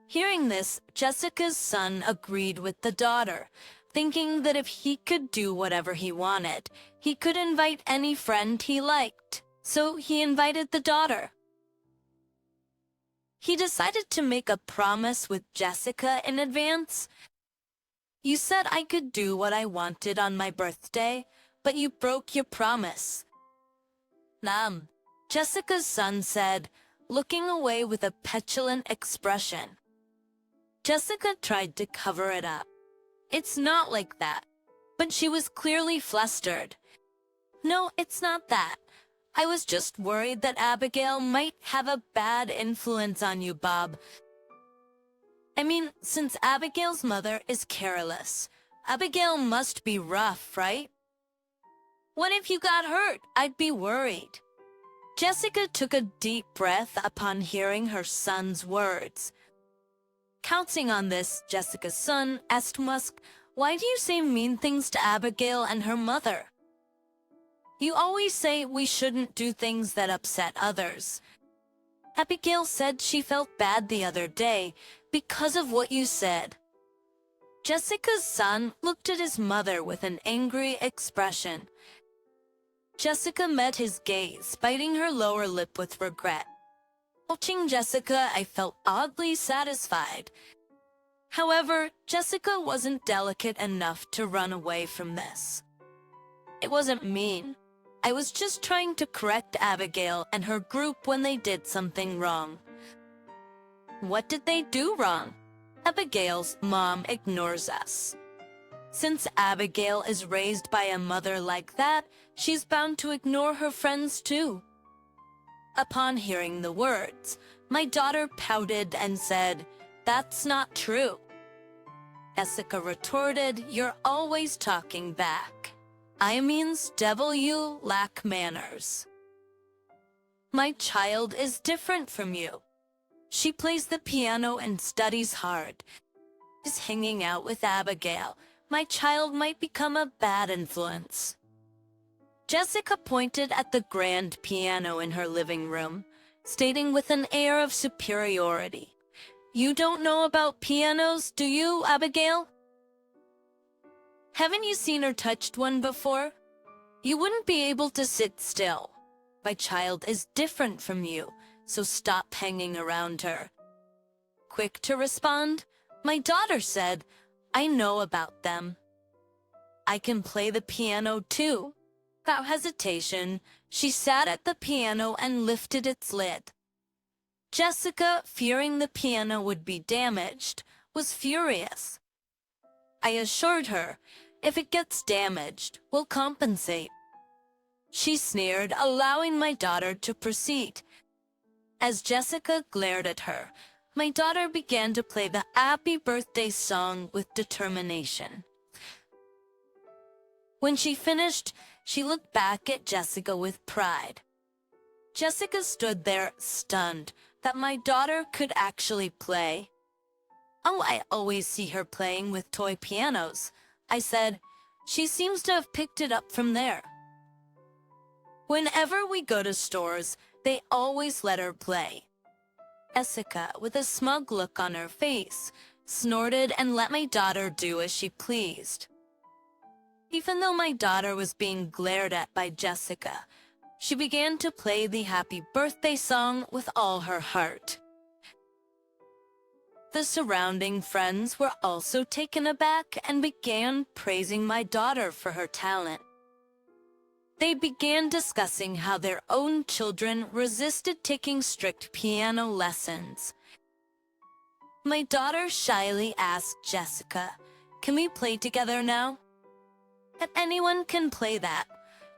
Hearing this, Jessica's son agreed with the daughter, thinking that if he could do whatever he wanted, he could invite any friend he liked. So he invited the daughter. He decided to make a promise with Jessica in advance. "You said I could do what I wanted on my birthday, but you broke your promise." Jessica's son said, looking away with a petulant expression. Jessica tried to cover it up. "It's not like that." But she was clearly flustered. "No, it's not that. I was just worried that Abigail might have a bad influence on you, Bob. I mean, since Abigail's mother is careless, Abigail must be rough, right? What if you got hurt? I'd be worried." Jessica took a deep breath upon hearing her son's words. Counting on this, Jessica's son asked Musk, "Why do you say mean things to Abigail and her mother? You always say we shouldn't do things that upset others. Abigail said she felt bad the other day because of what you said." Jessica's son looked at his mother with an angry expression. Jessica met his gaze, biting her lower lip with regret. Watching Jessica, I felt oddly satisfied. However, Jessica wasn't delicate enough to run away from this. It wasn't mean. I was just trying to correct Abigail and her group when they did something wrong. What did they do wrong? Abigail's mom ignores us. Since Abigail is raised by a mother like that, she's bound to ignore her friends too. Upon hearing the words, my daughter pouted and said, "That's not true." Jessica retorted, "You're always talking back. I means devil you lack manners. My child is different from you. She plays the piano and studies hard. Is hanging out with Abigail. My child might become a bad influence." Jessica pointed at the grand piano in her living room, stating with an air of superiority, "You don't know about pianos, do you, Abigail? Haven't you seen or touched one before? You wouldn't be able to sit still. My child is different from you, so stop hanging around her." Quick to respond, my daughter said, "I know about them. I can play the piano too." Without hesitation, she sat at the piano and lifted its lid. Jessica, fearing the piano would be damaged, was furious. I assured her, "If it gets damaged, we'll compensate." She sneered, allowing my daughter to proceed. As Jessica glared at her, my daughter began to play the Happy Birthday song with determination. When she finished, she looked back at Jessica with pride. Jessica stood there, stunned that my daughter could actually play. "Oh, I always see her playing with toy pianos," I said. "She seems to have picked it up from there." Whenever we go to stores, they always let her play. Jessica, with a smug look on her face, snorted and let my daughter do as she pleased. Even though my daughter was being glared at by Jessica, she began to play the Happy Birthday song with all her heart. The surrounding friends were also taken aback and began praising my daughter for her talent. They began discussing how their own children resisted taking strict piano lessons. My daughter shyly asked Jessica, "Can we play together now?" "If anyone can play that,"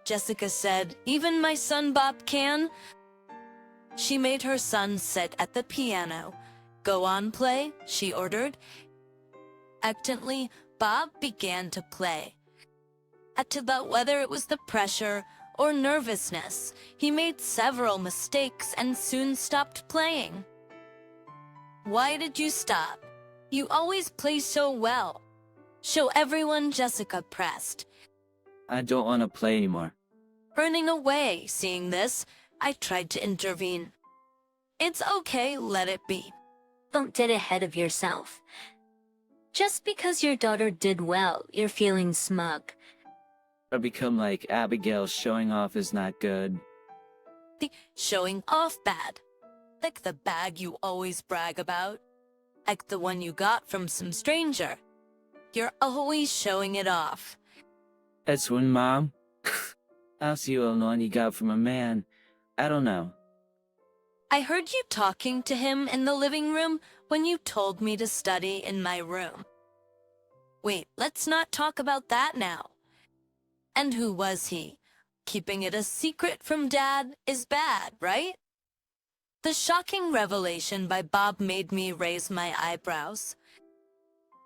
Jessica said. "Even my son Bob can." She made her son sit at the piano. "Go on, play," she ordered. Reluctantly, Bob began to play. About whether it was the pressure or nervousness, he made several mistakes and soon stopped playing. "Why did you stop? You always play so well." "Show everyone," Jessica pressed. I don't want to play anymore. Running away, seeing this, I tried to intervene. "It's okay, let it be." Don't get ahead of yourself. Just because your daughter did well, you're feeling smug. Or become like Abigail, showing off is not good. The showing off bad. Like the bag you always brag about. Like the one you got from some stranger. You're always showing it off. That's when Mom. I'll see you one you got from a man. I don't know. I heard you talking to him in the living room when you told me to study in my room. Wait, let's not talk about that now. And who was he? Keeping it a secret from Dad is bad, right? The shocking revelation by Bob made me raise my eyebrows.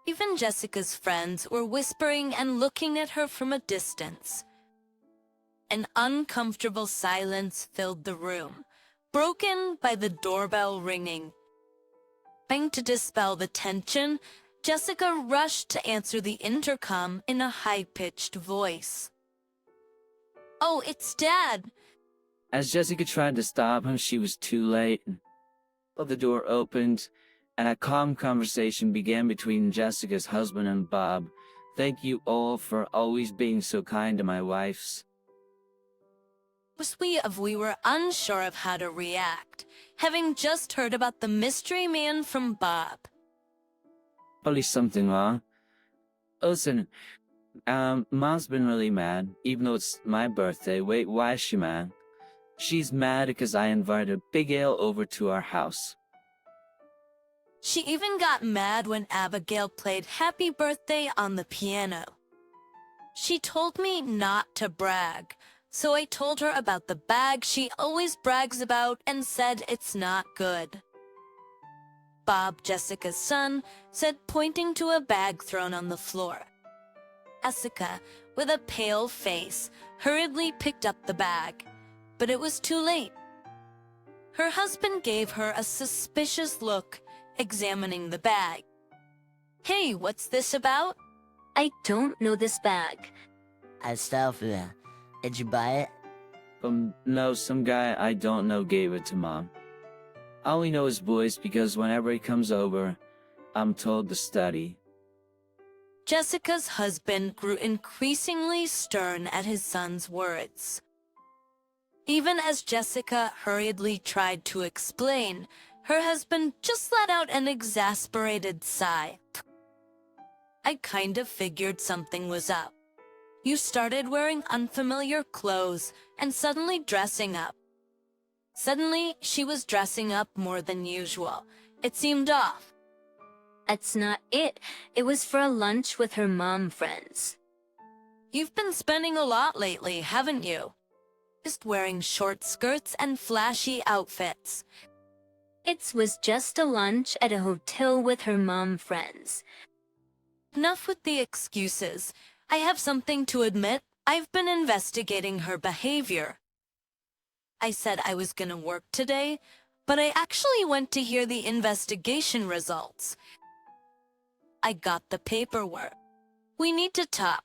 Even Jessica's friends were whispering and looking at her from a distance. An uncomfortable silence filled the room, broken by the doorbell ringing. Trying to dispel the tension, Jessica rushed to answer the intercom in a high-pitched voice. "Oh, it's Dad." As Jessica tried to stop him, she was too late. The door opened, and a calm conversation began between Jessica's husband and Bob. "Thank you all for always being so kind to my wives." We were unsure of how to react, having just heard about the mystery man from Bob. Probably something wrong. Listen, Mom's been really mad, even though it's my birthday. Wait, why is she mad? She's mad because I invited Big Ale over to our house. She even got mad when Abigail played Happy Birthday on the piano. She told me not to brag, so I told her about the bag she always brags about and said it's not good. Bob, Jessica's son, said, pointing to a bag thrown on the floor. Jessica, with a pale face, hurriedly picked up the bag, but it was too late. Her husband gave her a suspicious look, examining the bag. "Hey, what's this about?" I don't know this bag. Astagfirullah. Did you buy it? No, some guy I don't know gave it to Mom. I only know his voice because whenever he comes over, I'm told to study. Jessica's husband grew increasingly stern at his son's words. Even as Jessica hurriedly tried to explain, her husband just let out an exasperated sigh. I kind of figured something was up. You started wearing unfamiliar clothes and suddenly dressing up. Suddenly, she was dressing up more than usual. It seemed off. That's not it. It was for a lunch with her mom friends. You've been spending a lot lately, haven't you? Just wearing short skirts and flashy outfits. It was just a lunch at a hotel with her mom friends. Enough with the excuses. I have something to admit. I've been investigating her behavior. I said I was gonna work today, but I actually went to hear the investigation results. I got the paperwork. We need to talk.